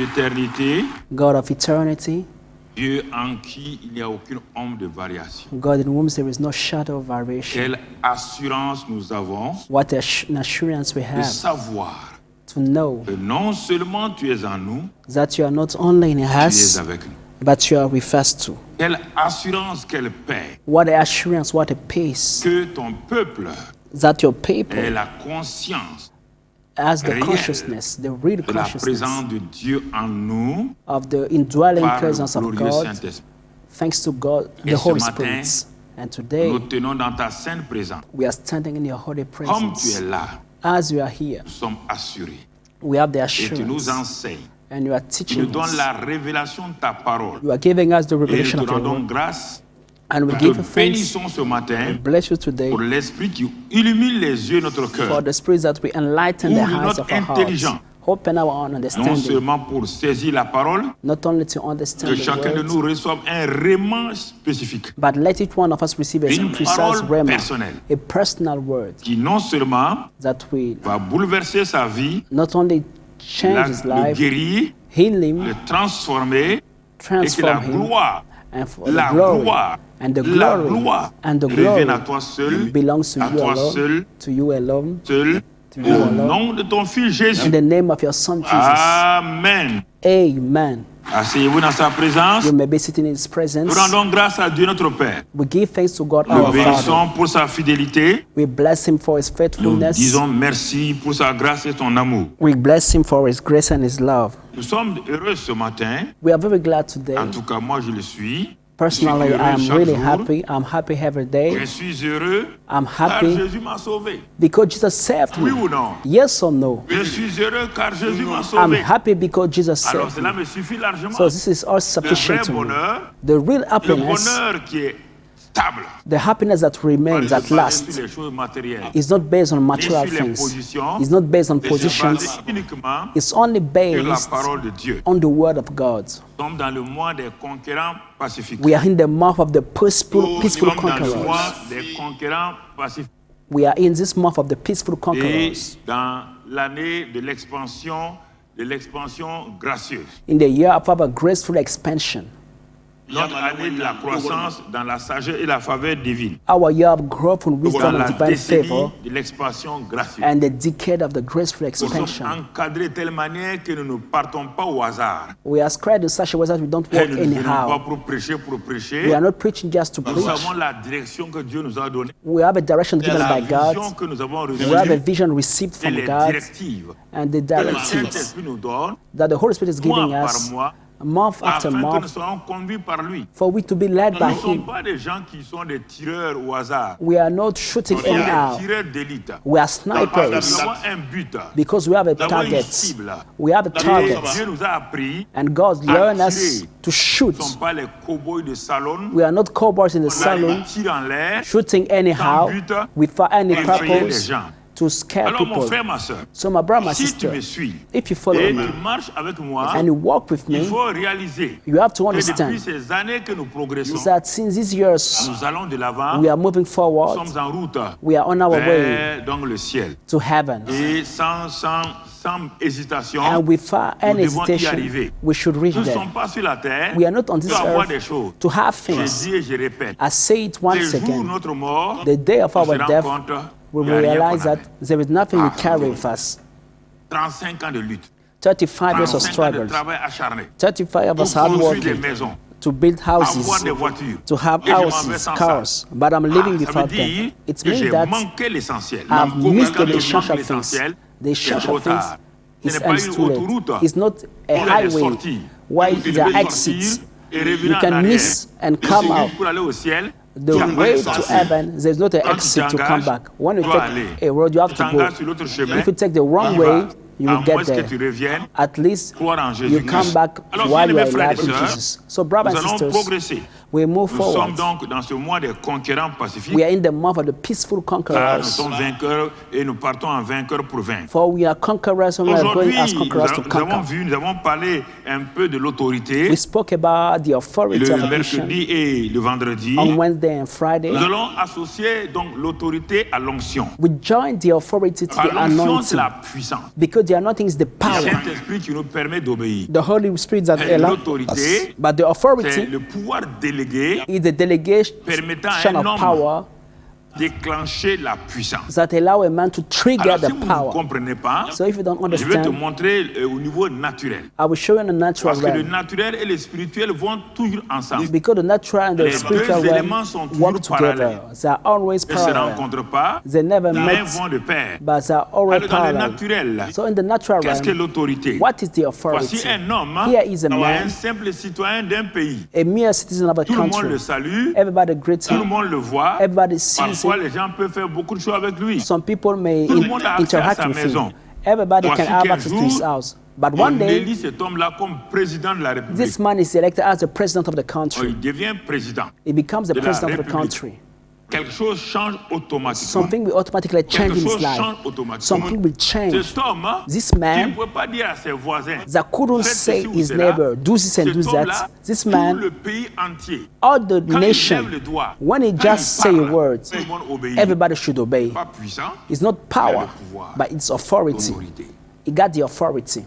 d'éternité, God of eternity, Dieu en qui il n'y a aucune ombre de variation. God in whom there is no shadow of variation. Quelle assurance nous avons What an assurance we de have savoir to know que non seulement tu es en nous, that you are not only in tu es us, avec nous. but you are with us too. Quelle assurance, quelle paix What an assurance, what a peace que ton peuple that your people ait la conscience has the réelle consciousness, the real de la consciousness présence de Dieu en nous of the indwelling par le presence of glorieux God, Saint-Esprit. thanks to God, Et the ce Holy matin, Spirit. And today, nous tenons dans ta sainte présence. we are standing in your holy Comme tu presence. es là, As we are here, nous sommes assurés. we have the Et tu nous assurance, enseignes. and you are Tu nous teaching donnes us. la révélation de ta parole. You are giving us the Et nous revelation te of your rendons word, grâce. and we Nous give te you thanks. bénissons ce matin Bless you today pour l'Esprit qui illumine les yeux de notre for cœur. the spirits that we enlighten the Ouvre eyes notre of our hearts, intelligence. open our Non understanding, seulement pour saisir la parole, not only to que understand the chacun de word, nous reçoive un réman spécifique but let each one of us receive a Une precise parole rhema, personnelle. a personal word qui non seulement that will va bouleverser sa vie, not only change his le life, guérir, heal le him, transformer, et que la transform him, gloire, and for the la glory gloire, and the la glory gloire and the revienne glory à toi seul, belongs to à you toi alone, seul, to you alone, seul, to you au alone. nom de ton Fils Jésus. In the name of your Son Jesus, Amen. Amen. Asseyez-vous dans sa présence. You may be sitting in His Nous presence. rendons grâce à Dieu notre Père. We give thanks to God Nous our Father. bénissons pour sa fidélité. We bless Him for His Nous faithfulness. disons merci pour sa grâce et son amour. We bless Him for His grace and His love. Nous sommes heureux ce matin. We are very glad today. En tout cas, moi, je le suis. Personally, Je suis I heureux am chaque really jour. happy. I'm happy every Je day suis heureux I'm car happy Jésus m'a sauvé. because Jesus saved Oui me. ou non? Yes or no? Je suis heureux car Jésus m'a I'm sauvé. happy because Jesus Alors saved cela me. me suffit largement. So this is all Le sufficient vrai to me. bonheur, The real le happiness, bonheur qui est stable, the happiness that pas remains, de that se baser lasts, sur les choses matérielles, is not based on ni material sur les things. positions, It's not based on mais se positions. baser uniquement It's only sur la based parole de Dieu. on the word of God. Nous sommes dans le mois des conquérants pacifiques. We are in the month of the peaceful Nous sommes dans le conquerors. mois des conquérants pacifiques. We are in this month of the peaceful Et conquerors. dans l'année de l'expansion gracieuse. In the year of our graceful expansion. Notre année de la croissance dans la sagesse et la faveur divine. Our year of growth and Dans wisdom la and divine décennie favor. de l'expansion gracieuse. And the decade of the graceful Nous sommes expansion. encadrés de telle manière que nous ne partons pas au hasard. We are spread in such a way that we don't Et walk nous ne venons pas anyhow. pour prêcher, We are not preaching just to Nous preach. avons la direction que Dieu nous a donnée. We have a direction given La by God. vision que nous avons We have a reçue vision received et from les God directives and the que le directives Saint-Esprit nous donne that the Holy Spirit is mois giving par us mois month after afin que nous month soyons conduits par lui. for we to be led Nous by ne sommes Him. pas des gens qui sont des tireurs au hasard. We are not shooting Nous sommes anyhow. des tireurs d'élite. We are Nous snipers avons un but. because we have a Nous avons une target. cible. We have a Et target. Dieu nous a appris. And God learned us to Nous shoot. ne sommes pas les cow-boys de salon. We are not cowboys in the On salon tire en l'air shooting anyhow without any pour effrayer les purpose gens. to scare Alors mon people. frère, ma soeur, So my brother, my si tu sister, me suis if you follow et me tu marches avec moi, and you walk with il me, faut réaliser you have to que understand depuis ces années que nous progressons, that since these years nous allons de l'avant, we are moving nous forward, sommes en route we are on our way vers donc, le ciel. to heaven. Et sans hésitation, And without nous any devons y hesitation, arriver. we should reach Nous ne there. sommes pas sur la terre We are not on this pour avoir des earth choses. to have Je things. dis et je répète, I say it le once jour où again. notre mort, The day of on our se rend death, compte, we il y a will rien realize qu'on that avait. there is nothing we carry with us. 35 ans de lutte, 35 years of 35 ans de struggles, travail acharné, 35 of pour us hard construire des working maisons, to build avoir houses, des voitures. to have Et je m'en vais houses, sans cars, ça. but I'm living Ça veut without dire them. It que means j'ai that manqué l'essentiel. I've Donc, missed quand the je essential manque things. l'essentiel, The c'est essential trop things tard. Ce is n'est pas une too late. autoroute. It's not a Il y a des highway sorties. where Vous there are devez sortir exits. et revenir You en can arrière. miss and Et come si out. pour aller au ciel, The tu n'as pas way de to sortie. heaven, there's not an Quand tu exit to come t'engages, back. When you tu vas take aller. a road, you have Tu to go. t'engages sur l'autre chemin, If you take the wrong tu way, vas. you À will get moins que there. tu reviennes, At least croire en you Jésus-Christ. come back Alors, while you bien-aimés are frères et alive in sœurs, Jesus. So, brothers nous and allons sisters, progresser. We move Nous sommes forward. donc dans ce mois des conquérants pacifiques. We are in the month of the peaceful Car nous conquerors. sommes vainqueurs et nous partons en vainqueurs pour vaincre. For we are conquerors and we are Aujourd'hui, going as conquerors to nous avons conquer. vu, nous avons parlé un peu de l'autorité We spoke about the authority le of a nation mercredi et le vendredi. on Wednesday and Friday. Nous allons associer donc l'autorité à l'onction. We join the authority to the L'onction, c'est anointing la puissance. because the anointing is the Le power. Saint-Esprit qui nous permet d'obéir. The Holy Spirit that Et allows l'autorité, us. But the C'est authority le pouvoir délégué is the delegation permettant à un of homme power déclencher la puissance. that allow a man to trigger Alors, the si vous ne power. comprenez pas, So if you don't je vais te understand, montrer au niveau naturel. I will show you in the natural Parce que le realm. naturel et le spirituel vont toujours ensemble. Because the natural and the Les spiritual deux realm éléments sont work toujours together. parallèles. They are always Ils ne se parallel. rencontrent pas, They never mais met, vont de pair. but they are always Alors, dans le parallel. naturel, So in the natural qu'est-ce que realm, l'autorité? what is the authority? Voici un homme, Here is a un man, simple citoyen d'un pays. a mere citizen of a Tout le monde le country. salue, Everybody greets tout le him. monde le voit. Everybody sees Parfois, him. les gens peuvent faire beaucoup de choses avec lui. Some people may Tout le monde a accès à interact sa with maison. him. Everybody Voici can have qu'un access to his jour, house. But one On day, élit cet homme-là comme président de la République. this man is elected as the president of the Il country. devient président. He becomes the de la president of the République. country. Quelque chose change automatiquement. Something will automatically change Quelque in his chose life. change automatiquement. Something will change. Cet homme, This qui ne man pouvait pas dire à ses voisins, that couldn't faites say ceci ou his cela, neighbor, do this and do cet homme-là, that. This tout man, le pays entier, all the quand il nation, lève le doigt, when he quand just il say a parle, word, tout le monde obéit. everybody should obey. Pas puissant, It's not power, le pouvoir, but it's authority. l'autorité. He got the authority.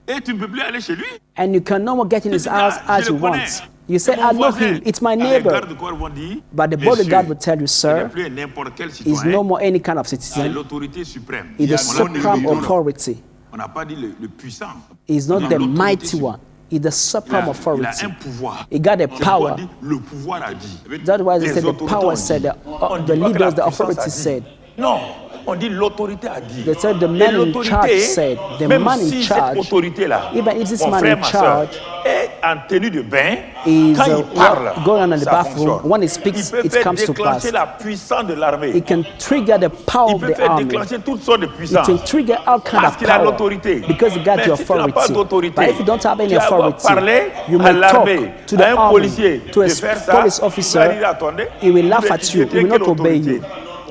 Et tu ne peux plus aller chez lui. And you can no more get in his Tu dis, house ah, as je you le connais. want. You say, C'est I mon know voisin. him, it's my Ah, les neighbor. gardes-corps vont dire, But the monsieur, bodyguard will tell you, il n'est sir, plus n'importe quel is citoyen, no more any kind of c'est citizen. l'autorité suprême. He's the On a dit supreme le- authority. On n'a pas dit le puissant. He's On not dit the l'autorité mighty suprême. one. He's the supreme Il a authority. un pouvoir. He got a C'est pourquoi power. on dit, le pouvoir a dit. That's why they Les said the autorités ont power dit. said, On the dit pas que la leaders, the puissance authority a dit. said. Non, on dit l'autorité a dit. They said the Et man in l'autorité, charge said, the même man in si charge, cette autorité-là, even if this mon man frère, in ma soeur, charge est en tenue de bain, is quand il parle, going on in the ça bathroom, fonctionne. when he speaks, Il peut it faire comes to déclencher pass. la puissance de l'armée. It can trigger the power Il of peut the faire army. déclencher toutes sortes de It puissances. can trigger all kind Parce of qu'il a power l'autorité. because you got Mais the si tu n'as pas authority. d'autorité, But if you don't have any tu vas authority, parler you à may talk l'armée, to the à un army, policier, to a de faire ça, police il va officer. dire, attendez, He will laugh vous at you. êtes He will quelle not obey autorité? you.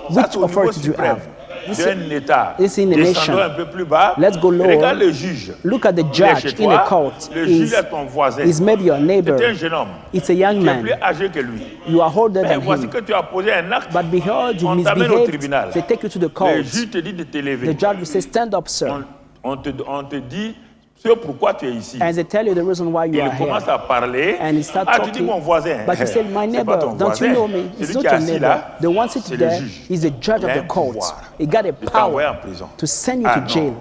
Ça, Which c'est au niveau authority do you suprême. have? This D'un État. this in a Descendons nation. un peu plus bas. Let's go lower. Regarde le juge. Look at the Il est chez judge in a toi. court. Le juge Is est ton voisin. maybe your neighbor. C'est un jeune homme. It's a young Tu es plus man. âgé que lui. You are older Mais than voici him. que tu as posé un acte. But behold, you On t'amène au misbehaved. tribunal. They take you to the Le court. juge te dit de The t'élever. judge will say, stand up, sir. On te dit ce pourquoi tu es ici. And they tell you the reason why you Il are here. commence à parler. And he starts Ah, tu dis talking. mon voisin. But you say, my C'est pas neighbor, ton don't you voisin. know me? It's Celui not qui est your assis neighbor. là, The one c'est sitting le there juge. is the judge Il of a the un court. pouvoir He got a de t'envoyer en power prison. to send you Ah, to non. jail.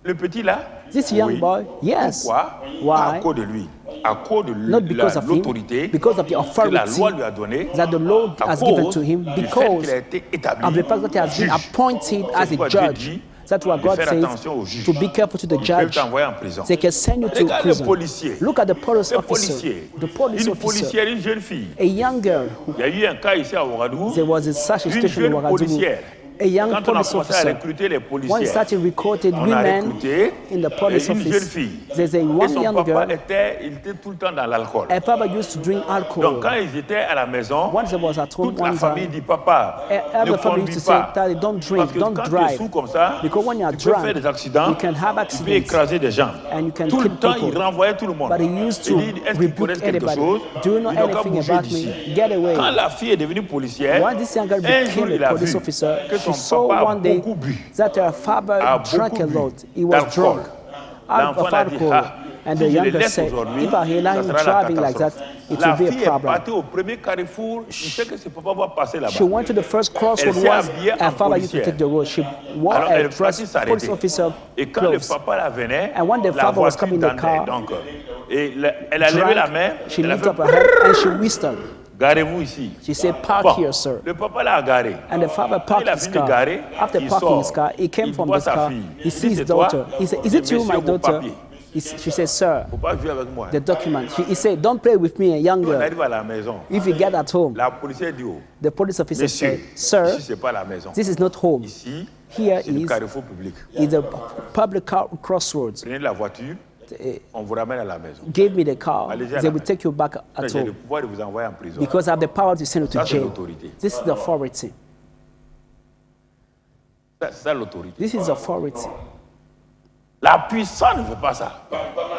Le petit là. This young oui. boy, yes. Pourquoi? Why? Pas à cause de lui. À cause de Not because of him, l'autorité because of the que la authority loi lui a donnée. that the Lord À has given cause to him, du fait because qu'il a été établi of the fact that he has been juge. appointed as C'est a pourquoi Dieu judge. dit That's why de God faire says attention au juge. to be careful to the Ils peuvent judge. t'envoyer en prison. They can send you to Regarde le prison. policier. Look at the police Le officer. policier. The police Une officer. policière, une jeune fille. A young girl. Il y a eu un cas ici à Ouagadougou. There was a such a Une situation in jeune Ouagadougou. policière. A young Quand on a police commencé à officer. recruter les When he policiers, started recruiting on a women recruté in the police une jeune office, fille. there's a Et one son young papa girl. il était tout le temps dans l'alcool. Her father used to drink Donc alcohol. quand ils étaient à la maison, Once they was at home, toute la one famille time, dit papa, every ne family conduis used to say, pas. Daddy, don't Parce drink, que don't quand tu es drive. sous comme ça, Because when you are tu peux faire drunk, des accidents, you can have tu peux accidents. écraser des gens. And you can Tout le kill temps, people. il renvoyait tout le monde. But he used to Il dit, est-ce qu'ils connaissent rebuke quelque anybody. chose? Do you know Ils n'ont qu'à anything bouger about d'ici. me? Get away. Quand la fille est devenue policière, When this young girl un jour, became il a a police vu officer, que she son saw papa a one day beaucoup bu. that her father A drank a beaucoup bu lot. He was d'alcool. drunk. L'enfant Of a dit, alcohol. ah, And si the je le younger laisse said, aujourd'hui, if I allow ça him sera la driving like that, catastrophe. it La will be fille a est problem. partie au premier carrefour, il sait que son papa va passer là-bas. She went to the first crossroad Elle s'est once habillée her en father used to policière. take the road. She wore Alors a elle est partie police s'arrêter. officer Et quand le clothes. papa la venait, And when the la father was voiture coming in the tendait. car, Donc, elle a levé la main, Drank, she elle a lifted fait up her hand and she whistled. garez-vous ici. She said, park Bon, here, sir. le papa l'a garé. And the father Quand parked il a his fini de car. garer, After il parking sort. his car, he came Il from voit the sa car. fille. He Il sees dit, his c'est toi? daughter. He said, is Il it dit, you, my monsieur, vos daughter? papiers. She said, sir, Faut pas jouer avec moi. the document. He said, don't play with me, a young On girl. arrive à la maison. If you get at home, La policière dit, oh, the police officer monsieur, said, sir, ici c'est pas la maison. this is not home. Ici, Here c'est le is carrefour public. a public crossroads. Prenez la voiture, on vous ramène à la maison. gave me the car, Allez-y à they la will maison. take you back at J'ai le home. pouvoir de vous envoyer en prison. Because I have the power to send you to Ça, c'est jail. l'autorité. This is the authority. C'est ça l'autorité. This is authority. La puissance ne veut pas ça.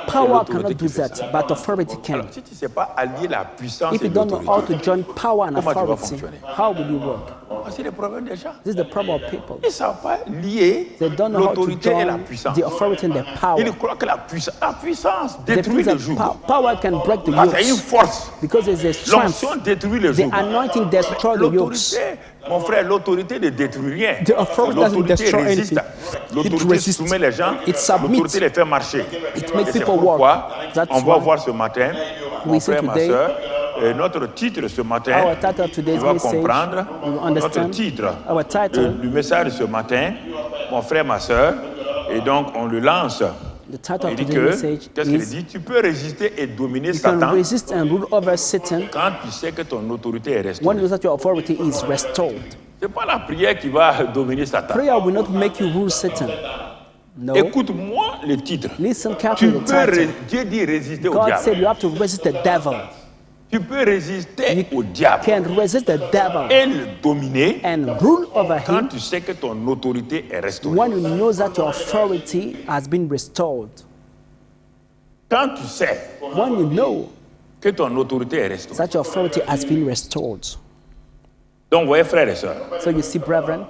Power l'autorité cannot qui do fait that, ça. but authority can. Alors, si tu ne sais pas allier la puissance If et you don't know how l'autorité, to join power and Comment tu vas authority, fonctionner? how will you work? c'est le problème des gens. This is the problem of people. Ils ne savent pas lier They don't know how to l'autorité et la join puissance. the authority and the power. Ils croient que la puissance They détruit think le that joug. power can break the Ah, c'est une yokes force. because there's a strength. L'onction détruit le The joug. anointing destroys the yokes. L'autorité, mon frère, l'autorité ne détruit rien. The authority doesn't L'autorité destroy résiste. anything. L'autorité It resists. soumet les gens. It submits. L'autorité les fait marcher. It makes Et c'est people pourquoi work. That's on va why voir ce matin, mon we see frère, ma today, soeur, notre titre ce matin, our title of tu today's vas message, comprendre, you will notre understand. titre, Our title, le message de ce matin, mon frère, ma soeur, et donc on le lance. the title Il of dit today's que, message qu'est-ce qu'il is, dit? Tu peux résister et dominer you can Satan resist and rule over Satan quand tu sais que ton autorité est when restaurée. you know that your authority is restored. Ce n'est pas la prière qui va dominer Satan. Prayer will not make you rule Satan. No. Écoute-moi le titre. Listen Tu carefully to the peux, title. Dieu dit résister au God diable. said you have to resist the devil. Tu peux résister au diable Can resist the devil et le dominer and rule over quand him tu sais que ton autorité est restaurée. when you know that your authority has been restored. Quand tu sais When you know que ton autorité est restaurée. that your authority has been restored. Donc, voyez, frères et sœurs, So you see, brethren,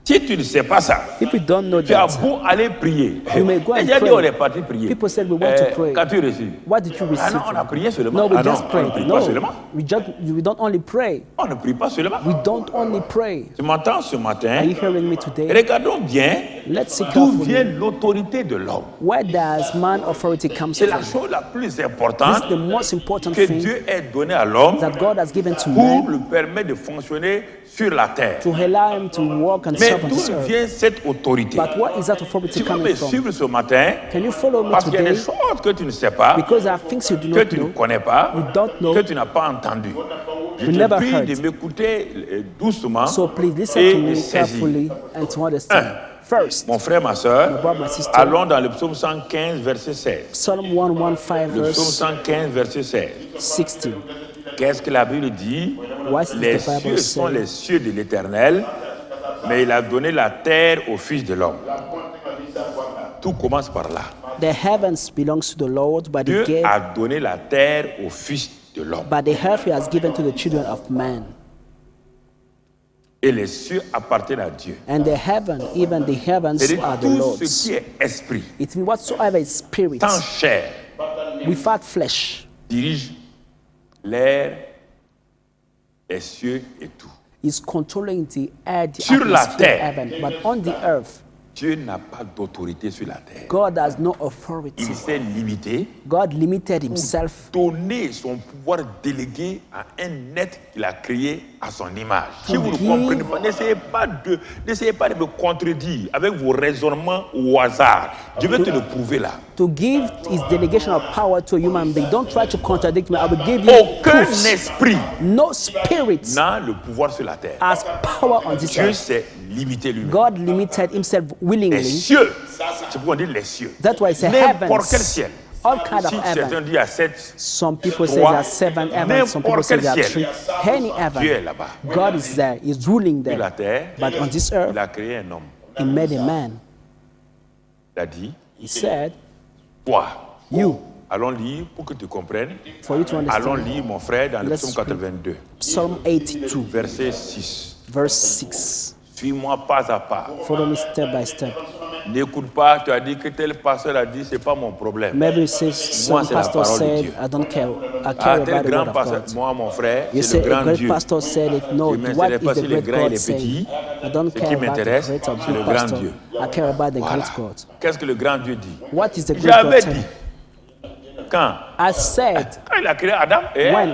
si tu ne sais pas ça, if you don't know tu as that, beau aller prier. You may go and Déjà dit, pray. on est parti prier. People said we want to pray. Qu'as-tu reçu? what did you Ah receive? non, on a prié seulement. No, we Ah non, just on ne prayed. prie pas seulement. No, we don't only pray. On ne prie pas seulement. We don't only pray. Tu m'entends ce Are matin? you hearing me today? Regardons bien Let's see d'où carefully. vient l'autorité de l'homme. Where does man authority comes C'est la from? chose la plus This importante is the most important que thing Dieu ait donnée à l'homme that God has given to pour man lui permettre de fonctionner sur la terre. to allow him to walk and Mais serve on this d'où earth. vient cette autorité? But what is that authority Tu vas me coming from? suivre ce matin Can you follow me parce qu'il y a des today? choses que tu ne sais pas, Because there are things you do que not tu ne know, connais pas, you don't know, que tu n'as pas entendu. Je you te never prie heard. de m'écouter doucement so please listen et to me saisir. carefully and to understand. First, Mon frère, ma soeur, my brother, my sister, allons dans le psaume 115, verset 16. Psalm 115 Le psaume verse 115, verset 16. 16. Qu'est-ce que la Bible dit? What does Les the Bible cieux sont say? les cieux de l'Éternel, mais il a donné la terre au Fils de l'homme. Tout commence par là. The heavens belongs to the Lord, but Dieu the, a donné la terre au Fils de l'homme. but the earth he has given to the children of man. Et les cieux appartiennent à Dieu. And the heaven, even the heavens C'est-à-dire are the tout ce Lord's. qui est esprit, It means whatsoever is spirit, tant chair, without flesh, dirige l'air, les cieux et tout. is controlling the air, the Sur la atmosphere, terre. heaven. But on the earth, Dieu n'a pas d'autorité sur la terre. God has no authority. Il s'est limité God limited himself donner son pouvoir délégué à un être qu'il a créé à son image. Si vous ne give- comprenez pas, n'essayez pas de me contredire avec vos raisonnements au hasard. Je vais te le prouver là. to give his delegation of power to a human being. Don't try to contradict me. I will give you Aucun proofs. esprit No spirit n'a le pouvoir sur la terre. has power on this Dieu earth. s'est limité lui-même. God limited himself Les willingly. cieux, c'est pourquoi on dit les cieux. That's why it's a N'importe quel heavens. ciel. All kind of Si heaven. certains disent à 7, Some people say Trois, there are 7 heavens. Some people n'importe say quel there are ciel. 3. Any Dieu est heaven. là-bas. God is there. He's ruling Sur la there. terre, But on this il earth, a créé un homme. he made a man. Il a dit, He said, toi, you, allons lire pour que tu comprennes. for you to Allons understand. lire, mon frère, dans le Let's psaume read. 82, Psalm 82, verset 6. verse 6. Suis-moi pas à pas. Follow me step by step. N'écoute pas, tu as dit que tel pasteur a dit, c'est pas mon problème. Maybe you say Moi, some c'est la pastor parole de said, Dieu. I don't care. I Ah, care tel about the grand word of pasteur, God. moi, mon frère, You c'est say le a grand great Dieu. pastor said it. No, Je ne what m'intéresse pas is the si le great grand et God le saying? petit. I don't Ce qui care about the m'intéresse, great or c'est le big grand pastor. Dieu. I care about the Voilà. great God. Qu'est-ce que le grand Dieu dit? What is the great J'avais God dit, saying? quand I said, il a créé Adam,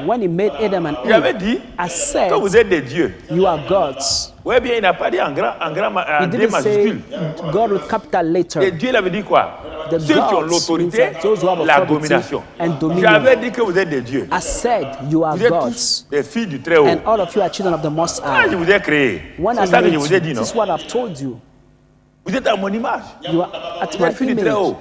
when he made Adam and j'avais Eve, dit I said, que vous êtes des dieux. you are gods. Oui, bien, il n'a pas dit en He D didn't say majuscule. God with capital Et letter. Dieu il avait dit quoi? The Ceux qui ont gods l'autorité, means that those who have la authority domination. and dominion. J'avais dit que vous êtes des dieux. I said, you are Vous êtes gods. tous des filles du Très-Haut. And all of you are children of the Most Ah, je High. vous ai créé. When C'est I ça que made je you, vous ai dit, non? this is what I've told you. Vous êtes à mon image. You are at Vous my êtes filles du image. Très-Haut.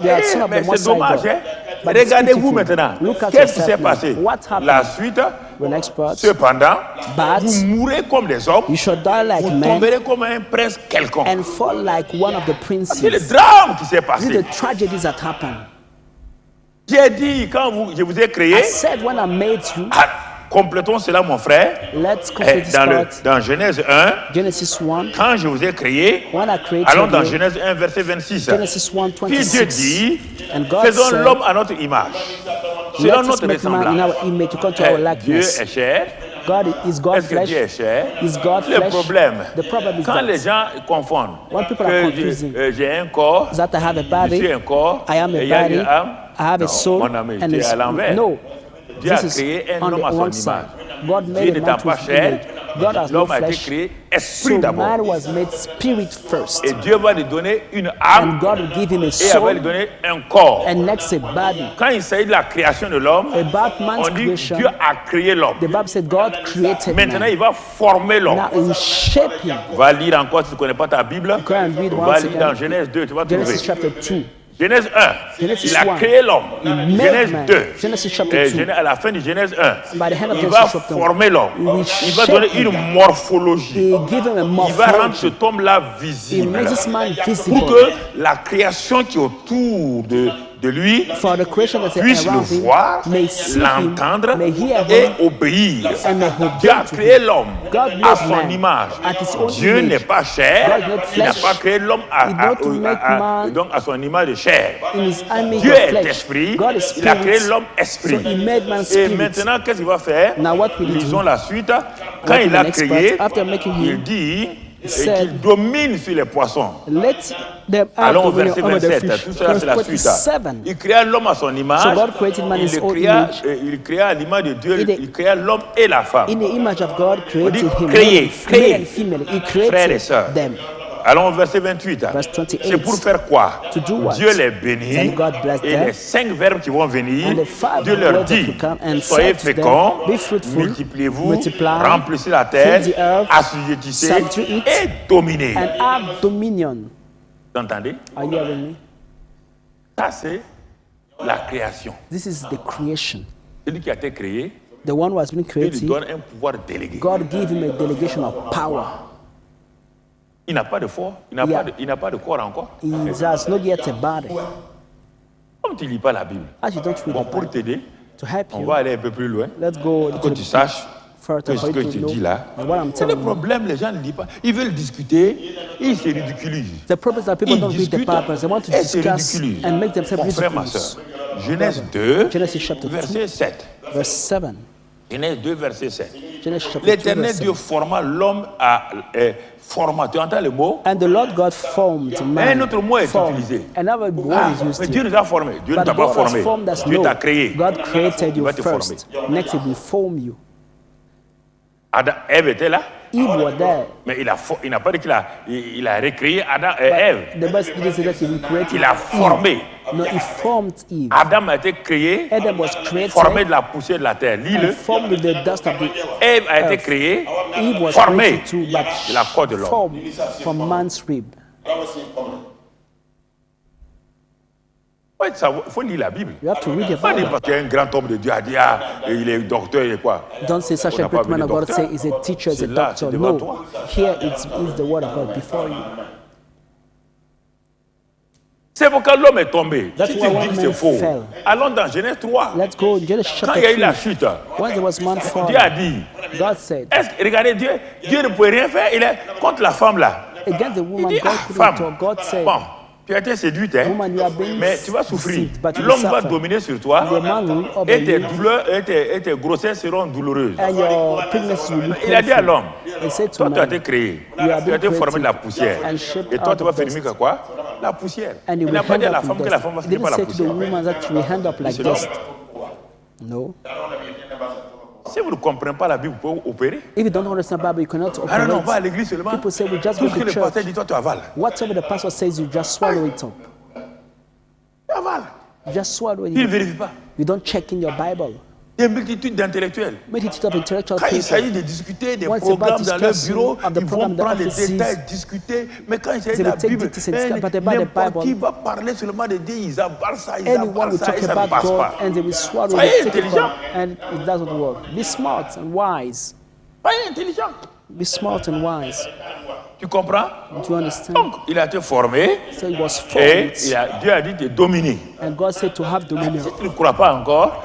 They are son of Mais the Most c'est dommage, High hein? God. But it's Regardez-vous pitiful. maintenant. Look at Qu'est-ce qui s'est yourself now. passé? What happened? La suite, The next part. cependant, But vous mourrez comme des hommes, you shall die like vous men tomberez comme un prince quelconque. and fall like one of the C'est le princes. drame qui s'est These are passé. the tragedies that happen. J'ai dit, quand je vous ai créé, I said when I made you, complétons cela, mon frère, let's complete this dans, part. dans Genèse 1, Genesis 1. quand je vous ai créé, When I created allons dans you, Genèse 1, verset 26. Genesis 1, Puis Dieu 26. dit, And God faisons said, l'homme à notre image, selon let us notre make man in ressemblance. our image according to our Dieu likeness. est chair. God is God Est-ce que Dieu est flesh. chair? Is God Le flesh? problème, The problem is quand les that, gens confondent when people are que confusing, j'ai un corps, that I have a je suis body, un corps, I am et a il y a body, une âme. I have Non, a soul, mon ami, and tu es a à l'envers. no. Dieu a This is créé un on homme the à son wrong image. side. God Dieu made a n'étant man to pas his chair, image. God has no l'homme a été flesh. créé esprit So d'abord. man was made spirit first. Et Dieu va lui donner une And âme God will give him a et elle va soul lui donner un corps. and next a body. Quand il s'agit de la création de l'homme, About man's on dit creation, Dieu a créé l'homme. the Bible said God created Maintenant, man. il va former l'homme. Now he will shape him. Va lire encore si tu ne connais pas ta Bible. Go and read Va once lire again. dans Genèse 2, tu vas Genesis trouver. chapter 2. Genèse 1, Genesis il a 1. créé l'homme. He made Genèse man. 2, Genesis chapter 2. À la fin de Genèse 1, By the hand of il Genesis va chapter 1. former l'homme. He will Il va shape donner him. une morphologie. He give him a Il va rendre ce morphology. homme-là He visible. makes this man Pour visible. que la création qui est autour de lui For the creation that's puisse le around him voir, may see him, l'entendre may hear et him, obéir. and may obey Dieu a to créé him. l'homme God à made son man image. at his own Dieu image. n'est pas chair. God is not Il n'a flesh. pas créé l'homme He did not make man donc à son image de chair. in his image Dieu of est flesh. esprit. God is Il a créé spirit. l'homme esprit. So he made man Et spirit. maintenant, qu'est-ce qu'il va faire? Now what will he Lisons do? la suite. Quand Like il in a the next créé, part, after making him, il dit said, qu'il domine sur les poissons. Let them have Allons au dominion verset over the 27. fish. Tout cela, c'est la Verse suite. 27. Il créa l'homme à son image. So God created man in his own image. Il créa à l'image de Dieu. In the- Il créa l'homme et la femme. In the image of God, created dit him, créer, créer. male and female. He Frères et created sœurs. them. Allons au verset 28. Verse 28. C'est pour faire quoi? To do what? Dieu les bénit. Then God blessed Et them. les 5 verbes qui vont venir, And the five Dieu leur words that dit, will come and soyez said to them, féconds, be fruitful, multipliez-vous, multiply, remplissez la terre, fill the earth, assujettissez subdue it, et dominez. and have dominion. Vous entendez? Are you hearing me? Ça, c'est la création. This is the creation. Celui qui a été créé, The one who has been il lui created, donne un pouvoir délégué. God gave him a delegation of power. Il n'a pas de foi, il n'a Yeah. pas de corps encore. He has not yet a body. Comme tu ne lis pas la Bible. As you don't read Bon, the pour Bible, t'aider, to help on you, va aller un peu plus loin. let's go Pour que to tu the saches further que ce for que you tu to know dis là. what I'm C'est le telling you. problème, les gens ne lisent pas. Ils veulent discuter, ils se ridiculisent. The problem is that people Ils don't read the discutent Bible. They want to et se discuss ridiculisent. and make themselves Mon frère, ma ridiculous. soeur, Genèse 2, Genesis chapter 2, verset 7. verse 7. Genèse 2, verset 7. Genesis chapter 2, L'éternel verse Dieu 7. forma l'homme à format. Tu entends le mot? And the Lord God formed man. Un autre mot est Formed. utilisé. Another word Ah, is used mais here. Dieu nous a formés. Dieu ne But t'a pas God has formé. formed us. Dieu No. t'a créé. God created you va te first. Next, He will form you. Adam, Ève était là, Eve was there. mais il n'a pas dit qu'il a recréé Adam et Ève. The Bible didn't say that He will create Il a formé. No, He formed Eve. Adam a été créé, Adam was created formé de la poussière de la terre. and Lis-le. formed with the dust of the Ève a été earth. créée, Eve was formée created too, but de la côte de l'homme. formed from man's rib. Il faut lire la Bible. You have to read the Pas dire Bible. parce qu'un grand homme de Dieu a dit, il est docteur et quoi. Don't say such On a n'a pas great man vu of le God docteur. say is a teacher, is a C'est là, doctor. c'est devant No, toi. here it's the word of God before you. C'est pourquoi l'homme est tombé. That's Si why tu one dis que man c'est faux, fell. allons dans Genèse 3. Let's go in Genesis Quand chapter il y a eu la 3. chute, When there was man Dieu a falling, dit, God said, regardez Dieu ne pouvait rien faire, il est contre la femme là. against the Il woman, dit, God ah, couldn't femme, talk. God said, bon, tu as été séduite, hein, woman, you are being mais tu vas souffrir. deceived, but you will L'homme va suffer. dominer sur toi The man will over et tes you, douleurs et tes grossesses seront douloureuses. and your pregnancy will be Il a dit à painful. l'homme, He said to toi tu as man, été créé, You have tu as been été formé de la created poussière. and shaped Et toi out tu vas of finir dust. que quoi? La poussière. and he Il will n'a pas hand dit à la up femme in que la femme va dust. He finir par didn't la say to the poussière. woman that she will hand up like C'est l'homme. dust. No. Si vous ne comprenez pas la Bible, vous pouvez opérer. If you don't understand Bible, you cannot Ah non, non, va à operate. l'église seulement. People say we just Tout go ce que to le pasteur church. dit, toi tu avales. Whatever the pastor says, you just swallow it up. Tu avales. You just swallow Il ne it. vérifie pas. You don't check in your Bible. Des multitudes d'intellectuels. multitude of intellectual Quand il s'agit people. de discuter des Once about programmes dans leur discussing bureau, of the ils program vont that prendre les offices, détails, discuter. Mais quand il s'agit they de la will take Bible, details and discuss, but about the n'importe Bible, qui va parler seulement de Dieu, ils avalent ça, ils anyone avalent will ça, talk et ça ne about passe God pas. and they will swallow Soyez it, take it intelligent. from, and it doesn't work. Be smart and wise. Soyez intelligent. Be smart and wise. Tu comprends? Do you understand? Donc, il a été formé So he was et formed, Dieu a dit de dominer. and God said to have dominion. Si tu ne crois pas encore,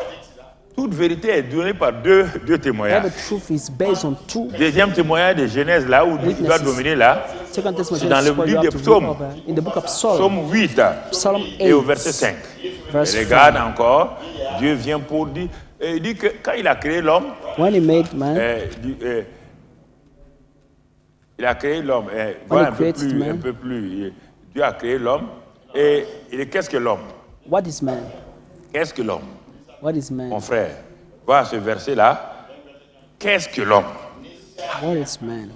toute vérité est donnée par deux témoignages. Every truth is based on two. Deuxième témoignage de Genèse, là où il doit dominer, là, Second Testament c'est dans le is where you livre have des to read psaumes. over. In the book of Psalm, Psaume 8 Psalm 8, et au verset 5. verse Et regarde 5. encore, Dieu vient pour dire, il dit que quand il a créé l'homme, When he made man, il a créé l'homme. Voilà un created peu plus. Dieu a créé l'homme. Et qu'est-ce que l'homme? what is man? Qu'est-ce que l'homme? What is Mon man? frère, voilà ce verset-là. Qu'est-ce que l'homme? What is man?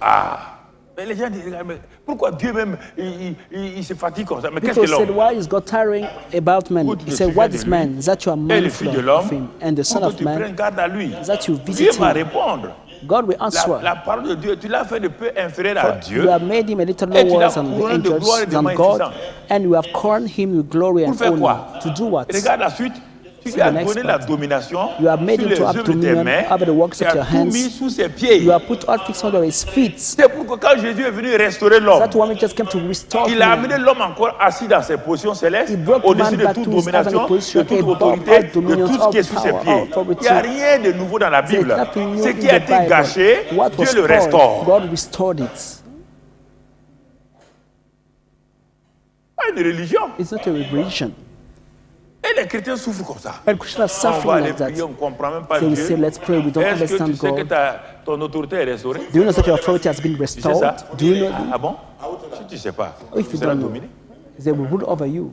Mais les gens disent, mais pourquoi Dieu même, il se fatigue comme ça? Mais qu'est-ce People que said, l'homme? why is God tiring about man? Écoute, He le said, sujet what de is lui man? Is that you are Et le Fils de mindful l'homme, of him? And the Son pour que of tu prennes Man, garde à lui. is that you Dieu visit va him? répondre. God will answer. La parole de Dieu, tu l'as fait de peu inférieur à Dieu. You have made him a little Et tu lower l'as than the couronné de angels, gloire et de than magnificence. God, and you have crowned him with glory Pour and faire honor. quoi? To do what? Regarde la suite. Tu lui the as next donné part. la domination You have made sur him les to have œuvres de tes dominion mains. over the works Tu of as your tout hands. mis sous ses pieds. You have put all things under his feet. C'est pourquoi quand Jésus est venu restaurer l'homme, That woman just came to restore il a man. amené l'homme encore assis dans ses positions célestes, He brought au-dessus man de back toute to his heavenly domination, de position, toute above autorité, all de dominion, tout ce all qui est sous ses power, pieds. all Il authority. n'y a rien de nouveau dans la There's Bible. nothing new Ce in qui a the été Bible. gâché, What Dieu was le spoiled, restaure. God restored it. Pas une religion. It's not a religion. Et les chrétiens souffrent comme ça. And Christians are On va suffering aller like that. prier, on ne comprend même pas They will Dieu. say, let's pray, we don't Est-ce que tu understand sais que God. ton autorité est restaurée? Do you know that your authority has been Tu sais restored? ça? Do you know? Ah bon? Si tu ne sais pas, If tu you seras don't know, dominé. they will rule over you.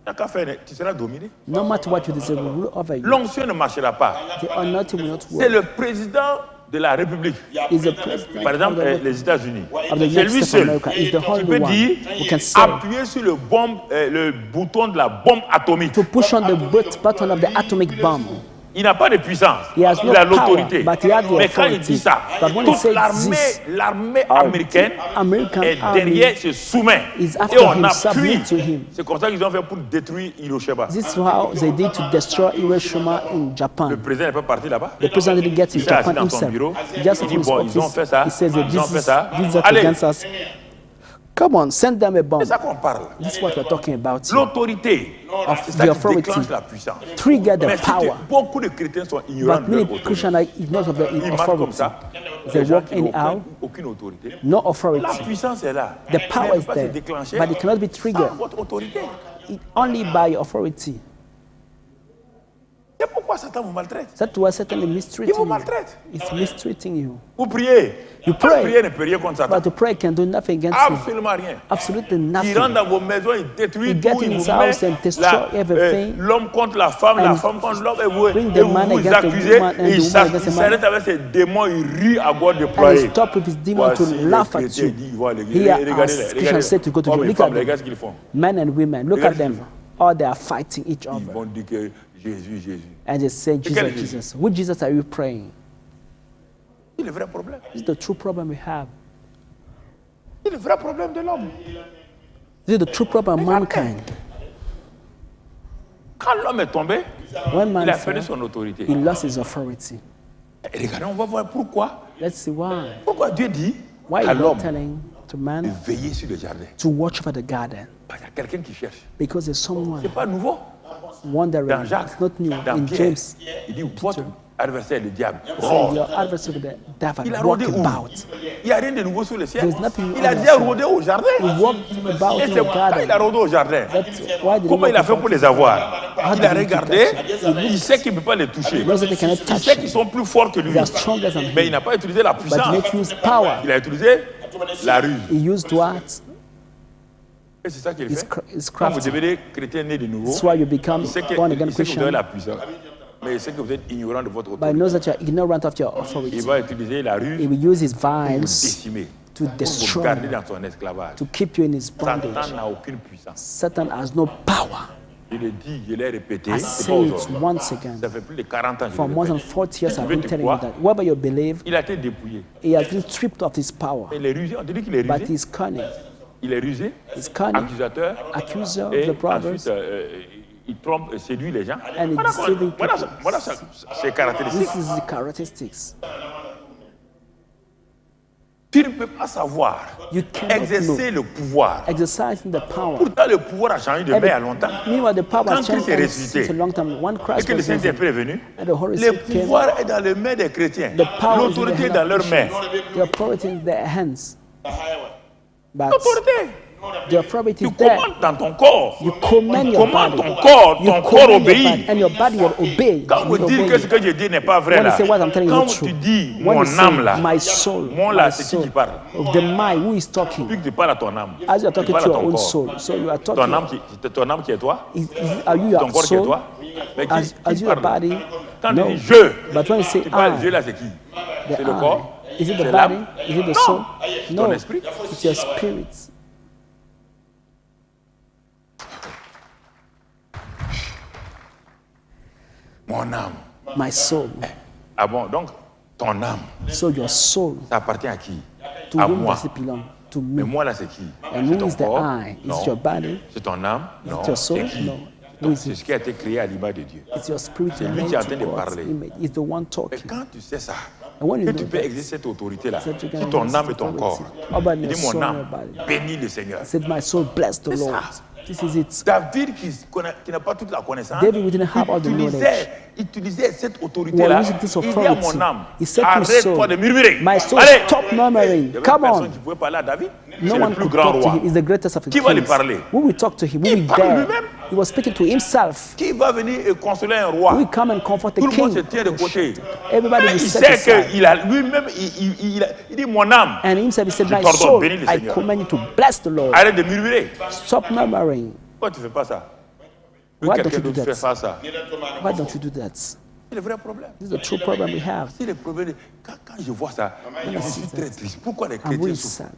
T'as qu'à faire, tu seras dominé. No matter what you do, they will rule over you. L'onction ne marchera pas. The anointing will not C'est work. le président de la République. Is the president Par exemple, of the, les États-Unis. of the C'est United lui States of seul America. Is the qui only peut one dire, who can say appuyer sur le bouton de la bombe atomique. to push on the button of the atomic bomb. Il n'a pas de puissance. He has no Il a power, l'autorité. but he has the Mais quand il authority. dit ça, But when he toute says l'armée all américaine the American est army derrière, se soumet. is Et after on him, appuie. submit to him. C'est comme ça qu'ils ont fait pour détruire Hiroshima. This is how they did to destroy Hiroshima in Le Japan. président n'est pas parti là-bas. The president didn't get to Il s'est assis Japan dans son himself. bureau. He just Il dit, in his bon, ils ont office. fait ça. He says that Ils ont fait ça. this is Allez, against us. Come on, send them a bomb. c'est ça qu'on parle. This is what we're talking about here. L'autorité, Of c'est the ça qui authority. déclenche la puissance. Trigger the Mais power. beaucoup de chrétiens sont ignorants But de leur many autorité. Christians are ignorant of their Ils marchent comme authority. ça. They Les gens walk qui n'ont anyhow. aucune autorité. No La authority. puissance est là. The Mais power elle ne is peut pas se there, déclencher but it cannot be sans triggered. votre autorité. Only by authority. C'est pourquoi Satan vous maltraite. That's why Satan is Il mistreating vous you. maltraite. It's mistreating you. Vous priez. You La pray. prière ne peut rien contre Satan. But to pray can do nothing against him. Absolument rien. Absolutely Il nothing. rentre dans vos maisons, il détruit He get tout, in il his vous house met and destroy everything. l'homme contre la femme, la And femme contre l'homme, bring the et vous man vous against the accusez, woman and et the il woman against the man. s'arrête avec ses démons, il rit à gorge And he déployée. stop with his demon to Voici laugh les at chrétiens you. disent, voilà, Here, regardez-les, as Christians say to go to Hommes the et look femmes, at them. regardez ce qu'ils font. Men and women, look at them. All they are fighting each Ils other. vont dire que Jésus, Jésus. And they say, quel est Jesus, Jesus. Which Jesus are you praying? C'est le vrai problème. This is the true problem we have. C'est le vrai problème de l'homme. This is the true problem of mankind. Quand l'homme est tombé, When man il a perdu fell, son autorité. he lost his authority. Et regardez, on va voir pourquoi. Let's see why. Pourquoi Dieu dit Why à is l'homme God telling to de man veiller sur le jardin? to watch over the garden? Parce qu'il y a quelqu'un qui cherche. Because there's someone C'est pas nouveau. wondering. Dans Jacques, It's not new. dans In Pierre, James, il dit votre adversaire, le diable. so your adversary, the devil, Il a rôdé walking où? about. Il n'y a rien de nouveau sur le ciel. There's nothing Il a under déjà the sun. rôdé au jardin. He walked about Et in c'est the quand il a garden. rôdé au jardin. That's why did he Comment walk il a fait about? pour les avoir? How Il a did he regardé, touch it? il sait qu'il ne peut pas les toucher. He knows that they cannot Il touch sait qu'ils him. sont plus forts que lui. They are stronger than Mais il him. n'a pas utilisé la But puissance. he didn't use power. Il a utilisé la ruse. He used what? Et c'est ça qu'il His, fait. his Quand vous crafty. devenez chrétien né de nouveau, That's why you become il sait que, born again il sait que vous avez Christian. la puissance. Mais il sait que vous êtes ignorant de votre But he autorité. knows that you are ignorant of your Il authority. va utiliser la ruse He will use his pour vous vials décimer, to pour vous destroy, garder dans son esclavage. to keep you in his Satan bondage. n'a aucune puissance. Satan has no power. Je l'ai dit, je l'ai répété. I C'est say pas it aujourd'hui. once again. Ça fait plus de 40 ans que je For le more than répète. 40 years, I've veux been te telling you croire? that. Whether you believe, Il a été dépouillé. he has been stripped of his power. Il est rusé. On te dit qu'il est But rusé. he's cunning. Il est rusé, He's cunning, accusateur, accuser of et the brothers, ensuite il trompe, séduit les gens. and he's deceiving people. Voilà ses caractéristiques. This is the characteristics. Tu ne peux pas savoir You cannot exercer le pouvoir. Exercising the power. Pourtant, le pouvoir a changé de main il y a longtemps. Meanwhile, the power Quand has changed Christ est hands ressuscité since a long time. When et Christ que le was risen, Saint-Esprit est venu, and the Holy le Spirit came, pouvoir est dans les mains des chrétiens. the power is in the L'autorité est hand dans of leurs mains. Christians. The authority in their hands. But L'autorité. the authority Tu is there. commandes dans ton corps. You command Tu your commandes body. ton corps. You Ton corps command your obéit. body, and your body will obey. Quand vous Will dites obey que ce you. que je dis n'est pas vrai When là, you say what I'm telling you quand is tu true. dis When mon you say âme là, my soul, mon là, my c'est qui soul, parle? of the mind, who is talking? Plus que tu parles à ton âme. As you are Tu talking parles to à your ton own corps. soul, so you are Ton talking. âme qui est toi, Are you ton your corps qui est soul? toi. Mais qui As your parle? body? Quand No. tu dis je, But when you say tu parles I, je là, c'est qui? the C'est le corps? I, is it the C'est body? l'âme? Is it the Non. soul? C'est No, ton esprit. it's your spirit. Mon âme. My soul. Ah bon, donc ton âme, So your soul, ça appartient à qui? to À whom moi. does it belong? To Mais me. moi là, c'est qui? And C'est who ton is the corps? I? Is Non. it your body? C'est ton âme? Is Non. it your soul? C'est qui? No. Who is C'est it? ce qui a été créé à l'image de Dieu. It's your spirit C'est lui made qui est en to train de God's parler. image. It's the one Mais talking. quand tu sais ça, And when you que know tu peux that, exercer cette autorité-là, that you can sur ton exercise âme et ton authority corps, over il your dit mon soul and âme, your body. bénis le Seigneur. Said my soul, bless the C'est Lord. ça. This is it. David qui n'a pas toute la connaissance, David, we didn't have all the knowledge. utilisait cette Well, autorité-là. using this Il dit à authority, mon âme, he said to his soul, arrête-toi de murmurer. my soul, Allez. stop murmuring. Il y avait Come personne on. qui pouvait parler à David. No C'est le one plus could grand talk to roi. him. He's the greatest of the Qui va lui kings. parler? Who will talk to him? Who Il will parle dare? lui-même. He was speaking to himself. Qui va venir et consoler un Who roi? will come and comfort the Tout le monde se king? tient de côté. Everybody Mais will il set sait aside. qu'il a lui-même, il dit mon âme, And himself, he said, Je my t'ordonne, soul, bénis le I Seigneur. command you to bless the Lord. arrête de murmurer. Stop murmuring. Pourquoi tu ne fais pas ça? Que Why quelqu'un don't you do d'autre that? fait faire ça. Why don't you do that? C'est le vrai problème. This is the true problem we have. C'est le problème. Quand je vois ça, je suis très triste. Pourquoi les I'm chrétiens really souffrent? sad.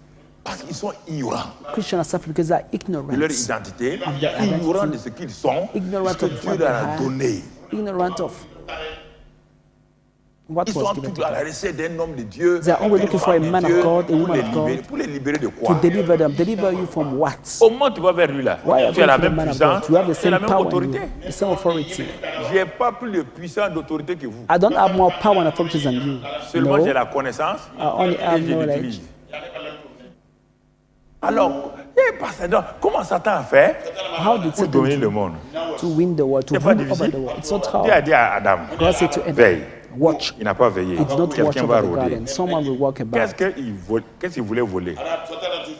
Parce qu'ils sont ignorants Christians are suffering because they are de leur ignorant. identité, their ignorants de identity, ce qu'ils sont, ignorant ce que of Dieu what leur they a have. donné. Ignorant of what Ils was sont given tous to à la them. recherche d'un homme de Dieu, They are always d'une looking for a femme de man of Dieu, God, a pour woman les of God, libérer. Pour les libérer de To quoi? deliver them. Deliver you from what? Au moment où tu vas vers lui là, Why are you tu as la going to the même man of puissance, God? You have the tu as la same même power in autorité. you, the same authority. Je n'ai pas plus de puissance d'autorité que vous. I don't have more power and authority than you. Seulement j'ai No, la connaissance I only et have je knowledge. l'utilise. Alors, pasteur, donc, comment Satan a fait How did pour dominer le Satan monde? to win the world, to C'est pas rule over difficile. the world? It's not Dieu a hard. dit à Adam, God said to Adam, veille. watch. Il n'a pas veillé. He did not watch Quelqu'un va over the rôder. garden. Someone will walk about. Qu'est-ce qu'il voulait voler?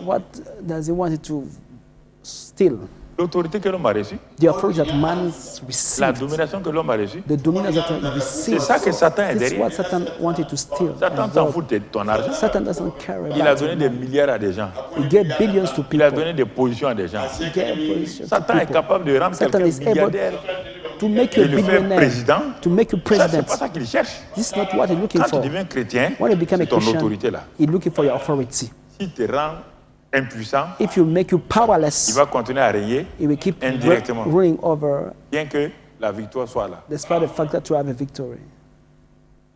What does he want to steal? L'autorité que l'homme a reçue, The authority that man's la received. domination que l'homme a reçue. The dominance that he received. C'est ça que Satan est This is derrière. what Satan wanted to steal. Satan and s'en rob. fout de ton argent. Satan doesn't care Il a about donné it. des milliards à des gens. He gave billions to Il a people. donné des positions à des gens. He gave positions to Satan est people. capable de rendre Satan quelqu'un is able milliardaire to make you et a le faire billionaire, président. to make you Ça, c'est president. pas ça qu'il cherche. This is not what he's looking Quand tu for. deviens chrétien, When you become a c'est ton Christian, autorité là. he's looking for your authority. S'il te rend impuissant, If you make you il powerless, va continuer à régner, he will keep indirectement. ruling over, bien que la victoire soit là. despite the fact that you have a victory.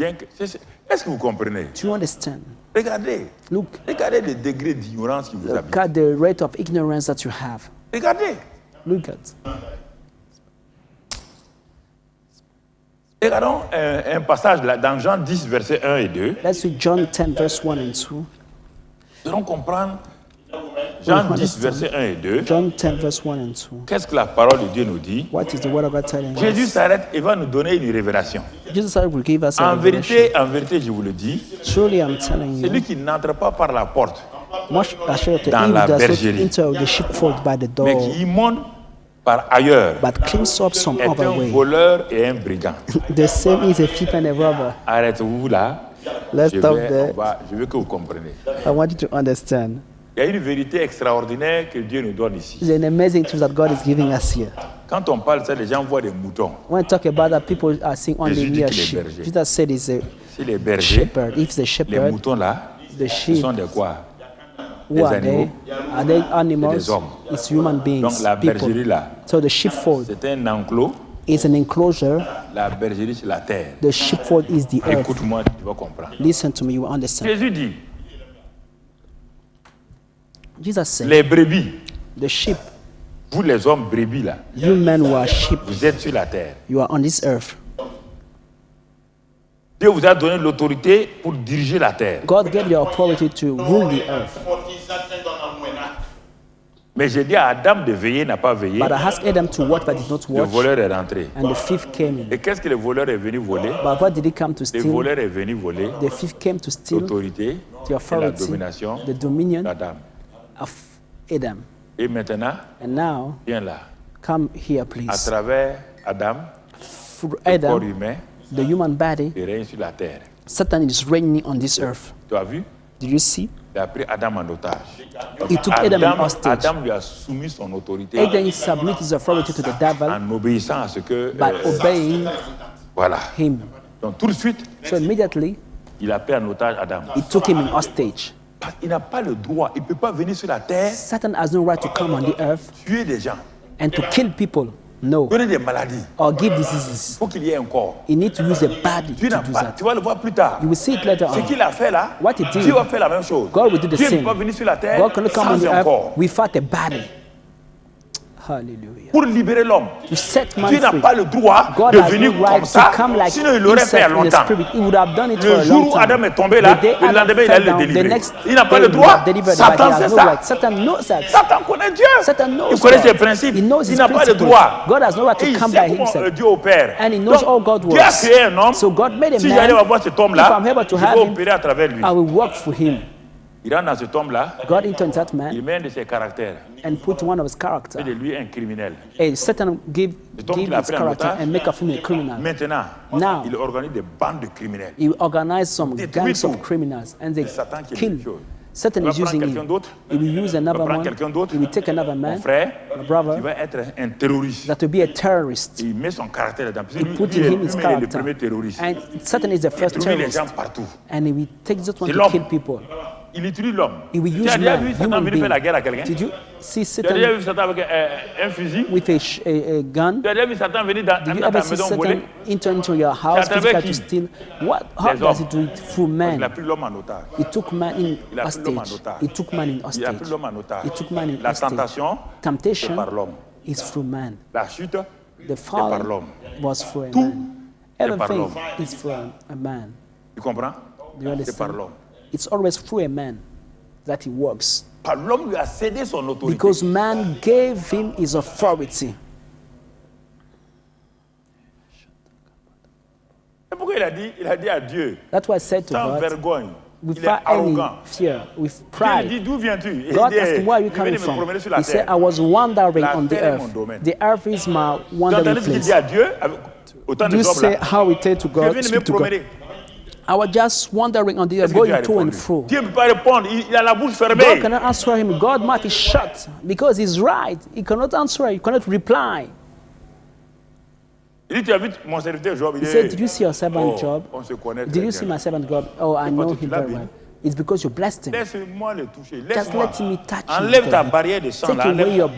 Est-ce que vous comprenez? Do you understand? Regardez. Look, Regardez le degré d'ignorance qui vous look habite. at the rate of ignorance that you have. Regardez. Look at. Regardons un passage là, dans Jean 10, versets 1 et 2. Let's read John 10, verse 1 and 2. Nous allons comprendre Jean 10, versets 1 et 2. John 10, verse 1 and 2. Qu'est-ce que la parole de Dieu nous dit? What is the word of God telling Jésus us? s'arrête et va nous donner une révélation. Jesus will give us a En vérité, je vous le dis, Truly, I'm telling celui you, qui n'entre pas par la porte, much assured to dans him la does not bergerie. enter the sheepfold by the mais door, qui y monte par ailleurs, but climbs up some est other un way. voleur et un brigand. The same is a thief and a robber. Arrêtez-vous là. Let's stop there. Je veux que vous compreniez. I want you to understand. Il y a une vérité extraordinaire que Dieu nous donne ici. It's an amazing truth that God is giving us here. Quand on parle de ça, les gens voient des moutons. When I talk about that, people are seeing only Jésus dit mere qu'il est sheep. berger. Jesus said he's a Si les bergers, shepherd. If the les shepherd, moutons là, the ce sheep sont des quoi? Who des are they? animaux. Are they animals? des hommes. It's human beings, Donc la people. bergerie là, So the sheepfold c'est un enclos. is an enclosure. La bergerie, c'est la terre. The sheepfold is the earth. Écoute-moi, tu vas comprendre. Listen to me, you will understand. Jésus dit, Jesus said, les brebis, the sheep, vous les hommes brebis là, you men who are sheep, vous êtes sur la terre. you are on this earth. Dieu vous a donné l'autorité pour diriger la terre. God gave the authority to rule the earth. Mais j'ai dit à Adam de veiller, n'a pas veillé. But I asked Adam to watch, but did not Le watch. voleur est rentré. And the thief came in. Et qu'est-ce que le voleur est venu voler? But what did he come to Le steal? voleur est venu voler The thief came to steal l'autorité the et la authority, domination the dominion d'Adam. of Adam. Et maintenant, And now, viens là. come here, À please. travers Adam, Through le corps Adam, humain, the human body, il règne sur la terre. Satan is reigning on this earth. Tu as vu? Did you see? Il a pris Adam en otage. He took Adam in hostage. Adam lui a soumis son autorité Adam submitted his authority to the devil en obéissant à ce que... by obeying voilà. him. Donc tout de suite, So immediately, il a pris en otage Adam. he took him in hostage. Parce qu'il n'a pas le droit, il ne peut pas venir sur la terre, Satan has no right to come on the earth tuer des gens, and to kill people. No. donner des maladies. Or give diseases. Il faut qu'il y ait un corps. He needs to use a body Tu, to n'as do pas, that. tu vas le voir plus tard. You will see it later Ce on. qu'il a fait là, What he did, Dieu va faire la même chose. God will do the Dieu ne same. peut pas venir sur la terre God cannot come on sans the un earth corps. without a body. Hallelujah. Pour libérer l'homme. To set man Dieu n'a free. pas le droit God de has venir no right comme ça, to come like sinon il l'aurait fait à himself in the longtemps. spirit. He would have done it for Le a jour long où time. Adam est tombé là, The day le Adam lendemain il fell allait le down, the délivrer. next Il n'a pas day le he droit. was delivered, but he Satan has sait no ça. right. Satan knows that. Satan connaît Dieu. Satan knows Il connaît God. ses principes. He knows Il his n'a pas le principles. droit. God has no right Et to il come sait by comment himself. Dieu opère. And he knows Donc, all God Dieu a works. créé un homme. So God made a Si j'arrive à man. voir cet If homme-là, I'm able to je have vais him, opérer à travers lui. I will work for him. Il rentre dans cet homme-là, God entered that il man met un de ses caractères. and put one of his Il character. fait de lui un criminel. And Satan give homme his qu'il a pris en character otage. and make of him a criminal. Maintenant, Now, il organise des bandes de criminels. he organized some Détruit gangs tout. of criminals and they C'est Satan qui kill. est chose. Satan Il va is prendre using quelqu'un him. d'autre. He will use another prendre one. quelqu'un d'autre. He will take another Mon man, frère, my brother, il va être un terroriste. that will be a terrorist. Il met son caractère dedans. Parce que He lui, put lui, in him lui, his il est le character. premier terroriste. And Satan is the Il first trouve les terrorist. gens partout. And he will take this one C'est to l'homme. kill people. Il utilise l'homme. He will Tu use as déjà man, vu Satan human venir faire la being. guerre à quelqu'un? Did you see Tu as déjà Satan vu Satan avec un fusil? with a gun? Tu as déjà vu Satan venir dans, Did you dans ever ta see maison voler? Satan enter into your house à travers physically qui? to steal? How Les does he hommes. do it? Through Il a man. pris l'homme en otage. He took man in Il a pris l'homme en hostage. otage. He took man in Il a hostage. pris l'homme en otage. He took man in La hostage. tentation, c'est Temptation par l'homme. is through man. La chute, The c'est par fall l'homme. was through a Tout man. est par Everything l'homme. is through a man. Tu comprends? Do you C'est par understand? l'homme. It's always through a man that he works. Par l'homme lui a cédé son autorité. Because man gave him his authority. C'est pourquoi il a dit à Dieu, That's why I said to sans God, vergogne, il est without any arrogant. fear, with Dieu lui pride, dit, d'où viens-tu? Et God il dit, asked him, where are you je coming venais me from? promener sur la He said, terre. I was wandering La on the terre est mon earth. domaine. The earth is my Tu as wandering entendu ce qu'il place. dit à Dieu avec autant Do de you hommes say là? how we tell to Je God, viens de me speak to God? promener. I was just wandering on the earth, Qu'est-ce que Dieu a going to and répondu? fro. Dieu ne peut pas répondre, il a la bouche God fermée. cannot answer him. God's mouth is shut because he's right. He cannot answer. He cannot reply. Il dit, tu as vu mon serviteur Job? Il He dit, said, did you see your servant oh, Job? on se connaît Did très you see bien. my servant Job? Oh, I know him very well. It's because you blessed him. Laisse-moi le toucher. Just Laisse-moi. let me touch him. Enlève ta barrière de sang. Take Là, away enlève. your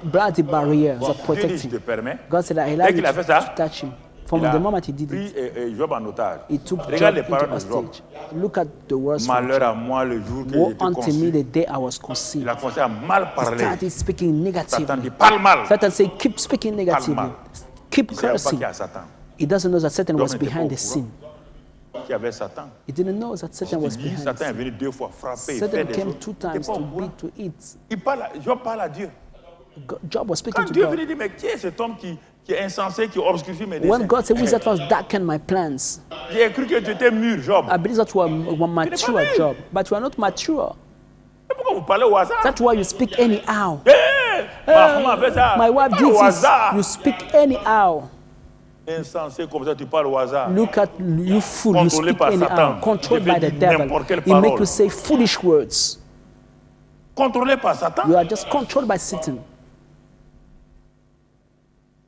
bloody barriers Bon, of Dieu dit, protecting. je te permets. God said, I allow Dès you qu'il a fait ça, to touch him. From Il a the moment he did pris it, Job en otage. he took Regarde Job les into paroles de Job. hostage. Look at the words from Malheur Job. à moi le jour que Woe j'étais unto me conçu. the day I was Il conceived. a commencé à mal parler. Started speaking Satan dit, negatively. parle mal. Satan said, keep speaking negatively. mal. Keep Il ne savait pas cursing. qu'il y a Satan. He doesn't know that Satan L'homme was n'était pas behind au the scene. courant qu'il y avait Satan. He didn't know that Satan was Il dit, behind the Satan est scene. venu 2 fois frapper, Satan faire des came choses. 2 Il times n'était pas to au courant. beat, to eat. Job parle à Dieu. Job was speaking Quand to Dieu God. venait dire, mais qui est cet homme qui est insensé, qui obscurcit mes When desseins? God said, who is that was darken my plans? J'ai cru que tu étais mûr, Job. I believe that you are mature, mûr. Job, but you are not mature. Mais pourquoi vous parlez au hasard? That's why you speak anyhow. Ma femme a fait ça. My wife Pas did au this. hasard. You speak anyhow. Insensé comme ça, tu parles au hasard. Look at you fool. You Contrôlé speak par anyhow. Satan. Controlled Tu fais by the dire devil. n'importe quelle He make parole. you say foolish words. Contrôlé par Satan. You are just controlled by Satan.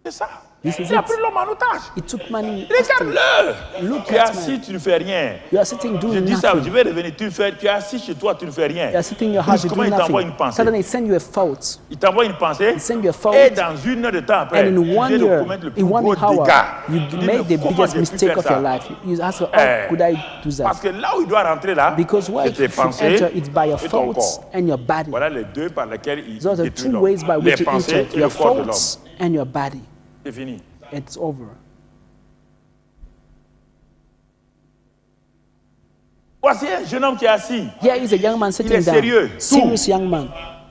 C'est ça. This is Il a it. pris l'homme en otage. He took money. hostage. Regarde-le. Look Tu es at assis, man. tu ne fais rien. You are sitting Je doing dis ça, je nothing. vais revenir. Tu es assis chez toi, tu ne fais rien. You are sitting in your house, you do Brusquement, il t'envoie une nothing. pensée. Suddenly, he send you a thought. Il t'envoie une pensée. He send you a thought. Et dans une heure de temps après, And in tu one viens de year, commettre le plus in one gros hour, dégât. you Tu dis, made mais the comment biggest j'ai pu mistake faire of ça? your life. You ask, how could I do Parce that? que là où il doit rentrer là, Because where c'est it tes should pensées enter, it's by your et ton thoughts corps. and your body. Voilà les deux par lesquels il Those are détruit two l'homme. ways by Les which you pensées enter et le your corps de l'homme. thoughts and your body. C'est fini. It's over. Voici un jeune homme qui est assis. Here is a young man sitting est sérieux. down. Serious young man.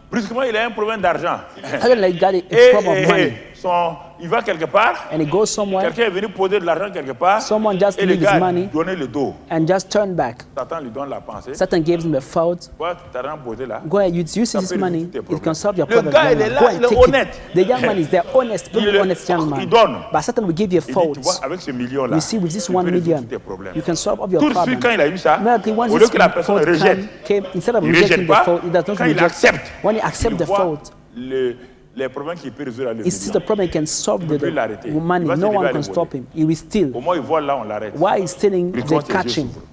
Brusquement, il a un problème d'argent. Suddenly, he got a Et, problem of money. il va quelque part. And he goes somewhere. Quelqu'un est venu poser de l'argent quelque part. Someone just Et le leave his gars money a donné le dos. and just turn back. Satan lui donne la pensée. Satan gives him a thought. Quoi, tu t'as rien posé là? Go ahead, use Ça this peut money. résoudre tes It problèmes. can solve your Le problem. gars, young il est man. là, Go il and est take honnête. it. The young man is there, honest, very honest young man. Il donne. But Satan will give you a Il dit, tu vois, thought. avec ce million-là, You see, with this tu peux 1 résoudre million, tous tes problèmes. you can solve all your Tout de suite, problems. quand il a eu ça, Immediately, once au lieu this que la personne thought rejette, came, instead of il ne rejecting rejette the pas. thought, it does not Quand il reject. accepte, When he accepts il the voit thought, les problèmes qu'il peut résoudre à le he sees the million. problem, he can solve peut plus the l'arrêter. money. Il va se No lever one à can le stop voler. him. He will steal. Au moins, il voit là, on l'arrête. While he's stealing, Il they commence, catch les yeux him. s'ouvrent.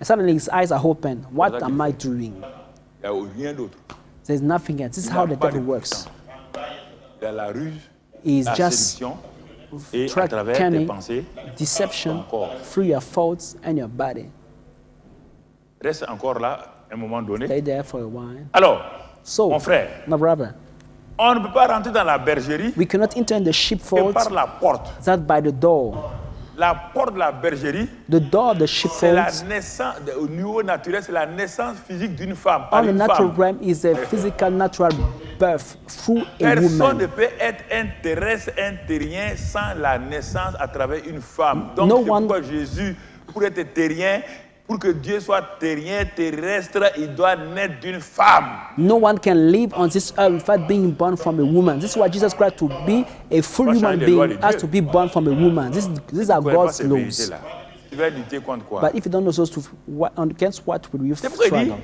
And suddenly his eyes are open. What Voilà am qu'il I fait. doing? Il n'y a rien d'autre. There's nothing else. This is Il how n'a the pas devil de works. puissance. Il y a la ruse, He is la just séduction et à track travers tes cunning, pensées, deception ton corps. through your thoughts and your body. Reste encore là à un moment donné. Stay there for a while. Alors, So, mon frère, my brother, on ne peut pas rentrer dans la bergerie we cannot enter in the que sheepfold par la porte. that by the door. La porte de la bergerie, The door of the c'est la sheepfold naissance, au niveau naturel, c'est la naissance physique d'une femme. Par on the une natural femme. realm is a physical natural birth through a Personne ne woman. peut être un terrestre, un terrien sans la naissance à travers une femme. Donc, No c'est one- pourquoi Jésus, pour être terrien, pour que Dieu soit terrien, terrestre, il doit naître d'une femme. No one can live on this earth without being born from a woman. This is why Jesus Christ, to be a full Pas human changer les lois being, de has Dieu. to be born from a woman. These are Tu ne connais pas God's ces laws. vérités-là. Tu vas lutter contre quoi? But if you don't know those two, against what will you C'est pourquoi il dit, struggle?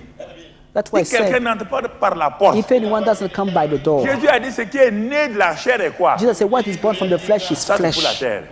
That's why I si quelqu'un said, n'entre pas par la porte, if anyone doesn't come by the door, Jésus a dit ce qui est né de la chair est quoi? Jesus said, what is born from the flesh is Ça, c'est pour la flesh. terre.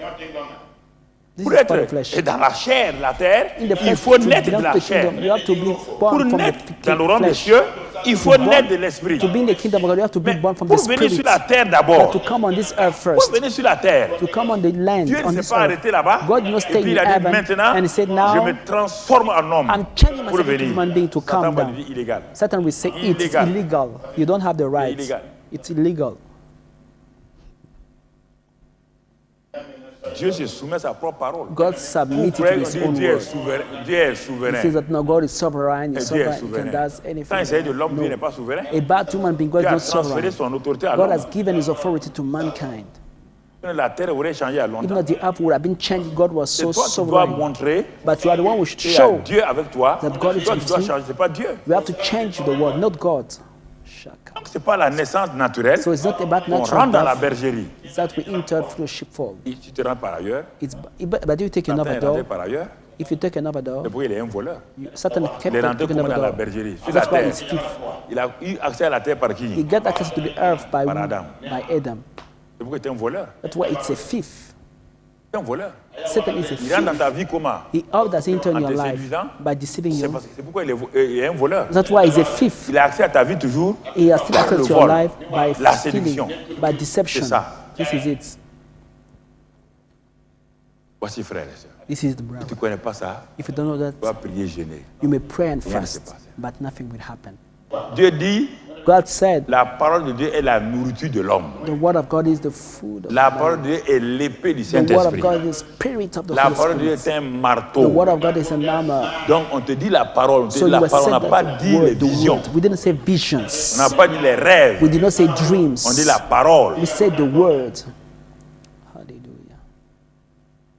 This Pour is for the être flesh. et dans la chair, la terre, In the il flesh, faut to naître de belong la to the chair. kingdom, you have to be Pour born from naître the dans le royaume des flesh. cieux, il faut To naître de born- l'esprit. To be in the kingdom of God, you have to be Mais born from the pour venir spirit. sur la terre But d'abord, to come on this earth pour first, venir sur la terre, to come on the land, Dieu on ne this s'est pas arrêté earth, là-bas. God did not Et stay puis in il a dit heaven, maintenant, and he said, je now me transforme en homme I'm changing pour myself into a venir. human being to Satan come va down. dire illégal. Satan will say, it's Illegal. illegal. You don't have the right. Illegal. It's illegal. Dieu se soumet à sa propre parole. God Vous submitted to croyez his que own Dieu est word. souverain? Dieu est He souverain. says that no, God is sovereign, Et he's Dieu est sovereign, he can souverain. do anything. Quand il s'agit de l'homme, Dieu No. n'est pas souverain. A bad human being, God Dieu is a not transféré sovereign. son autorité à God l'homme. has given his authority to mankind. La terre aurait changé à If longtemps. not, the earth would have been changed. God was C'est so toi qui dois sovereign. montrer But you are the one who should et à show. Dieu avec toi. that God is Toi qui with dois you. changer, c'est pas Dieu. We have to change the world, not God. Shaka. Donc c'est pas la naissance naturelle. So it's not about On natural rentre dans la birth. bergerie. It's that we enter through a sheepfold. Et si tu rentres par ailleurs, But if you take Satan another est rentré door, par ailleurs, if you take another door, c'est pourquoi il est un voleur. Satan kept Il est rentré taking comme dans la another door. bergerie, sur la That's why terre. it's thief. Il a eu accès à la terre par He qui? got access to the earth by Par Adam. Adam. C'est pourquoi il est un voleur. That's why it's a thief. C'est un voleur. Satan is a Il rentre dans thief. ta vie comment? How does he enter in En your te life? séduisant? By deceiving you. C'est pourquoi il est un voleur. That's why he's a thief. Il a accès à ta vie toujours He has still par access le to your vol, life by la stealing, séduction. by deception. C'est ça. This is it. Voici frère et sœur. This is the Si brother. tu ne connais pas ça, If you don't know tu vas that, prier gêner. you may pray and Rien ne se fast, passe. but nothing will happen. Dieu dit, God said, la parole de Dieu est la nourriture de l'homme. the word of God is the food of La man. parole de Dieu est l'épée du The word of Saint-Esprit. God is the spirit of the La Holy parole de Dieu Spirit. est un The marteau. word of God is an armor. Donc on te dit la parole, on te So dit you la were parole, on said n'a pas that dit les the visions, word. We didn't say on visions. n'a pas dit les rêves, We did not say dreams. on dit la parole. We said the word. Hallelujah.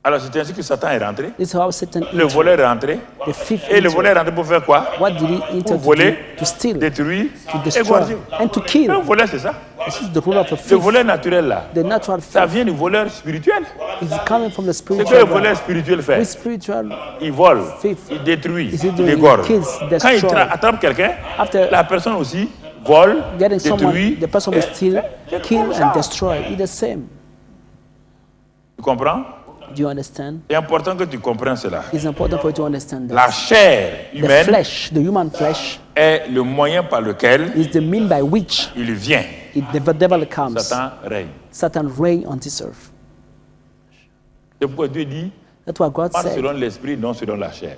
Alors c'est ainsi que Satan est rentré, This is how Satan le entered. voleur est rentré, The fifth et le entered. voleur est rentré pour faire quoi? What did he enter Pour to voler, do? To steal, détruire, to destroy, égorger. and to kill. Un voleur c'est ça. This is the rule of a Le thief. voleur naturel là, The natural ça thief vient du voleur spirituel. is coming from the C'est que le spiritual voleur realm. spirituel With fait. spiritual, Il vole, Thief. il détruit, Is he il doing? égorge. Kills, Quand il destroy. attrape quelqu'un, After la personne aussi vole, getting someone, détruit. the person will steal, C'est kill, comme ça. and destroy. It's the same. Tu comprends? Do you understand? C'est important que tu comprennes cela. It's important for you to understand La that. chair The humaine flesh, the human flesh, est le moyen par lequel is the mean by which il vient. the devil comes. Satan règne. Satan reign on this earth. C'est pourquoi Dieu dit, That's what God marche said. selon l'esprit, non selon la chair.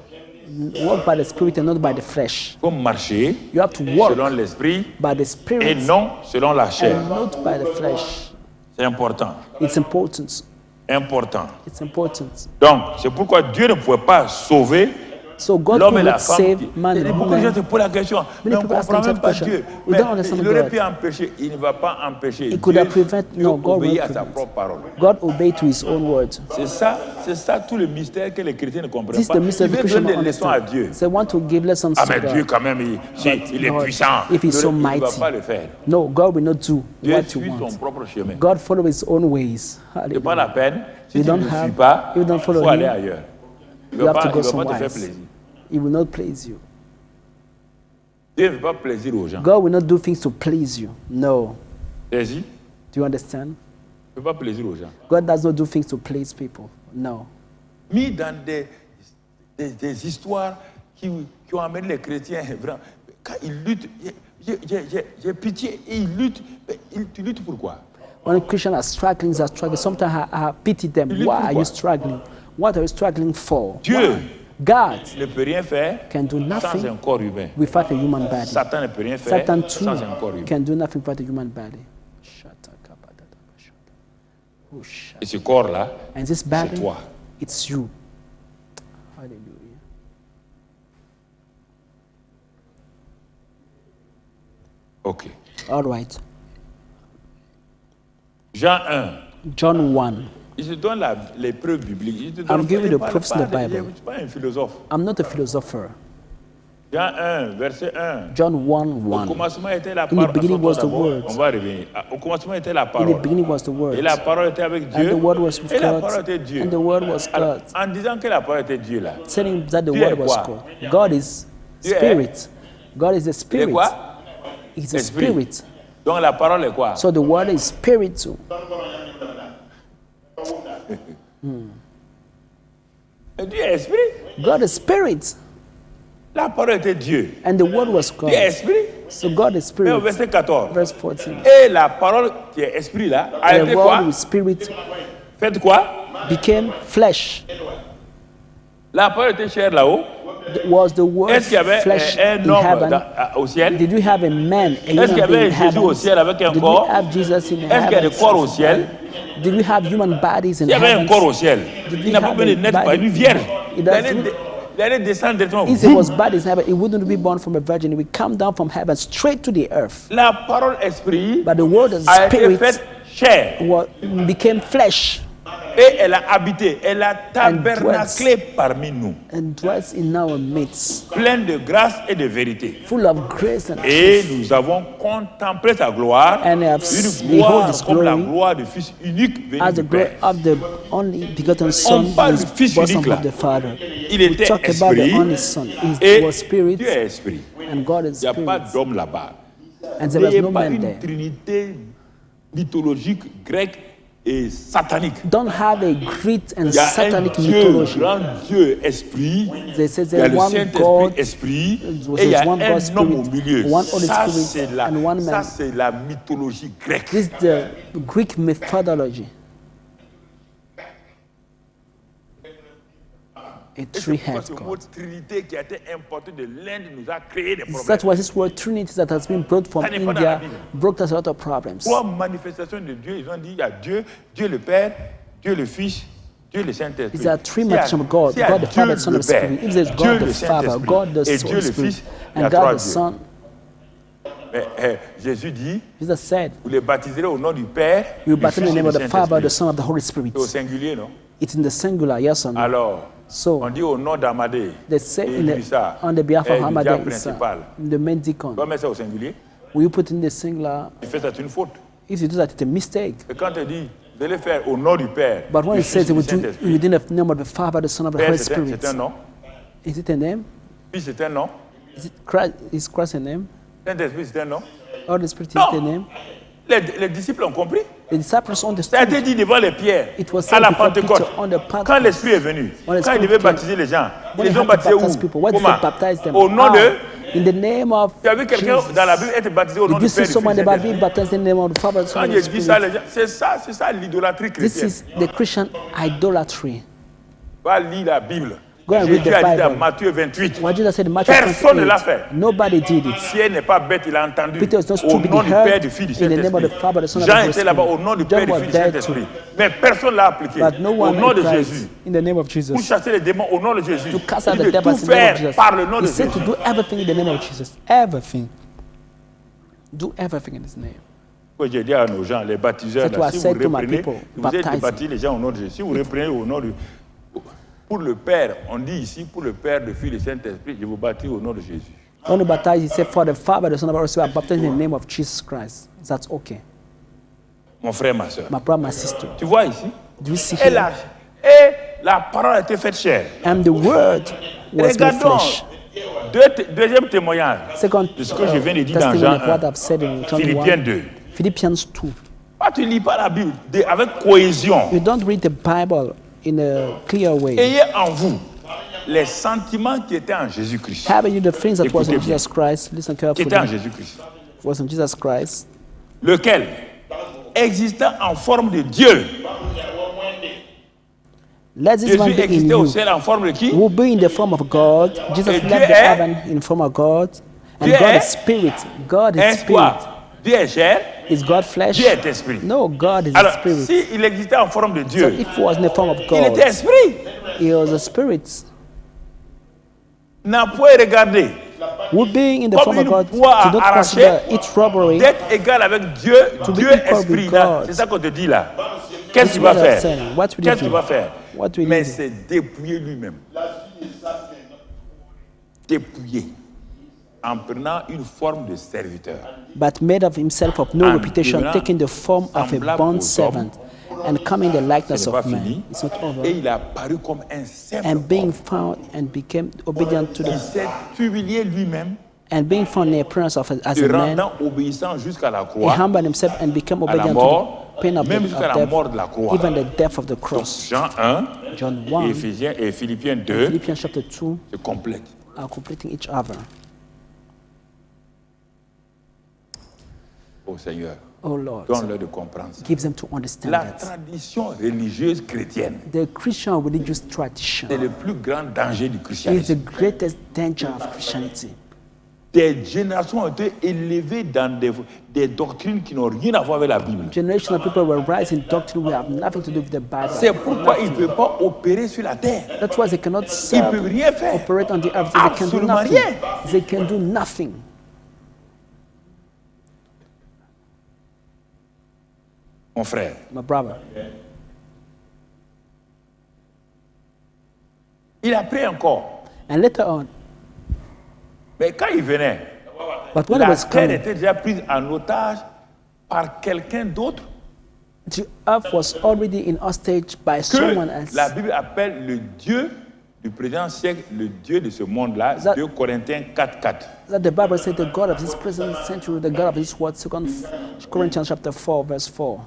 Walk by the spirit and not by the flesh. Il faut marcher You have to walk selon l'esprit by the et spirit non selon la chair. and not by the flesh. C'est important. It's important. Important. It's important. Donc, c'est pourquoi Dieu ne pouvait pas sauver So God l'homme could et la not femme. save man Et and beaucoup de gens woman. se posent la question, mais on ne people ask comprend même themselves pas question. Dieu. We Mais don't understand il aurait God. pu empêcher, il ne va pas empêcher. He could have prevented. Dieu No, God obéit will à sa prevent. propre parole. God obeyed to His own words. C'est ça tout le mystère que les chrétiens ne comprennent This is pas. the Ils mystery the veulent Christian donner don't des leçons à understand. Dieu. They want to give lessons Ah to mais Dieu God. quand même, il est God, puissant. if he's so Il ne va mighty. pas le faire. No, God will not do Dieu what you suit son want. propre chemin. God follows His own ways. C'est pas la Hallelujah. peine. Si You tu ne don't le suis have- pas, you don't il follow faut aller him. ailleurs. Il You ne have va to pas go te somewhere faire else. plaisir. He will not please you. Dieu ne veut pas plaisir aux gens. God will not do things to please you. No. Saisi? Do you understand? Il ne veut pas plaisir aux gens. God does not do things to please people. No. Mis dans des histoires qui ont amené les chrétiens, vraiment, quand ils luttent, j'ai pitié, et ils luttent. Mais tu luttes pourquoi? When Christians are struggling, sometimes I pity them. You live Why for are you what? struggling? What are you struggling for? Dieu Why? God ne peut rien faire can do sans nothing un corps humain. without a human body. Satan ne peut rien faire Satan too sans un corps humain. can do nothing without a human body. Et ce corps-là, And this c'est body, toi. it's you. Hallelujah. Ok. All right. Jean 1. John 1. Il se donne les preuves bibliques. Il te I'm donne, giving il the parle proofs in pas the de- Bible. Je ne suis pas un philosophe. I'm not a philosopher. Jean 1, verset 1. John 1 Au 1. commencement était la In the parole. beginning was the D'abord, Word. on va revenir. Au commencement était la In the parole. beginning was the Word. Et la parole était avec And Dieu. the Word was with Et la God. parole était Dieu. And the Word was Alors, God. en disant que la parole était Dieu là, Saying that the Dieu Word est was quoi? God. God is Dieu est- spirit. God is the il est spirit. quoi? He's a Esprit. spirit. Donc la parole est quoi? So the Word is spirit too. Et Dieu est esprit. God is spirit. La parole était Dieu. And the Word was Dieu est God. esprit. So God is Et au spirit. verset 14. Verse 14. Et la parole qui est esprit là, a The été Word quoi? with spirit Faites quoi? became flesh. La parole était chair là-haut. Was the Word Est-ce qu'il y avait flesh un in homme heaven? au ciel? Did we have a man, a Est-ce qu'il y human being avait in Jésus au heaven? ciel avec un Did we corps? have Jesus in Est-ce qu'il y a heaven? des corps au ciel? Did we have human bodies in Il y avait un heaven? corps au ciel. Did we Il n'a pas have besoin de a naître par body? une vierge. It Il doesn't- allait descendre directement. If there was bodies in heaven, it wouldn't be born from a virgin. It would come down from heaven straight to the earth. La parole esprit But the word of a été spirit faite chair became flesh et elle a habité, elle a tabernaclé parmi nous, and dwells in our midst, pleine de grâce et de vérité. full of grace and Et truth. nous avons contemplé sa gloire, And I have une behold gloire his comme la glory gloire du Fils unique venu As du the glory Père. of the only begotten Son, parle who is du Fils bosom unique, là. of the Father. Il We était talk about the esprit only Son. et He was spirit, Dieu est esprit. and God is Il n'y a pas spirit. d'homme là-bas. And there Il was n'y a no pas man une there. trinité mythologique grecque et satanique. Don't have a Greek and Il y a un satanic Dieu, mythology. grand Dieu esprit. They say Il y a there's le one Saint-Esprit God, esprit there's et il y a one God un homme au spirit, milieu. one Holy Ça, Spirit, c'est la, and one ça, man. c'est la mythologie grecque. This is the Greek methodology. A Et c'est three-head pourquoi ce God. mot Trinité qui a été importé de l'Inde nous a créé des problèmes. That's why this word Trinity that has been brought from Ça n'est pas dans la India Bible. brought us a lot of problems. Trois manifestations de Dieu, ils ont dit il y a Dieu, Dieu le Père, Dieu le Fils, Dieu le Saint-Esprit. These are three S'il y a- manifestations of God: s'il y a God the Dieu Father, the Son, le and the Père, Spirit. If there's Dieu God le the Father, Saint-Esprit God the et Dieu Holy le Spirit, Fils, il y a and trois God the dieux. Son, Mais, Jésus dit, Jesus said, vous les baptiserez au nom du Père, "You du baptize in Fils the et name du of the Father, the Saint-Esprit. Son, of the Holy Spirit." C'est au singulier, non? It's in the singular, yes or no? Alors, So on dit au nom d'Amadé they say et in d'Issa, on the behalf et of du Ahmad diable Isa, principal. the main deacon. Tu vas mettre ça au singulier, Will you put in the singular? tu fais ça, c'est une faute. If you do that, it's a mistake. Et quand tu dis, vous allez faire au nom du Père, But when du it says Fils it et will du do Saint-Esprit, within the name of the Father, the Son, of the Père, Holy c'est Spirit. un nom, Is it a name? Fils, c'est un nom, Is Christ a name? Saint-Esprit, c'est un nom. Holy Spirit is No. the name? Les disciples ont compris. The disciples Ça a understood. été dit devant les pierres, It was à said la before Pentecôte, Peter on the Pentecost. quand l'Esprit est venu, When the quand il Spirit devait came, baptiser les gens, When ils they les ont had to baptisés baptize où? people, what did Comment? they baptize them? Au nom How? de... In the name of Tu as vu quelqu'un Jesus. dans la Bible être baptisé au nom Did du you Père, see du someone Fils et about du being Saint-Esprit? baptized in the name of the Father, the Son, Quand and je the dis ça, Spirit? les gens, c'est ça l'idolâtrie This chrétienne. is the Christian idolatry. Va lire la Bible. Go and read Jésus the a dit dans Bible. Matthieu 28, What Jesus said in Matthew personne ne l'a 28, fait. nobody did it. Pierre n'est pas bête, il a entendu. Peter is not Au stupid, nom he du Père, heard du Fils, du in the name of the Saint-Esprit. Father, the Son, and Jean the Holy était là-bas au Spirit. nom du John Père, du was Fils, du there Saint-Esprit. too. Mais personne ne l'a appliqué. But no Au one nom de applied Jésus. in the name of Pour Jesus. chasser les démons au nom de Jésus. To cast Il out dit the de devils tout in the name of faire Jesus. par le nom de He said Jésus. to do everything in the name of Jesus. Everything. Do everything in His name. J'ai dit à nos gens, les baptiseurs, That's why I si vous said to my reprenez, people, vous êtes de baptizing. baptiser les gens au nom de Jésus. Si vous reprenez au nom de... Pour le Père, on dit ici, pour le Père, le Fils et le Saint-Esprit, je vous baptise au nom de Jésus. When you baptize, He said, for the Father, the Son, and the Holy Spirit, I baptize in the name of Jesus Christ. That's okay. Mon frère, ma soeur. My brother, my sister. Tu vois ici? Do you see Et here? la parole a été faite chair. And the Word was made Regardons flesh. deuxième témoignage Second de ce que je viens de dire dans testimony Jean of what 1. I've said in John Philippiens 1. 2. Philippians 2. Ah, tu ne lis pas la Bible avec cohésion. You don't read the Bible in a clear way. Ayez en vous les sentiments qui étaient en Jésus-Christ. Having you the things that was in Écoutez bien. Jesus Christ, listen Qui étaient en carefully, Jésus-Christ. was in Jesus Christ, Lequel, existant en forme de Dieu, let this Jésus man be in existait au you, ciel en forme de qui? who be in the form of God. Jesus Et left Dieu the est- heaven in form of God, and Dieu God est- is spirit. God is Est spirit. quoi? Dieu est chair, Is God flesh? Dieu est esprit. No, God is Alors, spirit. s'il existait en forme de So Dieu, if he was in the form of il God, était esprit. he was a spirit. N'a point regardé Who being in the comme form of une God, proie to not arrachée, consider it robbery. d'être égal avec Dieu, To be Dieu equal with esprit. Là, God. c'est ça qu'on te dit là. Qu'est-ce This qu'il is va what I'm faire? saying. What will he Qu'est-ce qu'il do? va faire? What will he Mais do? c'est dépouiller lui-même. Dépouiller. En prenant une forme de serviteur. But made of himself of no And reputation, devenant taking the form of a semblable bond aux servant, and coming in the Ce likeness n'est pas of man. fini. It's not Et over. il a paru comme un simple And being homme. found and became obedient to Il the s'est humilié lui-même, and being found in the appearance of as se a man, rendant obéissant jusqu'à la he croix, humbled himself and became à la obedient to mort, the pain of, même the, jusqu'à of la mort de la death, croix. even the death of the Donc, cross. Jean 1, John 1, Éphésiens et Philippiens 2 Philippians chapter 2 se complètent. are completing each other. Au Seigneur, Oh Lord, donne-leur de comprendre ça. gives them to understand La that. tradition religieuse chrétienne The Christian religious tradition est le plus grand danger du is the christianisme. greatest danger of Christianity. Des générations ont été élevées dans des doctrines qui n'ont rien à voir avec la Bible. Generation of people were raised in doctrine which have nothing to do with the Bible. C'est pourquoi ils ne peuvent pas opérer sur la terre. That's why they cannot Ils ne serve, peuvent rien faire. operate on the earth. They can do Absolument nothing. rien. They can do nothing. Mon frère, My brother, il a pris encore. and later on, Mais quand il venait, but when it la was terre coming, était déjà prise en otage par quelqu'un d'autre the earth was already in hostage by someone que else. la Bible appelle le Dieu du présent siècle, le Dieu de ce monde-là, That- 2 Corinthiens 4:4. That the Bible said the God of this present century, the God of this world, 2 Corinthians chapter 4, verse 4.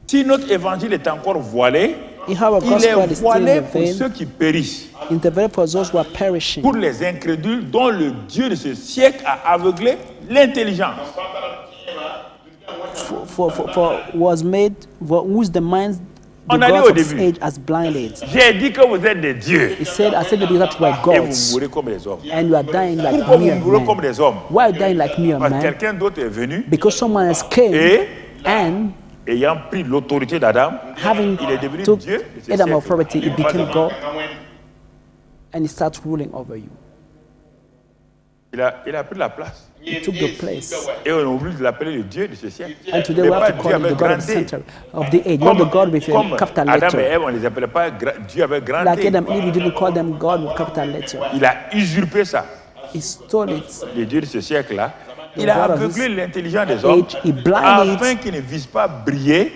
Si notre évangile est encore voilé, If our il gospel est is still in voilé the pour veil, ceux qui périssent, intervened for those who are perishing, pour les incrédules dont le Dieu de ce siècle a aveuglé l'intelligence. for was made, for whose the minds the On a dit gods au of this début. age has blinded. J'ai dit que vous êtes des dieux He said, I said that you were et vous gods, mourrez comme des hommes. and you are dying like Pourquoi vous mere mourrez comme men. des hommes? Why are you dying like mere Parce que man? quelqu'un d'autre est venu Because someone else came et, and ayant pris l'autorité d'Adam, having il est devenu took Dieu. de ce Adam siècle. authority, he Il became va- God, and he starts ruling over you. Il a pris la place. He took the place. Et on oublie de l'appeler le Dieu de ce siècle. And today Mais we pas have to Dieu call him avec the God grand of the D. center of the age, not the God with Comme a capital Adam et letter. Ève, on ne les appelait pas Dieu avec grand Like D. Adam and Eve, we didn't call them God with capital letter. Il a usurpé ça. He stole it. Le Dieu de ce siècle-là. The Il a God of aveuglé this l'intelligence des hommes age, he blinded afin qu'ils ne visent pas briller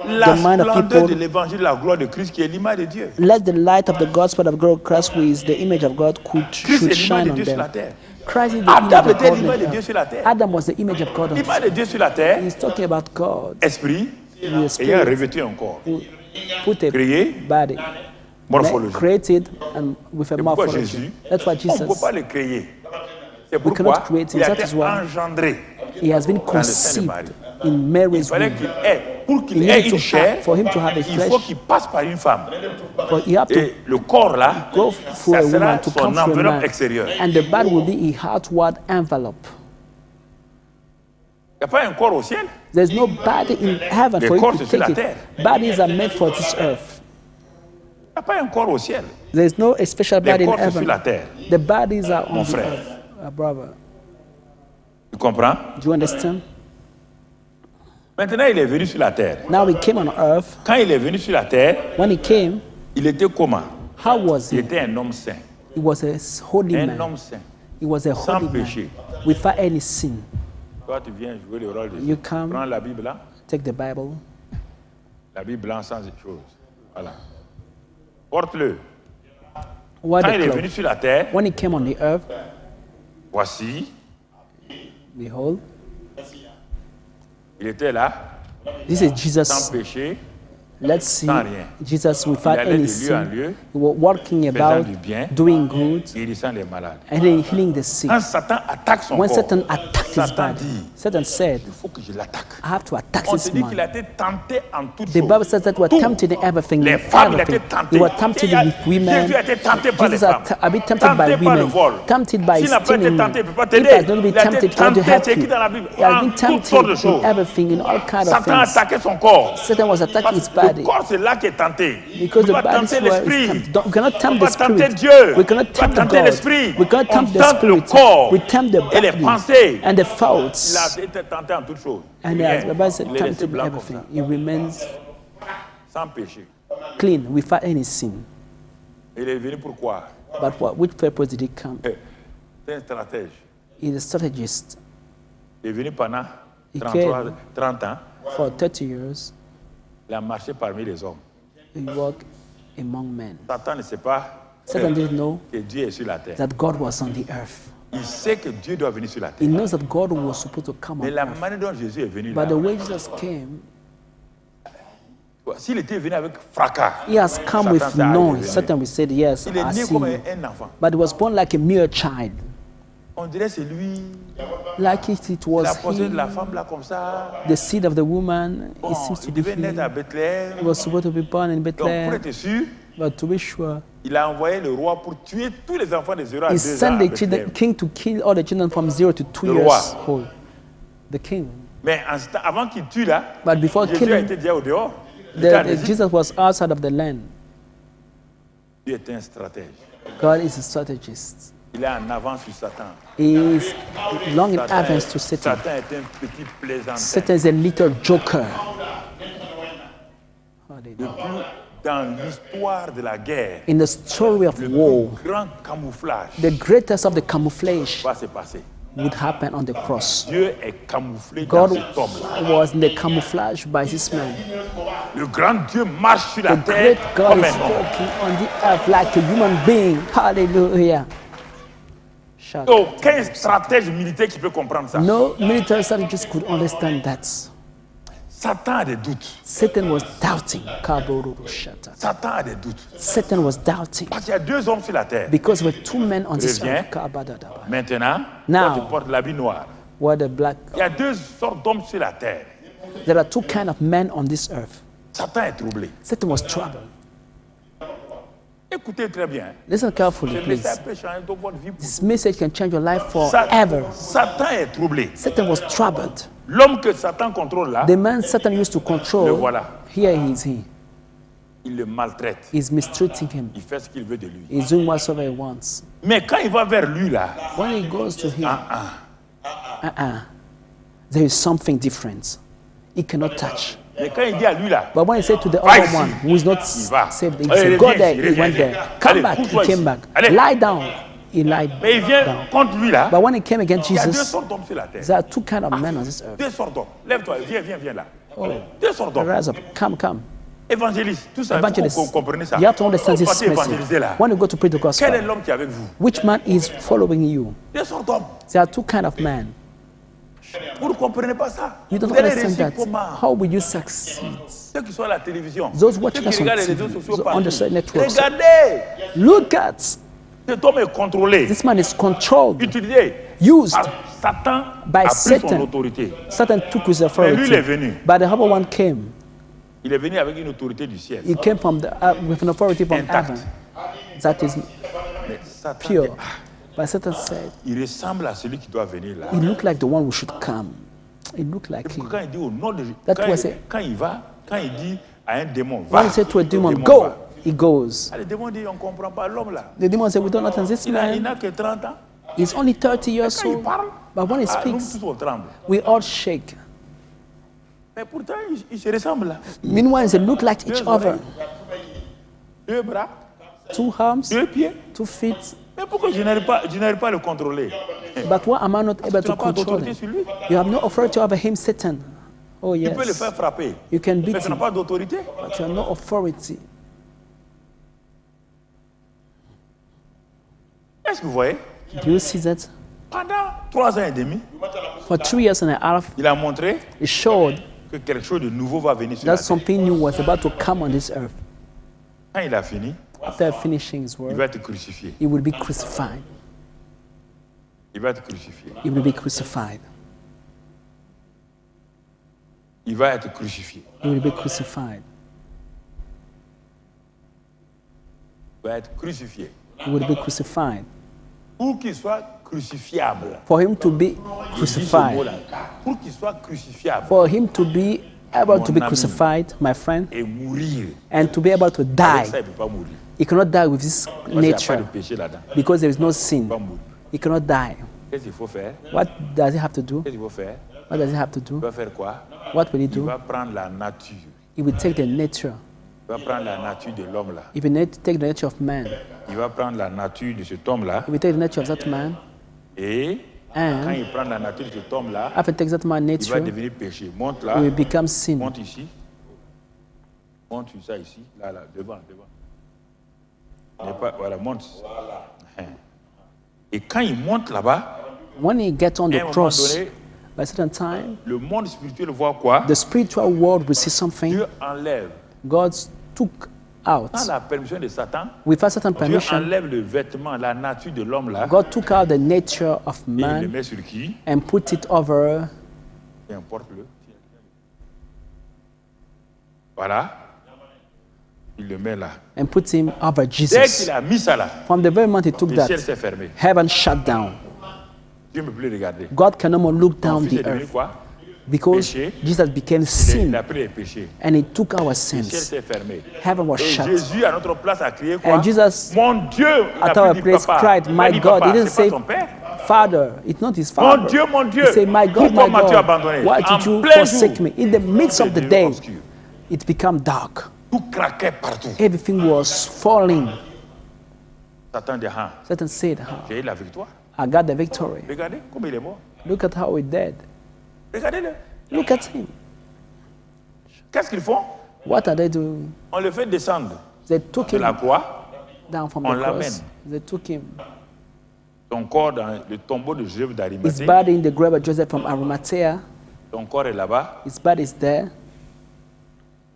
la the mind of splendeur people. de l'évangile de la gloire de Christ qui est l'image de Dieu. Let the light of the gospel of God, Christ, who is the image of God, could Christ should est l'image shine de on Dieu sur la them. terre. Christ is the Adam image of était God. l'image on de the Dieu earth. sur la terre. Adam was the image of God on L'image earth. de Dieu sur la terre, He's talking about God. esprit, The ayant spirit revêtu un corps. who put a Créé, body, morphologie. created and with a C'est pourquoi morphology. Jésus, That's why on ne peut Jesus, pas le créer. C'est We pourquoi cannot create him. il a That été is why engendré. he has been le sein de conceived Marie. in Il Mary's fallait womb. qu'il ait, pour qu'il He ait needed une to chair, for him to have a il faut flesh, qu'il passe par une femme. but you have to Et le corps là, go through ça a sera woman to son come through a enveloppe man. extérieure. And the body will be a outward envelope. Il n'y a pas un corps au ciel. There's no body in heaven Les for you corps, to c'est sur take la it. terre. Bodies are made for this earth. Il n'y a pas un corps au ciel. There's no a special Les body in corps, c'est sur heaven. la terre. The bodies are on Mon the frère. earth. Brother, Tu comprends? do you understand? Maintenant, il est venu sur la terre. Now he came on earth. Quand il est venu sur la terre, When he came, il était comment? how was Il he? était un homme saint. He was a holy Un man. homme saint. He was a Sans holy man péché. without any sin. Toi, tu viens jouer le rôle de You come. Prends la Bible là. Take the Bible. La Bible blanche sans chose. Voilà. Porte-le. Wear Quand the il est cloak. venu sur la terre, When he came on the earth, voici, behold, il était là, this is sans Jesus. péché, Let's see sans rien. Jesus Il without allait any de lieu en sin, lieu, walking faisant about, du bien, doing good, guérissant les malades. and then healing the sick. Quand Satan attaque son When corps, Satan attacked his Satan body, dit, Satan said, il faut que je l'attaque. I have to attack On this te dit qu'il a man. été tenté en toutes The choses. Bible says that we're Tout. tempted in everything. Les in femmes, il a été everything. tenté. He was tempted with women. Jésus a été tenté par les Jesus femmes. a been tempted Tenté by par le women. vol. Tempted by S'il n'a pas été stealing. tenté, il ne peut pas If t'aider. he has not been Il a été tempted, trying to tenté, help c'est écrit you. dans la Bible, He has en been toutes sortes de tempted choses. in everything, in all kinds of Satan a things. attaqué son corps. Satan was attacking Parce his que body. le corps, c'est là qui est tenté. Because Tu the vas body tenter is where l'esprit. it's tempted. We cannot On tempt va the tenter spirit. Dieu. We cannot On va tempt tenter God. l'esprit. We cannot On tempt the tente le spirit. corps We tempt the et les body pensées. and the Il a thoughts. été tenté en toutes choses. And Rien. as the Bible said, Il est resté tempted in blanc comme everything. ça, He remains sans péché. clean without any sin. Il est venu pourquoi? But for which purpose did he come? C'est un stratège. He's a strategist. Il est venu pendant Il 30 ans. For 30 years, Il a marché parmi les hommes. he walked among men. Satan ne sait pas Satan didn't know que Dieu est sur la terre. that God was on the earth. Il sait que Dieu doit venir sur la He terre. knows that God was supposed to come Mais on la earth. manière dont Jésus est venu But là, the way Jesus came, s'il était venu avec fracas, he has come Satan with s'est arrivé. noise. Satan will say, yes, Il est I né see comme you. un enfant. But he was born like a mere child. On dirait c'est lui. Like it was La pensée de la he, femme là comme ça. the seed of the woman. Bon, It seems to il be devait naître à he. Bethléem. He was supposed to be born in Donc pour Bethlehem. être sûr, But to be sure, il a envoyé le roi pour tuer tous les enfants de 0 à 2 he ans sent à the Bethléem. king to kill all the children from 0 to 2 Le years roi. old. The king. Mais avant qu'il tue là, But before Jésus a killing, été déjà au dehors. Il était en Égypte. Jesus was outside of the land. Dieu est un stratège. God is a strategist. Il est en avance sur Satan. He is long in Satan advance to Satan. Satan est un petit plaisantin. Satan is a little joker. Depuis dans l'histoire de la guerre, In the story of le war, plus grand camouflage the greatest of the camouflage va se passer. would happen on the cross. Dieu est camouflé dans God cet homme-là. was in the camouflage by this man. Le grand Dieu marche sur la The terre great God comme is un homme. walking on the earth like a human being. Hallelujah. Shout. Aucun stratège militaire qui peut comprendre ça. No military strategist could understand that. Satan a des doutes. Satan was doubting. Kaboruru shata. Satan a des doutes. Satan was doubting Parce qu'il y a 2 hommes sur la terre. because there were 2 men on this Reviens. earth. Kabadadaba. Maintenant, Now. toi, tu portes l'habit noir. Were the black. Il y a 2 sortes d'hommes sur la terre. There are 2 kind of men on this earth. Satan est troublé. Satan was troubled. Écoutez très bien. Listen carefully, Ce please. message peut changer toute votre vie. This message can change your life Sa- forever. Satan est troublé. Satan was troubled. L'homme que Satan contrôle là, The man Satan used to le control, voilà. here he is he. Il le maltraite. He's mistreating him. Il fait ce qu'il veut de lui. He's doing whatsoever he wants. Mais quand il va vers lui là, When he goes to him, there is something different. He cannot touch. mais quand il dit à lui là, But when he said to the Va other ici. one who is not Il va. saved, he Allez, said, Go reviens there. ici, He reviens went ici. there. Allez, Come back. couche-toi He came ici. back. Allez. Lie down. He lied mais il vient down. contre lui là. But when he came against Il y a 2 Jesus, sortes d'hommes sur la terre. there are 2 kind of men on this earth. 2 sortes d'hommes. Lève-toi, viens là. 2 sortes d'hommes. Rise up. Come. Évangéliste, tout ça, il faut Evangelist. que vous compreniez ça. You have to understand Quand vous this partez évangéliser message. là, When you go to preach the quel est gospel, l'homme qui est avec vous? which man is following you? Des sortes d'hommes. There are two kinds of men. Vous ne comprenez pas ça. You don't Vous allez understand réussir that. comment? How will you succeed? Ceux qui sont à la télévision, Those ceux watching qui us on regardent les TV, réseaux sociaux those partout. on the social networks. Regardez, Look at cet homme est contrôlé, this man is controlled, utilisé. used. Satan By a pris son Satan. autorité. Satan took his Mais authority. lui, il est venu. But the other one came. Il est venu avec une autorité du ciel. He came from with an authority from Intact. heaven that is Mais Satan, pure. But Satan said, il ressemble à celui qui doit venir là. he looked like the one who should come. He looked like Et him. quand il dit au nom de Jésus, That was it. quand il va, quand il dit à un démon, va. When he said to a le demon, va. go, he goes. Ah, le démon dit, on ne comprend pas l'homme là. The demon said, we don't understand this Il man. n'a que 30 ans. He's only 30 years Quand il old. parle, But when he nous speaks, tous on tremble. we all shake. Mais pourtant, ils se ressemblent là. Meanwhile, they look like each other. 2 bras, 2 arms, 2 pieds. 2 feet. Mais pourquoi je n'arrive pas à le contrôler? But why am I not able Tu to n'as pas control d'autorité him? sur lui. You have no authority over him, Satan. Oh, Tu peux le yes. faire frapper. You can Mais beat tu n'as him, pas d'autorité. but you have no authority. Est-ce que vous voyez? Do you see that? Pendant 3 ans et demi, For 3 years and a half, il a montré it showed que quelque chose de nouveau va venir sur la that terre. something new was about to come on this earth. Quand il a fini, After finishing his il work, va être crucifié. he will be crucified. Il va être crucifié. He will be crucified. Il va être crucifié. He will be crucified. Il va être crucifié. He will be crucified. Pour qu'il soit crucifiable. For him to be Je dis ce crucified. mot-là. Pour qu'il soit crucifiable For him to be able to be Mon ami. crucified, my friend, et mourir. and to be able to Avec die. ça, il ne peut pas mourir. He cannot die with this Parce qu'il n'y a pas de nature péché là-dedans. because there is no Il sin. ne peut pas mourir. He cannot die. Qu'est-ce qu'il faut faire? What does he have to do? Qu'est-ce qu'il faut faire? What does he have to Il do? va faire quoi? What will he Il do? va prendre la nature. He will take the nature. Il va prendre la nature de l'homme là. He will take the nature of man. Il va prendre la nature de cet homme là. He will take the nature of that man. Et quand And il prend la nature de cet homme là, after he takes that man's il va nature, devenir péché. Monte he là. will become sin. Monte ici. Monte ça ici. Là, devant. Voilà, monte. Et quand il monte là-bas, When he gets on à un the moment cross, donné, by a certain time, le monde spirituel voit quoi? the spiritual world will see something. Dieu enlève. God took out, Sans la permission de Satan, with a certain Dieu permission, enlève le vêtement, la nature de l'homme là, God took out the nature of et il le man met sur qui? and put it over. Importe-le. Voilà. Il le met là. And put him over Dès Jesus. qu'il a mis ça là, From the very moment he took le that, ciel s'est fermé. heaven shut down. Dieu ne peut plus regarder. God can no more look Son down fils est the devenu earth quoi? because Péché. Jesus became Il sin a pris les péchés. and he took our Le ciel sins. s'est fermé. Heaven was Et shut. Jésus, à notre place, a crié quoi? And Jesus, Mon Dieu, il at n'a our plus dit place, papa. cried, Il a My dit God. papa, He didn't c'est pas say son père. Father. It's not his Mon father. Dieu, mon Dieu. He said, My God, Pourquoi my m'as-tu God, abandonné? why En did you plein forsake jour, me? In the midst of the c'est day, obscur. it became dark. Tout craquait partout. Everything was falling. Satan dit, ah, Satan said, j'ai eu la victoire. I got the victory. Regardez comme il est mort. Look at how he died. Regardez-le. Look at him. Qu'est-ce qu'ils font? What are they doing? On le fait descendre They took de him la croix, down from on the l'amène. cross. They took him. son corps dans le tombeau de Joseph His d'Arimathée. body in the grave of Joseph from Arimathea. Son corps est là-bas. His body is there.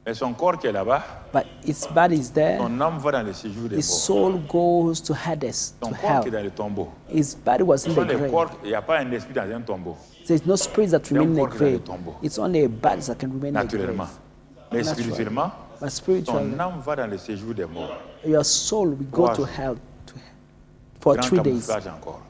Et son corps qui est là-bas, But his body is there. son âme va dans le séjour des His morts. soul goes to Hades, Son to corps qui est hell. dans le tombeau. His body was Ce in sont the les grave. corps, il n'y a pas un esprit dans un tombeau, There's no spirit that remain in the corps qui est dans le grave. tombeau. It's only a body that can remain in the naturellement. grave. Mais Naturally. spirituellement, But son spiritually, âme va dans le séjour des morts. your soul will go to Wow. hell for Grand 3 days. camouflage encore.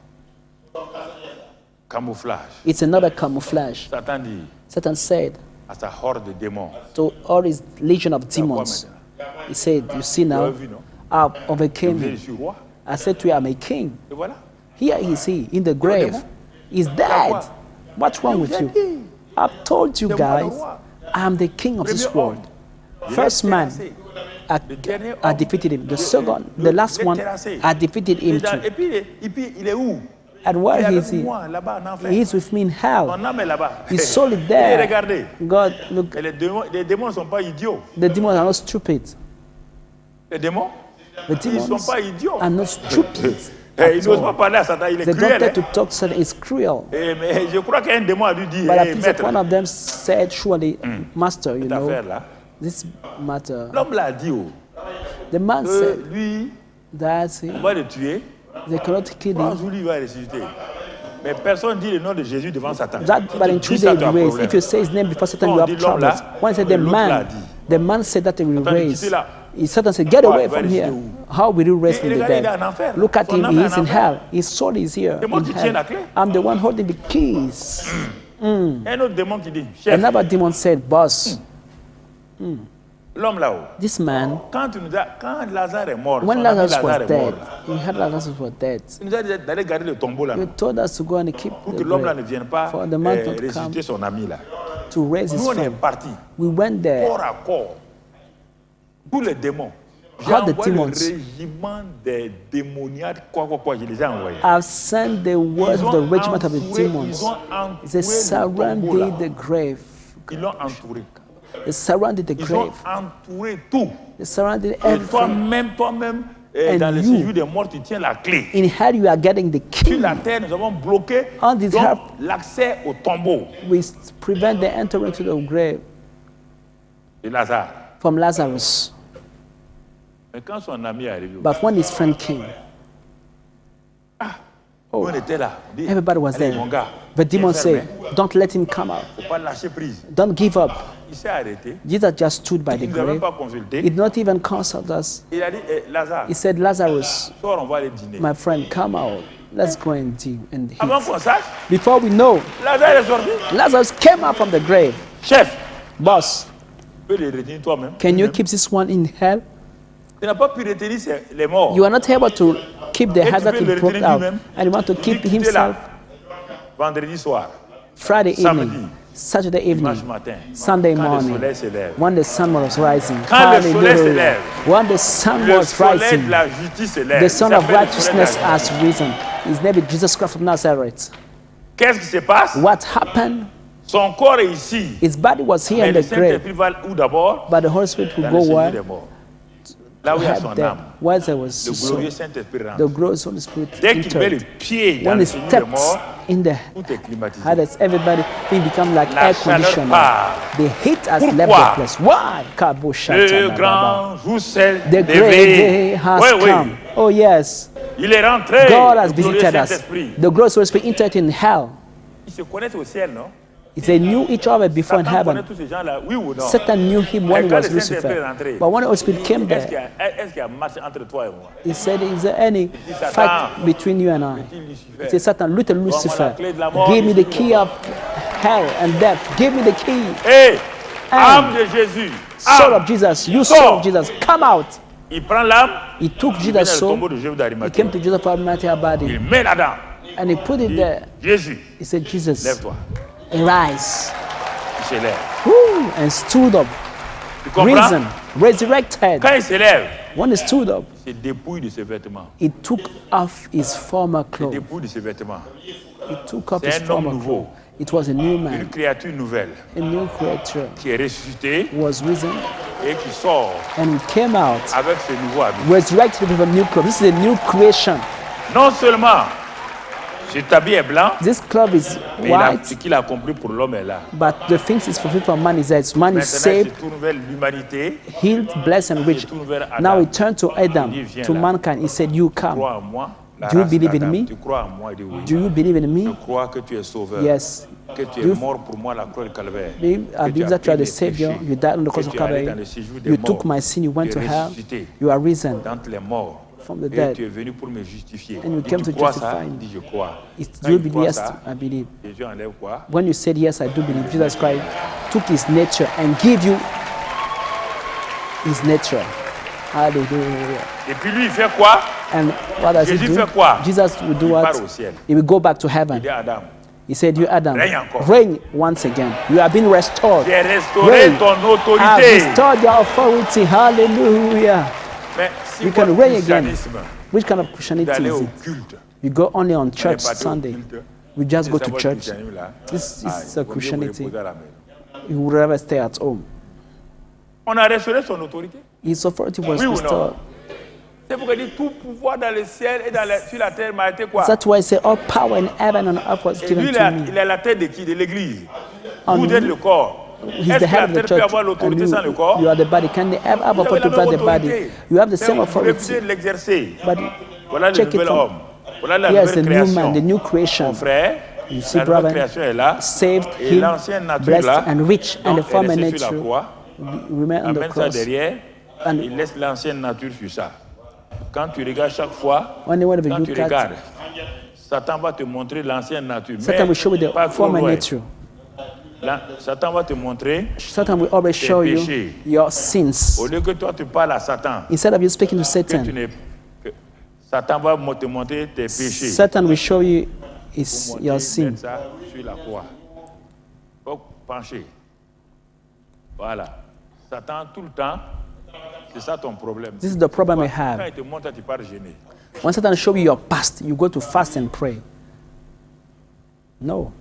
Camouflage. It's another camouflage. Satan dit Satan said à sa horde de démons, to all his legion of "Tu vois demons, maintenant, he said, You see tu as now, vu, non? I Je overcame je him. suis roi. I said to you, I'm a king. Et voilà. Here is he in the grave. He's dead. What's wrong with you? I've told you guys, I'm the king of this world. First man, I defeated him. The second, the last one, I defeated him too. Et puis il est où? And Il est where avec is he? moi, là-bas en enfer. He is with me in hell. Mon âme est là-bas. His soul is Et there. regardez, God, look, et les démons ne sont pas idiots. the demons are not stupid. Les démons, The ils ne sont demons pas idiots. are not stupid. Et ils at n'osent pas all. parler à Satan, il est They don't cruel. dare Hein. to talk to Satan. It's cruel. Mais je crois qu'un démon a dû dire, But I hey, think that maître, one of them said, surely, Master, you cette know, affaire-là. this matter. L'homme l'a dit, oh, The man que said lui, that on va le tuer. they cannot kill Un him. jour, lui, il va ressusciter. Mais personne ne dit le nom de Jésus devant Satan. That, Si but tu in dis 3 ça, days tu as un he raised. problème. If you say his name before Satan, Quand you on have dit l'homme troubles. là, One said mais the l'autre l'a man, dit. the man said that he will Satan dit, raise. tu sais là. Satan said, get Toi, away il va from rester here. où? How will you raise Et from the regardez, il est dead? en enfer. Look at Son him, âme he est is en in enfer. hell. His soul is here C'est moi in qui tiens la hell. clé. I'm the one holding the keys. Un autre démon qui dit, chef, Another demon said, boss, l'homme là-haut, this man, quand Lazare est mort, when son ami Lazarus was Lazare est mort, dead, we had Lazarus was dead. il nous a dit d'aller garder le tombeau là, You told us to go and keep pour the que l'homme là grave, ne vienne pas for the man to ressusciter son ami là. to raise his Nous on est friend. partis, We went there. corps à corps, tous les démons. J'ai How the envoyé le demons? régiment des démoniaques, quoi, je les ai envoyés. I've sent the words of the regiment of the Ils demons. ont They entouré le tombeau là. surrounded the grave. Ils l'ont entouré. They surrounded the Ils ont grave. entouré tout. They surrounded Et everything. toi-même, And dans le you- séjour des morts, tu tiens la clé. In hell, you are getting the Sur key. la terre, nous avons bloqué On this donc, earth- l'accès au tombeau We prevent the entering to the grave de Lazare. from Lazarus. Mais quand son ami est arrivé, But when his friend came, nous, on était là. On dit, everybody was allez, there. mon gars, The demon viens fermer. said, don't let him come out. Faut pas lâcher prise. Don't give up. Il s'est arrêté. Jesus just stood by the Il ne nous a même grave. pas consulté. He did not even consult us. Il a dit, Lazare, He said, Lazarus, sors, on va aller dîner. my friend, come out. Let's go and eat. Avant qu'on sache, Before we know, Lazare est sorti. Lazarus came out from the grave. Chef, Boss, tu peux les retenir toi-même. can you keep this one in hell? Tu n'as pas pu retenir les morts. You are not able to keep the Et tu hazard veux le he broke retenir out. lui-même. And you want to keep Tu es là, himself vendredi soir, Friday Samedi. evening, Saturday dimanche evening, matin, Sunday quand le morning, soleil se lève. when the sun was rising. Quand le soleil se Hallelujah. lève, When the sun Le was soleil rising, de la justice se lève. the Il son of s'appelle le soleil de la righteousness justice. has risen. His name is Jesus Christ of Nazareth. Qu'est-ce qui se passe? What happened? Son corps est ici. His body was here Mais in le the grave, Saint-Esprit va où d'abord? but the Holy Spirit will Dans le go séjour where? des morts. Là où il y a Help son them. âme. Where there was Le his soul. glorieux Saint-Esprit rentre. The glorious Holy Spirit Dès qu'il met le entered. pied dans When le he séjour des stepped morts, in the tout est climatisé. how does everybody thing become like La air chaleur conditioner? part. The heat has Pourquoi? left the place. Why? Kabusha Le Tanababa. grand jour s'est The great levé. day has Oui, oui. come. Oh yes, Il est rentré. God has le glorieux visited us. Saint-Esprit. The glorious Holy Spirit entered in hell. Ils se connaissent au ciel, non? They knew each other before in Satan connaît heaven. tous ces gens-là, oui ou non? Satan knew him when he Et quand was le Saint-Esprit est Lucifer. rentré, But when the Holy Spirit came Est-ce qu'il there, y a un match entre toi et moi? he said, is there any Satan. fight between you and I? Dit Lucifer. He said, Satan, little Donne-moi la Lucifer, clé de la mort, give me the Lucifer. key of hell and death. Give me the key. Hé, Âme. âme de Jésus. Soul Âme. of Jesus, you Sors. soul of Jesus, come out. Il prend l'âme, He took il vient dans Jesus' le soul, tombeau de Jésus he d'Arimathée. came to Jesus' Arimathea body, Il met là-dedans. and he put it Il dit, there. Jésus, He said, Jesus, lève-toi. arise. Il se lève. Woo, and stood up, Tu comprends? risen, resurrected. Quand il se lève, When he stood up, il se dépouille de ses vêtements. he took off his former Il se clothes. dépouille de ses vêtements. He took off C'est his un homme former nouveau. clothes. It was a new Une man, créature nouvelle a new creature qui est ressuscitée was risen, et qui sort and he came out, avec ses nouveaux habits. resurrected with a new clothes. This is a new creation. Non seulement cet habit est blanc, This cloth is mais ce white, qu'il a accompli pour l'homme est là. but the things is fulfilled for man is that man is Maintenant, saved, c'est tout nouvel l'humanité. healed, blessed, and rich. Now he turned to Adam, to mankind. He said, you come. Crois en moi. La Do you race believe in d'Adam. me? Tu crois en moi? Il dit oui. Do you believe in Je me? crois que tu es sauveur. Yes. Que tu es Do you mort pour moi à la croix du calvaire. believe, I Que tu believe as that you are pris the mes Savior. péchés. You died on the cross Que of tu es allé Calvary. dans le séjour des You morts. took my sin. You went Tu to es hell. ressuscité You are risen. d'entre les morts. From the Et dead. tu es venu pour me justifier. And you Et came tu to crois ça? justify me. Il dit je crois. It's, Quand do you il believe? croit Yes, ça, I believe. Jésus enlève quoi? When you said yes, I do believe, Jesus Christ took his nature and gave you his nature. Hallelujah. Et puis lui, il fait quoi? And what does he Jésus do? fait quoi? Jesus will do Il what? part au ciel. He will go back to Il heaven. dit à Adam, He said, you Adam, Règne encore. reign once again. You have been restored. j'ai restauré Reign. ton I have autorité. restored your authority. Hallelujah. Mais si You can votre reign again. christianisme, Which kind of Christianity d'aller is au it? culte, You go only on n'allez church pas au Sunday. culte, We just et go ça, to votre church. christianisme là, This il is a vaut mieux vous Christianity. reposer à la maison. You would rather stay at home. On a restauré son autorité. His authority was Oui ou non? restored. C'est pourquoi il dit tout pouvoir dans le ciel et sur la terre m'a été quoi? That's why I say all power in heaven and earth was Et given lui, to me. il est la tête de qui? De l'église. And Vous êtes le corps. He's Est-ce the que la head of the terre peut church, avoir and l'autorité sans le corps? you are the body. Can the have Vous avez authority la même over the body? autorité. You have the same Mais vous authority. refusez de l'exercer. But Voilà le check it nouvel from- homme. Voilà la here's the nouvelle new création. man, the new creation. Mon frère, You see, la nouvelle brother, création est là. saved Et him, l'ancienne nature blessed là, and rich, and donc, the former est restée sur la nature croix. remain on the Amène ça cross. derrière. And Il laisse l'ancienne nature sur ça. Quand tu regardes chaque fois, whenever quand you tu look at, regardes, Satan va te montrer l'ancienne nature. Satan will show you pas the trop former loin. nature. Là, Satan va te montrer, Satan will always show you péchés. your sins. au lieu que toi tu parles à Satan, Instead of you speaking to que Satan, que Satan va te montrer tes péchés. Satan will show you Pour your monter, sin. mettre ça sur la croix. Faut pencher. Voilà. Satan, tout le temps, c'est ça ton problème. This is the problem we Quand have. il te montre, tu pars gêner. When Satan show you your past, you go to fast and pray. No.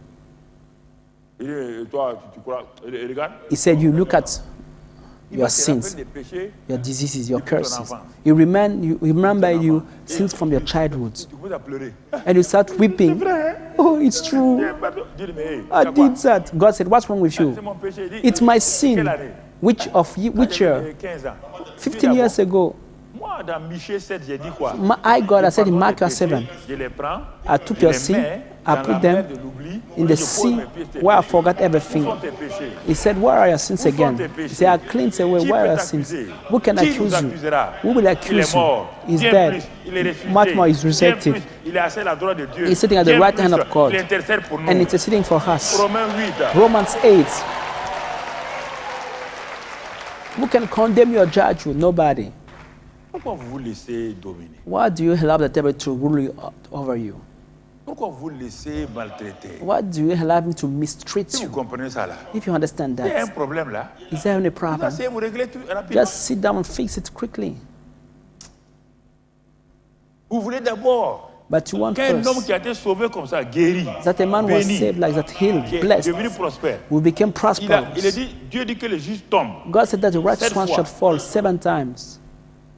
Et toi, tu crois, regarde, He said, you look at il your va te sins, rappeler des péchés, your diseases, your Depuis ton curses. enfance. You remember you sins from your childhood. tu commences à pleurer. And you start weeping. Oh, it's true. Dieu dit, mais hey, I c'est quoi? did that. God said, what's wrong with C'est you? mon péché. Il dit, It's my quelle sin. année? Which year? 15 ans. 15 years ago. Moi, dans Michée 7, j'ai dit quoi? I, God, I said in Pardonne Mark tes péchés, 7, je les prends, I took je your les sin, mets I dans put la them mer de l'oubli, in et the je pose sea mes pieds sur tes where I péchés. forgot Où everything. sont tes péchés? He said, where are your sins Où sont again? tes He péchés? said, I cleansed away. Qui Where peut are your sins? t'accuser? Who can Qui nous accuse you? accusera? Who will Il accuse est mort. you? He's Bien dead. plus, il est ressuscité. Much more, he's Bien resurrected. plus, il est assis à la droite de Dieu. He's sitting at the Bien right hand plus, of God. Il intercède pour nous. And interceding for us. Romains 8. Romans 8. Who can condemn you or judge you? Nobody. Pourquoi vous vous laissez dominer? Why do you allow the devil to rule you over you? Pourquoi vous vous laissez maltraiter? Why do you allow him to mistreat Si vous you? comprenez ça là, If you understand il y a un that, problème là. is there any Vous problem? essayez de vous régler tout rapidement. Just sit down and fix it quickly. Vous voulez d'abord But you want qu'un homme first qui a été sauvé comme ça, guéri, that a man was béni, saved like that, healed, qui est blessed, devenu prospère. we became Il a prosperous. dit, Dieu dit que le juste tombe. God said that the righteous Sept one fois. shall fall 7 times.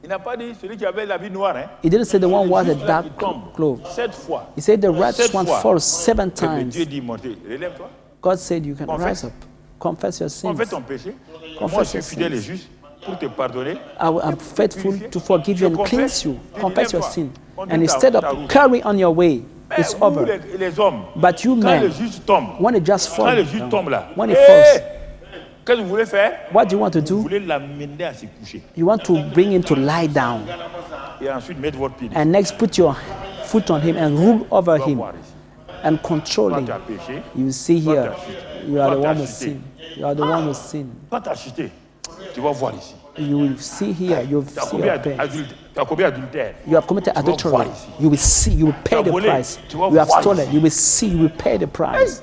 Il n'a pas dit celui qui avait la vie noire. Hein. He didn't say the one who has a Juste là, dark il tombe. cloth. 7 fois. He said the righteous Sept one fois. falls 7 Mais times. Dieu dit, montez, relève-toi. God said you can Confess. rise up, confess your sins. Confesse ton péché. Confess Moi, je suis your fidèle et sins. juste pour te pardonner. I'm faithful to forgive you and cleanse you. Je Confess your lève-toi. sin. Continue And ta- instead ta of route. carry on your way, Mais it's vous, over. les hommes, But you quand le men, juste tombe, when it just quand falls, le juste tombe là, when it hey, falls, qu'est-ce que vous voulez faire? what do you want to Vous do? voulez l'amener à se coucher. You want to bring him to lie down. Et ensuite mettre votre pied. And next put your foot on him and rule over Tu vas him voir ici. and control Toi, him. tu as péché. You see here, t'as chuté. you are Toi, the t'as one who chuté. sin. You are the one who sin. Toi, tu as chuté. Tu vas voir ici. You will see here, you will Tu as see commis your pain. adultère. You have committed vas voir adultery. ici. You will see, you will pay as the volé. price. Tu vas You have voir stolen. ici. You will see, you will pay the price.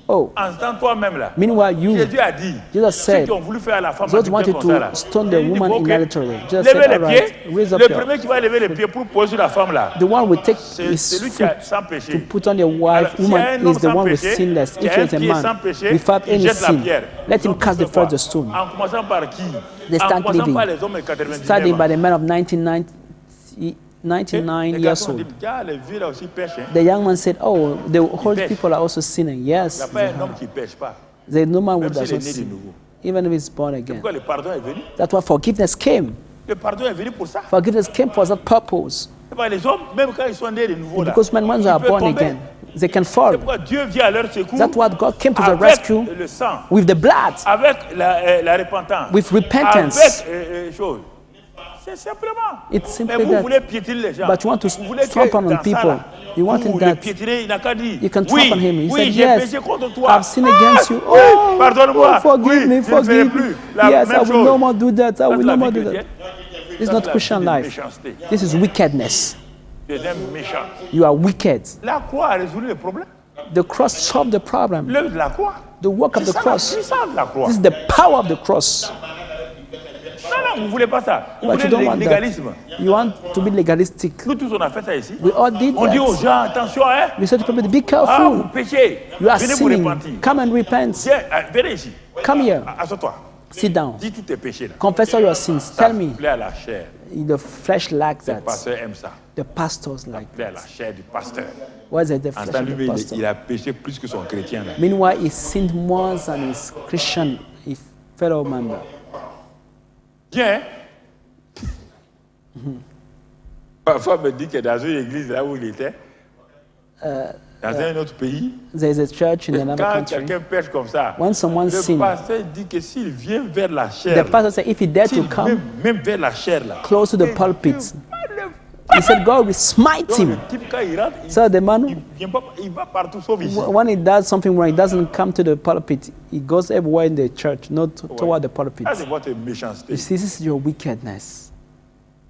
Oh, En temps toi-même là. meanwhile, you, Jésus a dit, Jesus ceux said, qui ont voulu faire à la femme those adultère wanted comme ça là, to stone the il dit, woman ok, in adultery. Jesus levez said, les all right, pieds. raise up Le your. premier qui va lever les pieds pour poser sur la femme là, The one will take c'est his celui qui foot a sans to péché. put on your wife. Alors, s'il y a Woman un homme is the sans one with péché, sinless. il y a If un is a pied sans man péché, without il any jette la sin, pierre. let him Donc, cast the tu vois, first stone. En commençant par qui? They En start commençant living. par les hommes de 99 Studying ans. by the man of 99 Les years garçons old. disent, ah, les vieux là aussi pêchent. Hein. The young man said, oh, the old pêche. people are also sinning. Il n'y a Yes. pas un homme qui ne pêche pas. There's no man who Même s'il does est not né de sin, nouveau. even if he's born again. Pourquoi le pardon est venu? That's why forgiveness came. Le pardon est venu pour ça. Forgiveness came for that purpose. C'est pas les hommes, même quand ils sont nés de nouveau là, Because when ils are peuvent born tomber. again, they can fall. C'est pourquoi Dieu vient à leur secours That's why God came to the avec rescue le sang, with the blood, avec la repentance, with repentance. avec chose. C'est simplement. It's Mais simply vous that. voulez piétiner les gens. But you want to Vous voulez que trample on dans ça, people. là, You want vous in le that piétiner, il n'a qu'à dire. you can Oui, trample on him. He oui, said, j'ai yes, péché contre toi. I've sinned against you. Oui, Oh, pardonne-moi. oh, forgive Oui, me, je ne ferai forgive me. plus la Yes, I même will chose. no more do that. I Ça, will c'est no la more vie do that. chrétienne. It's Ça, not c'est la Christian vie de life. méchanceté. This is wickedness. Tu es un méchant. You are wicked. La croix a résolu le problème. The cross solved the problem. L'œuvre de la croix. The work of C'est the ça la cross. puissance de la croix. This is the power of the cross. Non, vous ne voulez pas ça. Vous But you voulez don't le want that. légalisme. You want to be legalistic. Nous tous, on a fait ça ici. We all did On dit aux that. gens, attention, hein. We said to people, be Ah, vous careful. péchez. You are Venez vous sinning. repentir. Come and repent. Viens, venez ici. Come here. Assois-toi. Sit down. Dis tous tes péchés là. Confess all your sins. Ça Tell me. plaît à la chair. The flesh likes Le that. pasteur aime ça. The pastors like Ça plaît à la chair du pasteur. what is it? The En flesh temps of the lui, pastor. il a péché plus que son chrétien là. Meanwhile, he sinned more than his Christian, his fellow member. Viens. Parfois, on me dit que dans une église là où il était, dans un autre pays, There is a church in another quand country. quelqu'un pêche comme ça, When someone le sins, pasteur dit que s'il vient vers la the chair, pastor said, if he dare to s'il come vient même vers la chair là, close to the pulpit, he said, God will smite donc, le him. type quand il rentre, So the man, il va partout sauf ici. when he does something wrong, he doesn't come to the pulpit. He goes everywhere in the church, not toward the pulpit. Ça, c'est votre méchanceté. You see, this is your wickedness.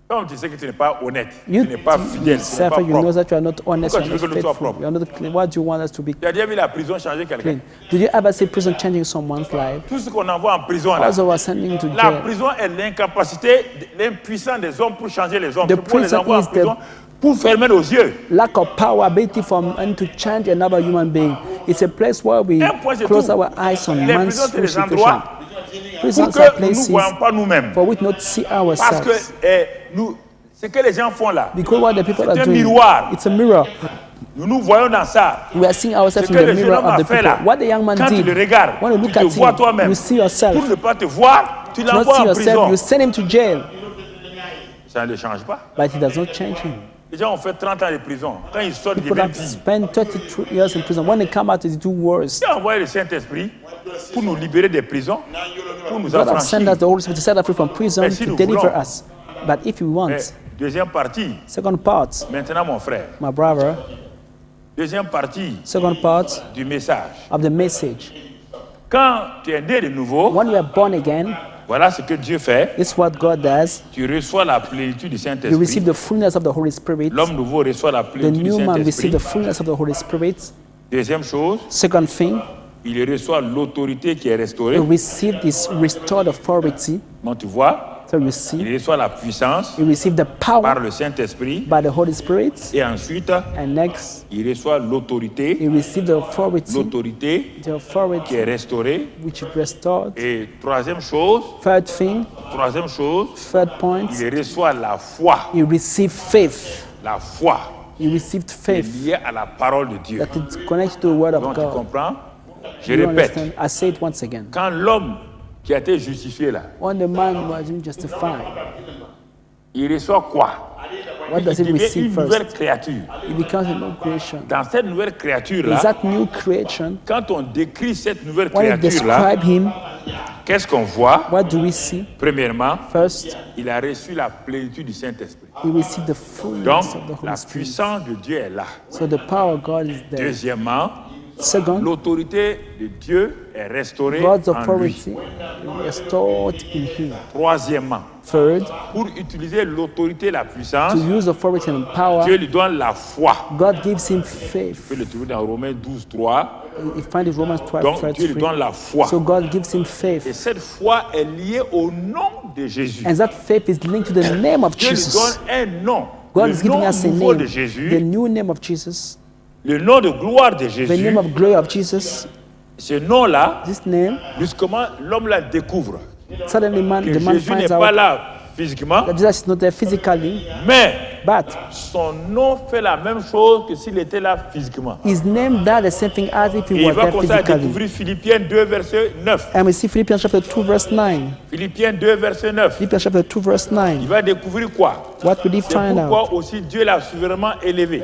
Comme tu sais que tu n'es pas honnête, You tu n'es pas fidèle, tu n'es yourself, pas you know propre. that you are not honest, you Pourquoi are tu veux not que nous soyons faithful, propres? you are not clean. What do you want us to be Tu as déjà vu la prison changer quelqu'un? clean? Did you ever see prison changing someone's life? Tout ce qu'on envoie en prison là, Also, was sending to la jail. prison est l'incapacité, l'impuissance des hommes pour changer les hommes. The C'est pourquoi on les prison envoie en is the- prison pour fermer nos yeux. Lack of power, ability for man to change another human being. It's a place where we Un point, c'est close tout. our eyes on Les man's prisons, c'est des situation. endroits Prisons pour are que nous ne places voyons pas nous-mêmes. for we not see Parce ourselves. que nous, ce que les gens font là, Because what the people c'est are un doing, miroir. it's a mirror. Nous nous voyons dans ça. We are seeing ourselves Ce in que the le jeune mirror homme of a the fait people. là, What the young man quand tu did, le regardes, when you tu look te at vois him, toi-même. you see yourself. Pour ne pas te voir, tu To not l'envoies see en yourself, prison. you send him to jail. Ça ne change pas. But it does not change him. Les gens ont fait 30 ans de prison. Quand ils sortent, ils People deviennent have 10. spent 32 years in prison. When they come out, they do worse. Il a envoyé le Saint-Esprit pour nous libérer des prisons, pour nous God has sent affranchir. us the Holy Spirit to set us free from prison, Mais si to nous deliver voulons. us. But if you want, Mais deuxième partie, second part, maintenant mon frère, my brother, deuxième partie second part du message. of the message. Quand tu es né de nouveau, When we are born again, voilà ce que Dieu fait. it's what God does. Tu reçois la plénitude du You Saint-Esprit. receive the fullness of the Holy Spirit. L'homme nouveau reçoit la The plénitude du new man receives the Saint-Esprit. fullness of the Holy Spirit. Deuxième chose, Second thing, il reçoit l'autorité qui est you restaurée. receive this restored authority. Donc tu vois, So you receive, il reçoit la puissance you receive the par power le Saint-Esprit. by the Holy Spirit. Et ensuite, And next, il reçoit l'autorité. you receive the authority L'autorité authority qui est restaurée. which is restored. Et troisième chose, Third thing, third point, il reçoit la foi. you receive faith. La foi You received est faith liée à la parole de Dieu. that is connected to the word of Donc tu God. comprends? Je You répète, understand? I say it once again. quand l'homme qui a été justifié là, When the man was justified, il reçoit quoi? what does he Il devient receive une nouvelle first? créature. He becomes a new creation. Dans cette nouvelle créature Is là, that new creation? quand on décrit cette nouvelle When we créature là, describe him, qu'est-ce qu'on voit? what do we see? Premièrement, First, il a reçu la plénitude du Saint-Esprit. we receive the Donc, fullness of the la Holy Spirit. puissance de Dieu est là. So the power of God is there. Deuxièmement, Second, l'autorité de Dieu est restaurée God's en lui. authority restored in him. Troisièmement, Third, pour utiliser l'autorité et la puissance, to use authority and Dieu power, lui donne la foi. God gives him faith. On peut le trouver dans Romains 12, 3. You find it Romans 12, Donc, Dieu lui 33. donne la foi. So God gives him Et faith. cette foi est liée au nom de Jésus. And that faith is linked to the name of Dieu lui Jesus. donne un nom. God Le is giving nom us a nouveau de name, the Jésus, new name of Jesus, le nom de gloire de the Jésus. name of glory of Jesus. Ce nom-là, This name, brusquement, l'homme la découvre. suddenly Que the man Jésus n'est finds pas out là physiquement, that Jesus is not there physically, mais but son nom fait la même chose que s'il était là physiquement. his name does the same thing as if Et he il was va there commencer à physically. découvrir Philippiens 2, verset 9. And we see Philippians chapter 2, verse 9. Philippiens 2, verset 9. Philippians chapter 2, verse 9. Il va découvrir quoi? What will he C'est find out? pourquoi aussi Dieu l'a souverainement élevé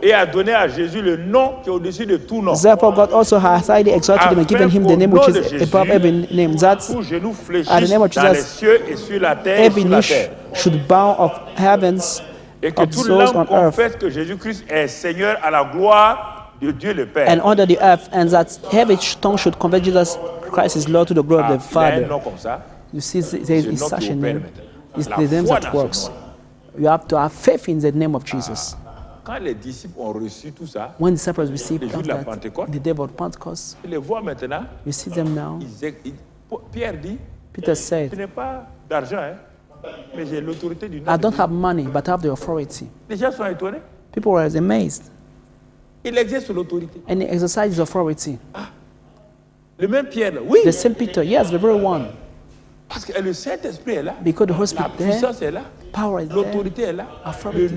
et a donné à Jésus le nom qui est au-dessus de tout nom. Therefore, God also has highly exalted him and given him the name which is above every name, that Où genoux at the fléchissent name of dans les Jesus, cieux et sur la terre et every sous la knee terre. should bow of heavens, Et que of toute souls langue on earth, confesse que Jésus-Christ est Seigneur à la gloire de Dieu le Père. and under the earth, and that every tongue should confess Jesus Christ is Lord to the glory of the Il a un Father. nom comme ça. You see, there C'est is le nom such qui a opère name. maintenant. It's La the name foi that dans ce works. nom. You have to have faith in the name of Jesus. Quand les disciples ont reçu tout ça, When disciples received Le jour de la that, Pentecôte. the day of Pentecost, ils les voient maintenant. you see them now. Pierre dit, Peter said, tu n'es pas d'argent, hein, mais j'ai l'autorité du nom I de don't Dieu. have money, but I have the authority. Les gens sont étonnés. People were amazed. Il exerce l'autorité. And he exercised authority. Le même Pierre, là, oui, The same Peter, yes, the very one. parce que le Saint-Esprit est là. Because the Holy La Spirit there, puissance est là. power is there. L'autorité est là. Authority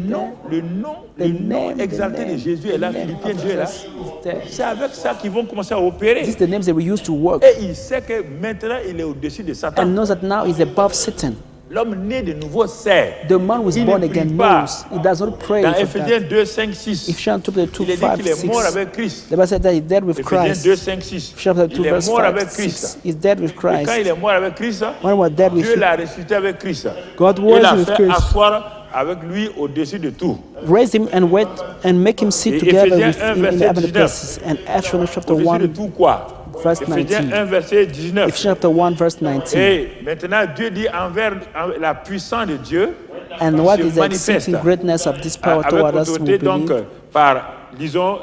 Le nom exalté de Jésus est là. Philippiens 2 est là. is there. C'est avec ça qu'ils vont commencer à opérer. These are the names that we use to work. Et il sait que maintenant, il est au-dessus de Satan. And knows that now he's above Satan. L'homme né de nouveau sait. The man who is Il born ne prie again pas. knows. He does not pray Dans for Ephésiens that. 2, 5, 6, Ephesians 2, 2, il est dit 5, qu'il est mort 6. avec Christ. The Bible said that he's dead with Ephésiens Christ. 2, 5, 6. Ephesians 2, Il est verse mort 5, avec 6. Christ. He's dead with Et quand il Christ. est mort avec Christ, When he was dead with Dieu him, l'a ressuscité avec Christ. God Il was l'a with fait Christ. asseoir avec lui au-dessus de tout. Raise him and wait and make him sit Et together Ephésiens with 1, him in verset the heavenly 19. places. And Acts chapter Au-dessus de 1, tout quoi? verse Ephésiens 19. 1, verset 19. Ephesians chapter 1, verse 19. Et maintenant, Dieu dit envers la puissance de Dieu, And what se is the manifeste exceeding greatness of this power avec toward us who autorité, donc, believe, par, disons,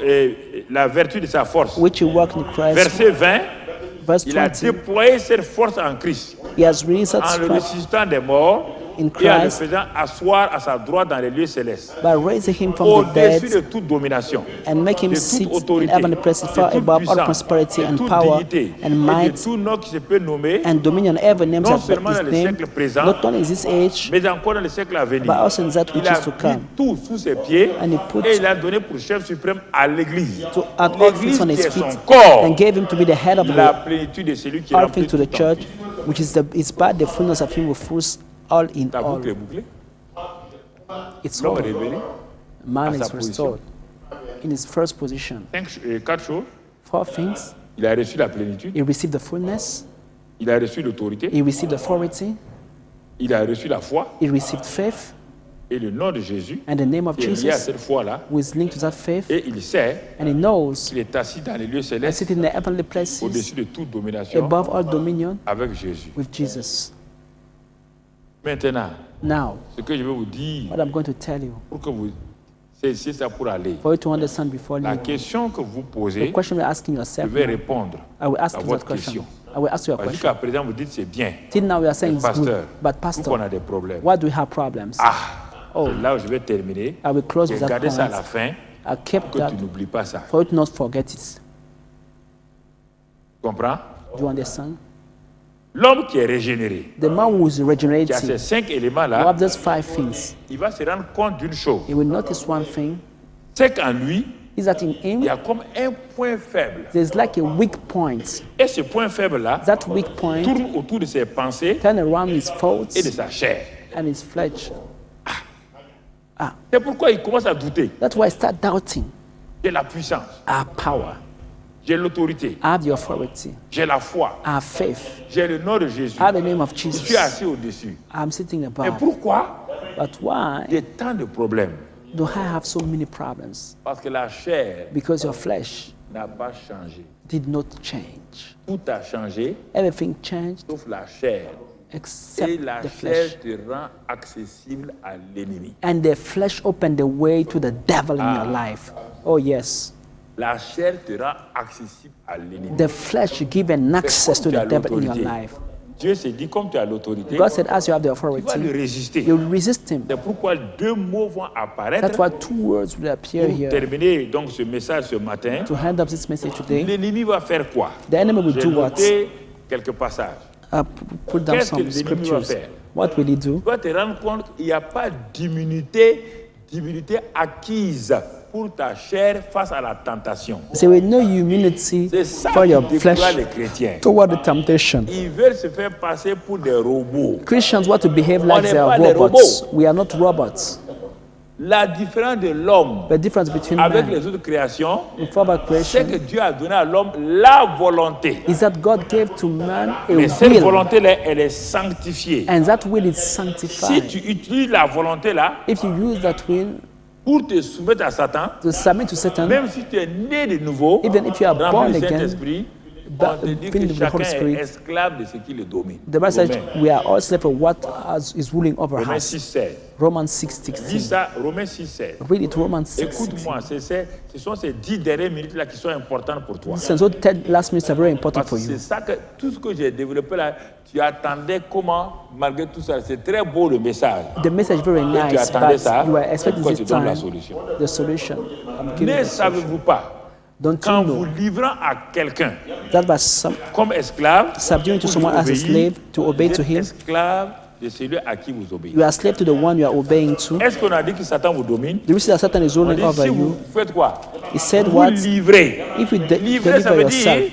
la vertu de sa force. which you work in Christ. Verset 20, Verse il a 20. déployé cette force en Christ, He has released en us le ressuscitant des morts in et en le Christ faisant asseoir à sa droite dans les lieux célestes, by raising him from the au-dessus de dead toute domination, and make him de sit toute in autorité, heavenly places de far toute above all puissance, prosperity de and toute power dignité, and et de might tout nom qui se peut nommer, and dominion, every name non that seulement is dans le named, siècle présent, not only in this age, mais encore dans le siècle à venir. but also in that which Il a is to mis come. tout sous ses pieds And he put et il a donné pour chef suprême à l'Église. to add all L'Église things on qui his est son feet corps, and gave him to be the head of la the, plénitude de celui qui all remplit things to tout the en church, which is is by the fullness of him who fills all in Ta all. boucle est bouclée. It's L'homme all. est révélé. Man à sa is restored in his first position. 4 choses. 4 things. Il a reçu la plénitude. He received the fullness. Il a reçu l'autorité. He received authority. Il a reçu la foi. He received faith. Et le nom de Jésus And the name of qui est lié à Jesus cette foi-là. who is linked to that faith. Et il sait And he knows qu'il est assis dans les lieux and célestes sitting in the heavenly places au-dessus de toute domination above all dominion avec Jésus. with Jesus. Maintenant, Now, ce que je vais vous dire what I'm going to tell you, pour que vous c'est ça pour aller. for you to understand before La you, question que vous the posez, question you're asking je yourself, vais now, répondre I will ask à you votre that question. question. I will ask you a Parce question. qu'à présent, vous dites c'est bien. Till now, we are saying it's good, Pasteur, but nous pastor, qu'on a des problèmes. why do we have problems? Oh. Là où je vais terminer, I will close with that regardez ça à la point. fin, I kept que that tu n'oublies pas ça. for you to not forget it. Tu comprends? Do you understand? L'homme qui est régénéré, The man who is qui a regenerating, ces 5 who éléments-là, have those 5 things, il va se rendre compte d'une chose. he will notice one thing, C'est qu'en lui, is that in il him, y a comme un point faible. there's like a weak point. Et ce point faible-là That weak point tourne autour de ses pensées turn around his faults et de sa chair. and his flesh. C'est pourquoi il commence à douter. That's why I start doubting. J'ai la puissance, Our power. j'ai l'autorité, I have the authority. j'ai la foi, I have faith. j'ai le nom de Jésus. I have the name of Je suis Jesus. assis au-dessus. I'm sitting Mais above. pourquoi But why il y a tant de problèmes? do I have so many problems? Parce que la chair Because your flesh n'a pas changé. did not change. Tout a changé, Everything changed sauf la chair. Et except la the chair flesh. te rend accessible à l'ennemi. And the flesh opened the way to the devil in your life. Oh, yes. La chair te rend accessible à l'ennemi. The flesh given access to the devil in your life. Dieu s'est dit, comme tu as l'autorité, God said, as you have the tu vas le authority, résister. you will resist him. C'est pourquoi 2 mots vont apparaître That's why 2 words will appear pour here. terminer donc ce message ce matin. To hand up this message today, L'ennemi va faire quoi? the enemy will J'ai do what? noté quelques passages. Put down Qu'est-ce que some l'ennemi va scriptures. faire? What will he do? Tu dois te rendre compte qu'il n'y a pas d'immunité acquise pour ta chair face à la tentation. There will no immunity C'est ça for your qui déploie flesh les chrétiens. toward the temptation. Ils veulent se faire passer pour des robots. Christians want to behave like n'est they are pas des robots. robots. We are not robots. La différence de l'homme The difference between avec man les autres créations, and former c'est creation que Dieu a donné à l'homme la volonté. is that God gave to man a Mais cette will, volonté-là, elle est sanctifiée. and that will is Si sanctified. tu utilises la volonté-là If you use that will pour te soumettre à Satan, to submit to Satan, même si tu es né de nouveau, even if you are born rempli du again, Saint-Esprit, On te dit filled que with the Holy chacun est Spirit, esclave de ce qui le domine. the Bible says Romains, we are all slaves of what is ruling over Romains us. 6, 16. Romans Dis 6:16. ça, Romains 6, 16. Read it, Romans 6:16. Écoute-moi, ce sont ces 10 dernières minutes-là qui sont importantes pour toi. So those 10 last minutes are very important Parce for que you. c'est ça que tout ce que j'ai développé là, tu attendais comment, malgré tout ça, c'est très beau le message. The message is very tu nice, attendais but ça, you are expecting pourquoi this tu donnes la time solution? the solution. I'm giving Ne you the solution. savez-vous pas, Don't quand you vous know livrant à quelqu'un that by some, comme esclave, subduing to pour someone lui as a obéir, slave to obey vous to êtes him, esclave de celui à qui vous obéissez. you are slave to the one you are obeying to? Est-ce qu'on a dit que Satan vous domine? Do you see that Satan is On ruling dit over si vous you? faites quoi? He said Vous what? livrez. If you Livrer, ça deliver veut dire yourself,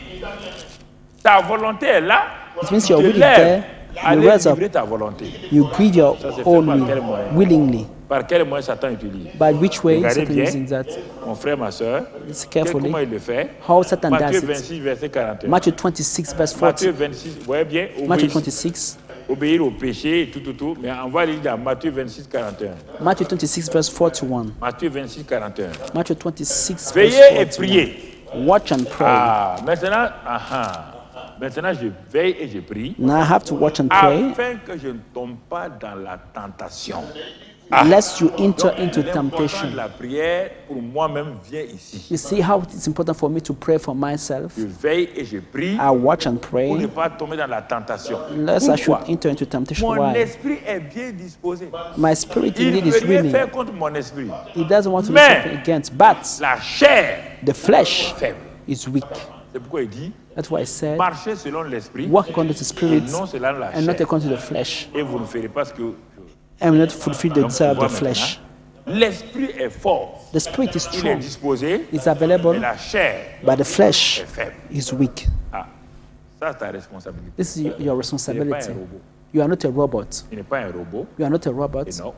ta volonté est là. it means Tu you're te really lèves, there, you allez rise up, livrer ta volonté. you greed your Ça, c'est fait own par will, quel moyen? willingly. Par quel moyen Satan utilise? By which way Regardez Satan bien. using that? Mon frère, ma soeur, It's comment carefully. il le fait? How Satan Matthieu does it. 26, verset 41. Matthew 26, verse 40. Matthieu 26, vous voyez bien, Matthew obéir, 26. obéir au péché et tout. Mais on va lire dans Matthieu 26, 41. Matthew 26, verse 41. Matthieu 26, 41. Matthew 26, Veillez verse et 41. priez. Watch and pray. Maintenant, je veille et je prie Now I have to watch and pray, afin que je ne tombe pas dans la tentation. lest you enter Donc, into l'important temptation. de la prière pour moi-même vient ici. You see how it's important for me to pray for myself? Je veille et je prie I watch and pour ne pray, pas tomber dans la tentation. lest I should Pourquoi? enter into temptation. Mon Why? esprit est bien disposé. My spirit Il indeed ne is veut rien willing. faire contre mon esprit. He doesn't want to do Mais- something against, but La chair the flesh est faible. is weak. C'est pourquoi il dit, That's why I said, marchez selon l'esprit walk according to the et spirit non selon la and not chair. according to the flesh, Et vous ne ferez pas ce que... and not fulfill the Donc, desire on of voit the flesh. maintenant, l'esprit est fort. The spirit is Il est strong, disposé, it's mais available, la chair but the flesh est faible. is weak. Ah, ça c'est ta responsabilité. This is your Tu n'es pas responsibility. un robot. You are not a robot. Tu n'es pas un robot. You are not a robot. Et non,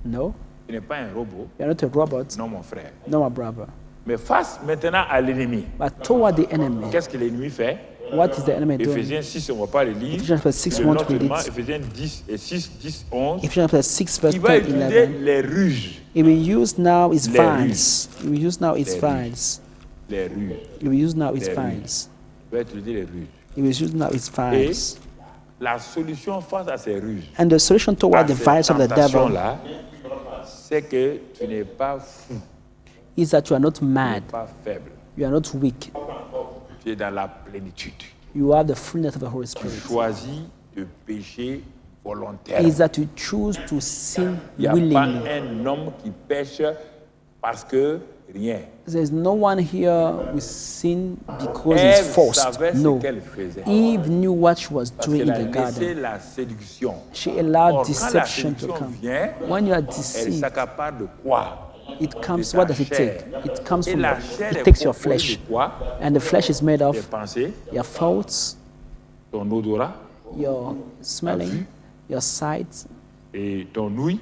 No, tu n'es pas un robot. you are not a robot. Non, mon frère. No, my brother. Mais face maintenant à l'ennemi, But toward the enemy, qu'est-ce que l'ennemi fait? what is the enemy doing? Éphésiens 6, on ne va pas le lire. Ephesians 6, Le won't note read seulement, it. Éphésiens 10 et 6, 10, 11. Ephesians 6, verse Il va 10, utiliser 11. les ruses. He will use now his Les vines. He will use now his Les vines. Les ruses. He will use now his Les vines. Il va utiliser les ruses. He will use now his Et vines. la solution face à ces ruses, And the solution à toward the ces vines of the devil tentations-là, c'est que tu n'es pas fou, is that you are not tu n'es mad, pas faible. you are not weak. Tu es dans la plénitude. You have the fullness of the Holy Tu Spirit. choisis de pécher volontairement. Is that you choose to sin Il n'y a pas willingly. un homme qui pêche parce que rien. There's no one here who sin because Ève he's forced. savait ce No. qu'elle faisait. Eve knew what she was Parce doing qu'elle in a the laissé garden. la séduction. She allowed Or, quand la deception to séduction come. vient, When you are elle deceived, s'accapare de quoi? it comes, de what ta does it chair. take? It comes Et from la your, chair it est takes your composée flesh. de quoi? And the flesh is made Tes of pensées, your thoughts, ton odorat your smelling, vue. your sight, et ton ouïe,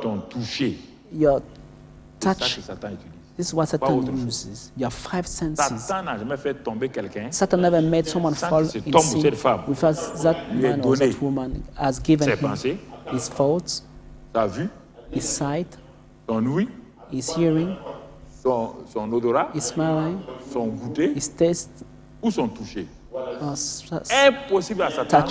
ton toucher. your C'est ça touch. que Satan utilise. This is what Pas Satan autre chose. uses. Your five senses. Satan n'a jamais fait tomber quelqu'un Satan never made someone sans fall que cet in homme ou cette sin femme without that lui ait man or donné that woman has given ses him pensées, his thoughts, sa vue, his sight, son ouïe, his hearing, son odorat, his smelling, son goûter his taste, ou son toucher. touch. Impossible à Satan.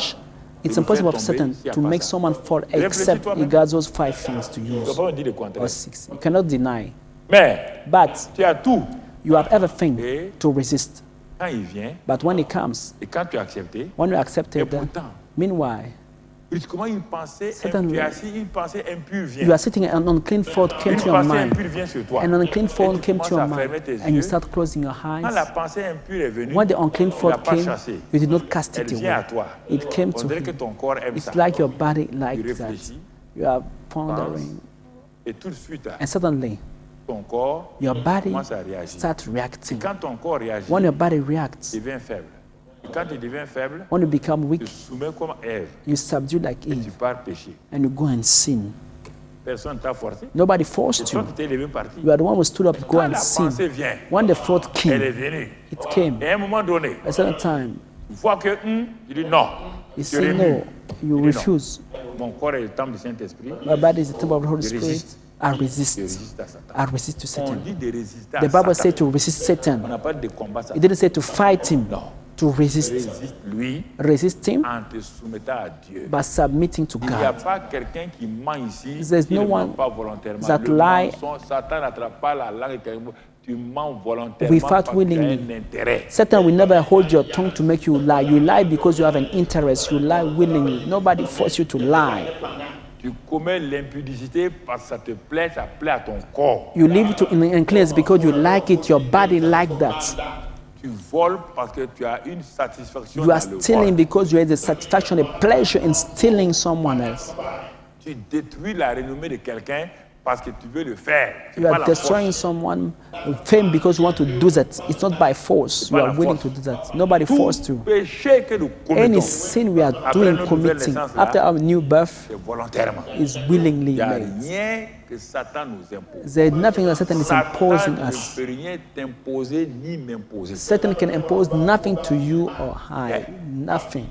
It's de nous faire impossible for tomber Satan s'il y a to pas make ça. someone fall Réfléchis except he toi-même. got those five things to Tu ne use peux pas me dire le or contraire. six. You cannot deny. Mais But tu as tout. you have everything Et to resist. quand il vient, But when it comes, et quand tu as accepté, when you accept et it, pourtant, meanwhile, comment une pensée Satan impure, will- si une pensée impure you vient, are sitting and an unclean thought came une to your pensée mind. impure vient sur toi, An unclean et thought tu came to commences your à mind, fermer tes and you yeux, start closing your quand la eyes. pensée impure est venue, When the unclean tu ne l'as thought pas came, chassée. you did not cast Elle it vient à away. toi. It came On to dirait que him. ton corps aime It's ça. like your body likes that. réfléchis, You are pondering, Et tout de suite, and suddenly ton corps your body commence à réagir. starts reacting. Quand ton corps réagit, When your body reacts, il devient faible. Et quand il devient faible, when you become tu weak, te soumets comme Ève you subdue like et tu Eve, pars pécher. and you go and sin. Personne ne t'a forcé. Nobody C'est forced toi you. qui t'es levé parti. You are the one who stood up to go Quand and la sin. pensée vient, When the thought elle est came, venue. it came. Et à un moment donné, At a certain time, tu vois que, tu dis non. you Tu say remues. no, you Tu dis non. refuse. Mon corps est le temple du Saint-Esprit. My body is the temple of the Holy Je Spirit. résiste. I Je resist. résiste à Satan. I resist to On Satan. dit de résister à The Bible Satan. said to resist On Satan. n'a pas de combat It Satan. didn't say to fight him. Non. to resist lui him en te soumettant à Dieu. by submitting to Il n'y a God. pas quelqu'un qui ment ici, There's qui no ne ment one pas volontairement. that Le lie mensonge, Satan n'attrape pas la langue carrément. Tu mens volontairement without parce que tu as willingly. un intérêt. Satan will never hold your tongue to make you lie. You lie because you have an interest. You lie willingly. Nobody force you to lie. Tu commets l'impudicité parce que ça te plaît, ça plaît à ton corps. You live to in uncleanness because you like it. Your body like that. Tu voles parce que tu as une satisfaction You are dans le stealing vol. because you have the satisfaction, the pleasure in stealing someone else. Tu détruis la renommée de quelqu'un parce que tu veux le faire. C'est You pas are la destroying force. someone fame because you want to do that. It's not by force. You pas are la willing force. to do that. Nobody forced Tout you. péché que nous Any commettons, sin we are Après doing, notre committing nouvelle naissance, là, after our new birth c'est volontairement. is willingly Il n'y a made. rien que Satan nous impose. There is nothing that Satan is Satan imposing ne us. peut rien t'imposer ni m'imposer. Satan can impose nothing to you or I. Nothing.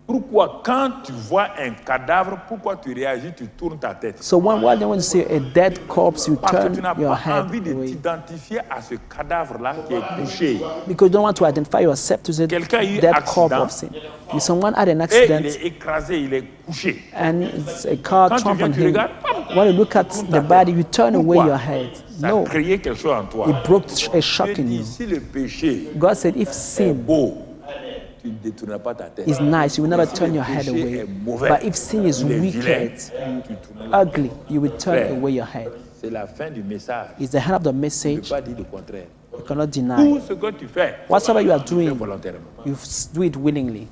Pourquoi, quand tu vois un cadavre, pourquoi tu réagis, tu tournes ta tête? So when you see a dead corpse, you Parce que turn tu n'as your pas head envie de away t'identifier à ce cadavre-là qui est touché. because you don't want to identify yourself to the Quelqu'un a eu dead accident. corpse of sin. If someone had an Et il accident est écrasé, il est couché. and it's a car Quand tu trump viens, on tu him, regardes, when you look at the body, you turn away Pourquoi? your head. Ça a No, créé quelque chose en toi. it broke a shock Dieu in dit, you. si le péché God said, if est sin beau, tu ne détourneras pas ta tête. is nice, you will never Si turn le your head péché away. est mauvais, But if sin is il est vilain, wicked, tu tourneras. ugly, you will turn Frère. away your head. C'est la fin du message. It's the hand of the Tu ne message. peux pas dire le contraire. You cannot deny. Tout ce que tu fais, Whatsoever you are tu fais doing, volontairement. you do it willingly.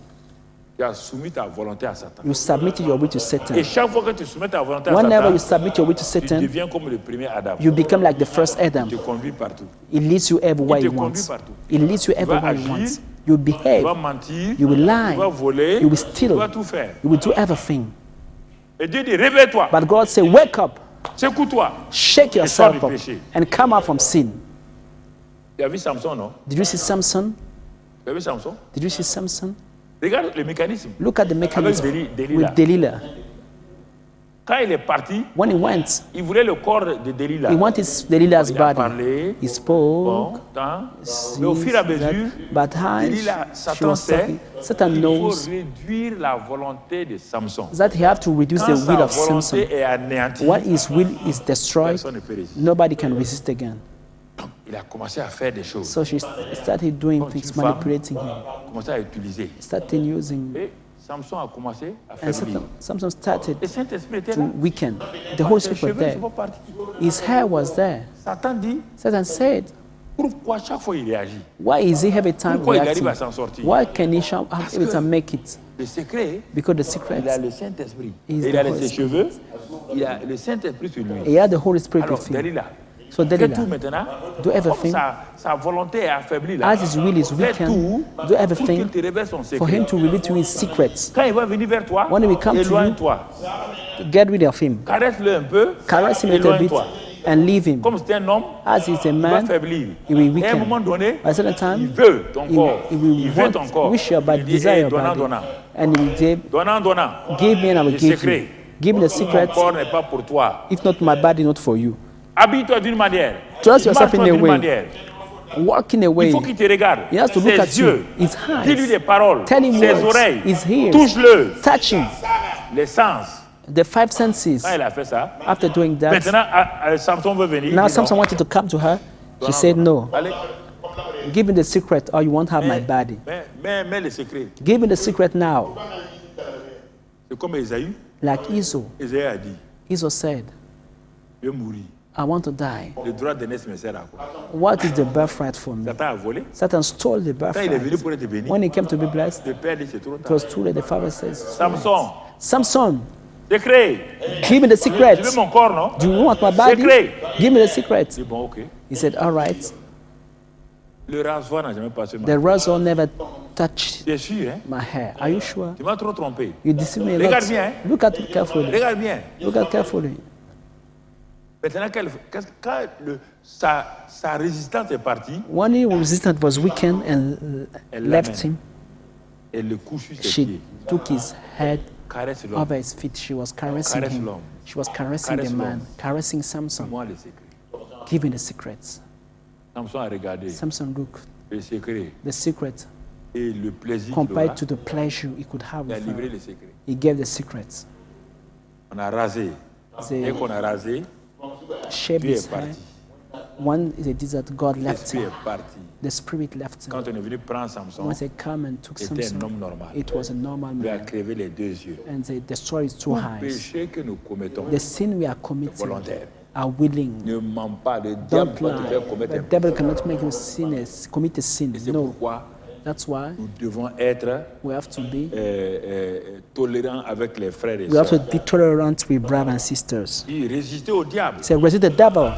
Tu as soumis ta volonté à Satan. You submit your will to Et Satan. chaque fois que tu soumets ta volonté à Whenever you Satan, submit your will to tu Satan, deviens comme le premier Adam. you become like the first Adam. Il te conduit partout. It leads you everywhere Il he te conduit wants. partout. It leads you everywhere he agir, wants. You Tu behave. vas mentir, You will lie. tu vas voler, You will tu steal. vas tout faire. You will do everything. Et Dieu dit, réveille-toi, But God said, wake up, secoue-toi. shake yourself du up, péché. and come out from sin. Tu as vu Samson, non? Did you see Samson? Tu as vu Samson? Did you see Samson? Regarde le mécanisme. Look at the mechanism Delilah. with Delilah. Quand il est parti, When he went, il voulait le corps de Delilah. he wanted Delilah's Il a body. parlé, He spoke. bon, temps. Mais au fur et à mesure, But hi, Delilah, she Satan was sait talking. Satan qu'il faut knows réduire la volonté de Samson. that he have to reduce Quand the sa will of Samson. volonté est anéantie, What his will is destroyed, personne ne peut résister. nobody can resist again. Il a commencé à faire des choses. So she started doing Quand things, une femme- manipulating him. Commencé à utiliser. Started using, Et Samson a commencé à and faiblir. Samson started Le Saint-Esprit était to là. weaken. The Holy Ses Spirit was cheveux there. sont pas partis. His hair was there. Satan dit, Satan said, pourquoi chaque fois il réagit? why is he every time Pourquoi il reacting? arrive à s'en sortir? Why can he every time make it? Le secret, Because the il a secret, le Saint-Esprit. Is Et il the a Holy ses Spirit. cheveux, il a le Saint-Esprit sur lui. he had the Holy Spirit Alors, with him. Delilah, So fais Delilah, tout maintenant. do Comme everything. sa volonté est affaiblie là. As his will is Fais weakened, tout do pour everything qu'il te révèle son for secret. him to reveal to you his secrets. Quand il va venir vers toi, When he will come to you, éloigne-toi. Get rid of him. Caresse-le un peu, Caress him a little bit éloigne-toi. and leave him. Comme c'est un homme, As he's a il va man, faiblir. he will Et à un weaken. moment donné, At a certain il time, veut ton he, corps. he will Il veut ton want, corps. wish your body, Il dit, desire hey, your donnant, body. donnant. And he will say, Donnant, donnant. give me and I will Le give secret. you. Give me the Mon secret. corps n'est pas pour toi. If not my body, not for you. Habille-toi d'une manière. Dress yourself in Marche-toi a d'une way. manière. Walk in a way. Il faut qu'il te regarde. He has to look Ses at you. yeux. His Dis-lui eyes. des paroles. Tell him Ses words. oreilles. His ears. Touche-le. Touch him. Les sens. The five senses. Quand il a fait ça, After doing that, maintenant, Samson veut venir. now Il dit Samson non. wanted to come to her. She said, no. Allez, Give me the secret or you won't have my body. mets le secret. Give me the secret now. C'est comme Esaü. Like Esau. Esaü a dit, Esau said, je vais mourir. I want to die. Le droit de naissance me sert à quoi? What is the birthright for me? Satan a volé. Satan stole the Quand il est venu birthright. pour être béni, When he came to be blessed, le père dit c'est trop it tard. was too late. The father says, Samson, Samson, secret. give me the secret. Tu veux mon corps, non? Do you want my body? Secret. Give me the secret. C'est bon, ok. He said, all right. Le rasoir n'a jamais passé ma. The razor never touched Bien sûr, hein? my hair. Are you sure? Tu m'as trop trompé. You deceive me a Regarde bien, hein? lot. Look at it carefully. Regarde bien. Look at carefully. Maintenant, quand sa résistance est partie, When his resistance was weakened and Elle left l'amène. him, elle le couche sur ses she pieds. took his head Caresse l'homme. over his feet. She was caressing Caresse him. l'homme. She was caressing the Caresse man, l'homme. caressing Samson, Moi, le secret. giving the secrets. Samson a regardé. Samson looked. Le secret. The secret. et le plaisir qu'il compared aura, to the pleasure he could have il a with livré her. les secrets. He gave the secrets. On a rasé. They Dès qu'on a rasé, shaved Dieu his est hair. parti. One is a desert, God left L'esprit him. est parti. The spirit left him. Quand on est venu prendre Samson, Once they come and took c'était un Samson, homme normal. it was a normal Il a man. crevé les 2 yeux. And they destroyed his 2 Tout eyes. péché que nous commettons The sin we are est committing volontaire. are willing. Ne mens pas, le diable Don't va te faire lie. commettre The un péché. devil cannot make you commit a sin. Et c'est No. pourquoi That's why nous devons être we have to be tolérants avec les frères et we have to sœurs. be tolerant with brothers and sisters. Il résistait au diable. He said, resist the devil.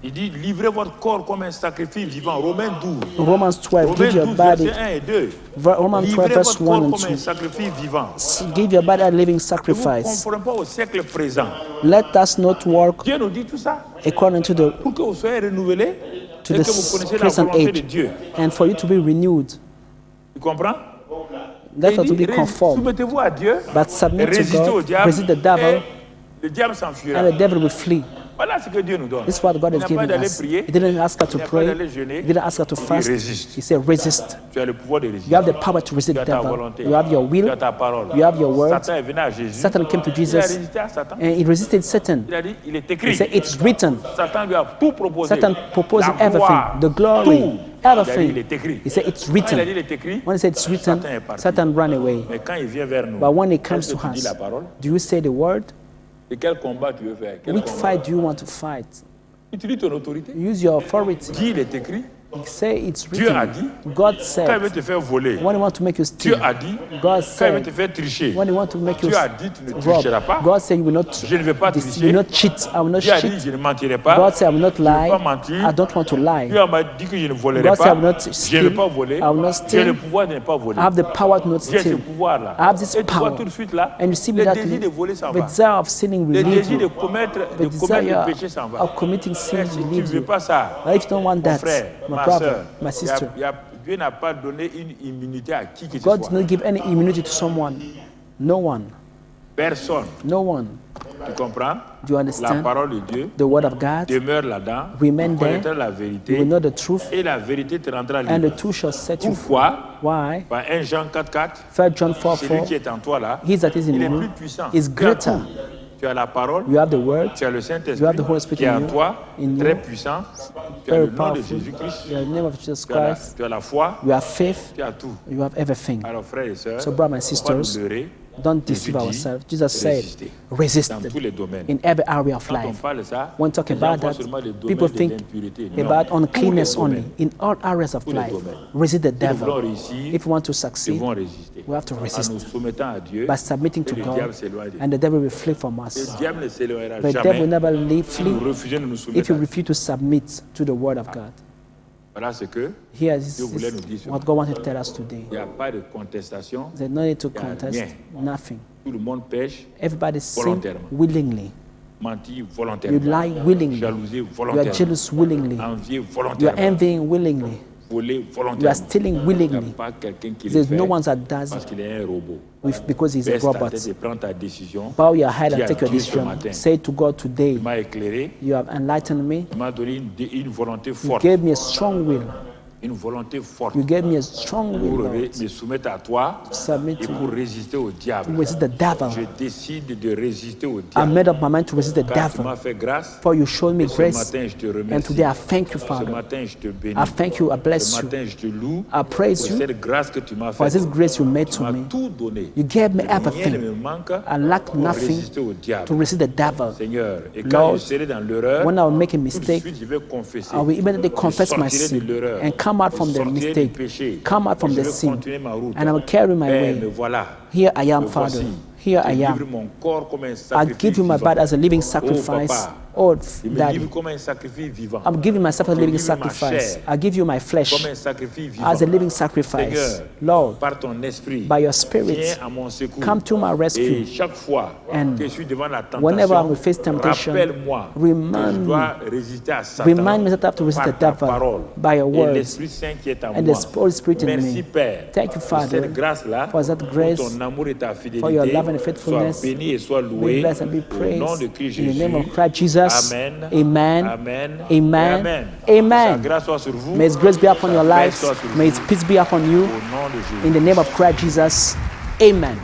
Il dit, livrez votre corps comme un sacrifice vivant. Romains 12. Romans 12, Romains give your 12, body. verset 1 et 2. Romans 12, Livrez verse votre 1 corps and comme un 2. sacrifice vivant. Give your body a living Ne vous sacrifice. conformez pas au siècle présent. Let us not walk Dieu nous dit tout ça according to the pour que vous soyez renouvelés to et the que vous connaissiez la present volonté de age, Dieu. and for you to be renewed. Tu comprends? Let Il us to dit, be conformed, soumettez-vous à Dieu, but submit to résistez au God, diable, resist the devil, et le diable s'enfuira. and the devil will flee. Voilà ce que Dieu nous donne. This is what God Il has n'a pas given d'aller us. prier, He didn't ask us to il n'a pas pray. d'aller jeûner. He didn't ask us to fast. résiste. He said, resist. Tu as le pouvoir de You résister. have the power to resist Tu as the ta devil. volonté. You have your Tu will. as ta parole. You have your word. Satan est venu à Jésus. Satan came to Il a Jesus résisté à Satan. and he resisted Satan. Il a dit, il est He écrit. said, it's written. Satan lui a tout proposé. Satan proposed La everything, gloire, the glory, tout. Il a dit, il everything. est écrit. He said, it's Quand il a dit, written. il est écrit, When he said it's written, Satan est parti. Satan ran away. mais quand il vient vers nous, But when it comes est-ce to que tu dis us, la parole? do you say the word? Et quel combat tu veux faire? Quel Which combat? fight do you want to fight? Utilise ton autorité. Use your authority. Dis, il est écrit. Say it's Dieu a written. dit. God Quand il said. veut te faire voler, When he wants to make you Dieu steal, a dit. God Quand il veut said. te faire tricher, When he wants to make you Dieu a dit, tu ne rob, tricheras pas. God said you will not Je ne vais pas deceive, tricher. you will not cheat. I will not Dieu a dit, cheat. je ne mentirai pas. God said I will not Je ne vais lie. pas mentir. I don't want to lie. Dieu m'a dit que je ne volerai God said I pas. will not Je ne vais steal. pas voler. I will not J'ai le steal. pouvoir de ne pas voler. I have the power to not J'ai ce steal. pouvoir-là. I have this Et tu vois power. tout de suite là, And you see le immediately, désir de voler s'en the va. desire of sinning will Le lead désir de you. commettre, The le desire péché s'en va. of committing sin Frère, si will tu ne lead veux you. pas ça, But if you don't want mon that, frère, my ma brother, soeur, my sister, Dieu n'a pas donné une immunité à qui que ce God did soit. not give any immunity to someone. No one. Personne. No one. Tu comprends? Do you La understand? parole de Dieu The word of God. demeure là-dedans. Remain Tu there. connaîtras la You vérité. will know the truth, Et la vérité te rendra and the libre. truth shall set you free. Pourquoi? Why? Par 1 Jean 4,4. 1 John 4, Celui 4. qui est en toi là, He that is in il est you plus puissant. is Tu as greater. tout. Tu as la parole, You have the word, tu as le You have the Saint-Esprit Holy Spirit qui est in en you, toi, in très you, puissant. Tu as very le nom de powerful. Jésus-Christ. You have the name of Jesus Tu as, la, Christ. tu as la foi, You have faith. tu as tout. You have everything. Alors frères et sœurs, So, brothers and faut pas sisters, nous leurrer. don't Jésus deceive dit, ourselves. Jesus said, résister resist dans tous les domaines. in every area of Quand on life. parle de ça, When talk les gens about voient that, seulement les domaines people de think l'impureté. Non, about tous les uncleanness only. domaines. In all areas of Tous les life, domaines. resist the Si nous voulons devil. réussir, If we want to nous succeed, devons résister. we have to En nous resist soumettant à Dieu, by submitting et to le God, diable s'éloigne de nous. and the devil will flee from Le us. diable ne s'éloignera The devil will jamais never leave, si nous flee refusons de nous if soumettre you à Dieu. refuse to submit to the word of God. Voilà ce que Here is Dieu voulait nous dire ce what God wanted to tell us today. il n'y a pas de contestation. There's no need to Il y a contest, rien. nothing. Tout le monde pêche, Everybody sin Volontairement. willingly. mentit You volontairement, lie willingly. jalouser You are volontairement, jealous willingly. envier You are volontairement, envying willingly. voler You are volontairement. stealing Il n'y a willingly. pas quelqu'un qui le There's fait no one that does parce it qu'il est un robot. because he's a Baisse ta robot. tête et prends ta décision. Bow your head Dis à and take your Dieu ce decision. matin. Say to God today, Tu m'as éclairé, you have enlightened me. tu m'as donné une volonté You forte, gave me a strong will. une volonté forte You gave me a strong will, pour Lord, me soumettre à toi submit et to pour you. résister au To diable. resist the devil. Je décide de résister au I diable. made up my mind to resist the Car tu devil. m'as fait grâce. For you showed me Ce grace. matin, je te And remercie. today I thank you, Ce Father. matin, je te bénis. I thank you. I Ce bless you. matin, je te loue I praise pour you cette grâce que tu m'as for faite. this grace you made Tu to m'as me. tout donné. You gave me Rien ne everything. me manque I lack pour nothing résister au diable. to resist the devil. Seigneur, et quand Lord, je serai dans l'erreur, When I will make a tout de mistake, suite, je vais confesser. I will immediately Je confess my sortirai de sin l'erreur. and come out Je from the sortirai du mistake, péché. come out from Et je the vais sin, continuer ma route. and I will carry my Père, way. me voilà. Here I am, Me Father. voici. Here Je I livre am. mon corps comme un I sacrifice give you my vivant. body as a living sacrifice. Papa. Oh, Je me Daddy, livre comme un sacrifice vivant. I'm giving myself as a Je living livre ma sacrifice. chair I give you my flesh Comme un sacrifice vivant. as a living sacrifice. Seigneur, Lord, par ton esprit, by your spirit, viens à mon secours. come to my Et rescue. chaque fois And que je suis devant la whenever I tentation, will face temptation, rappelle-moi que remind je me. dois résister à Satan Remind me that I have to resist par the ta devil parole by your et words l'Esprit Saint qui est en and moi. the Holy Spirit in Merci me. Père Thank you, pour Father, cette grâce-là, for that grace, pour ton amour et ta for your fidélité. love and Sois faithfulness. béni et sois Be loué blessed and be au nom de praised Christ in the name of Jésus. Christ Jesus. Jesus. Amen. Amen. Amen. Amen. Amen. Amen. Sa grâce soit sur vous. May His grace be upon Sa your paix lives. soit sur May vous. His peace be upon you. Au nom de Jésus. In the name of Christ Jesus. Amen.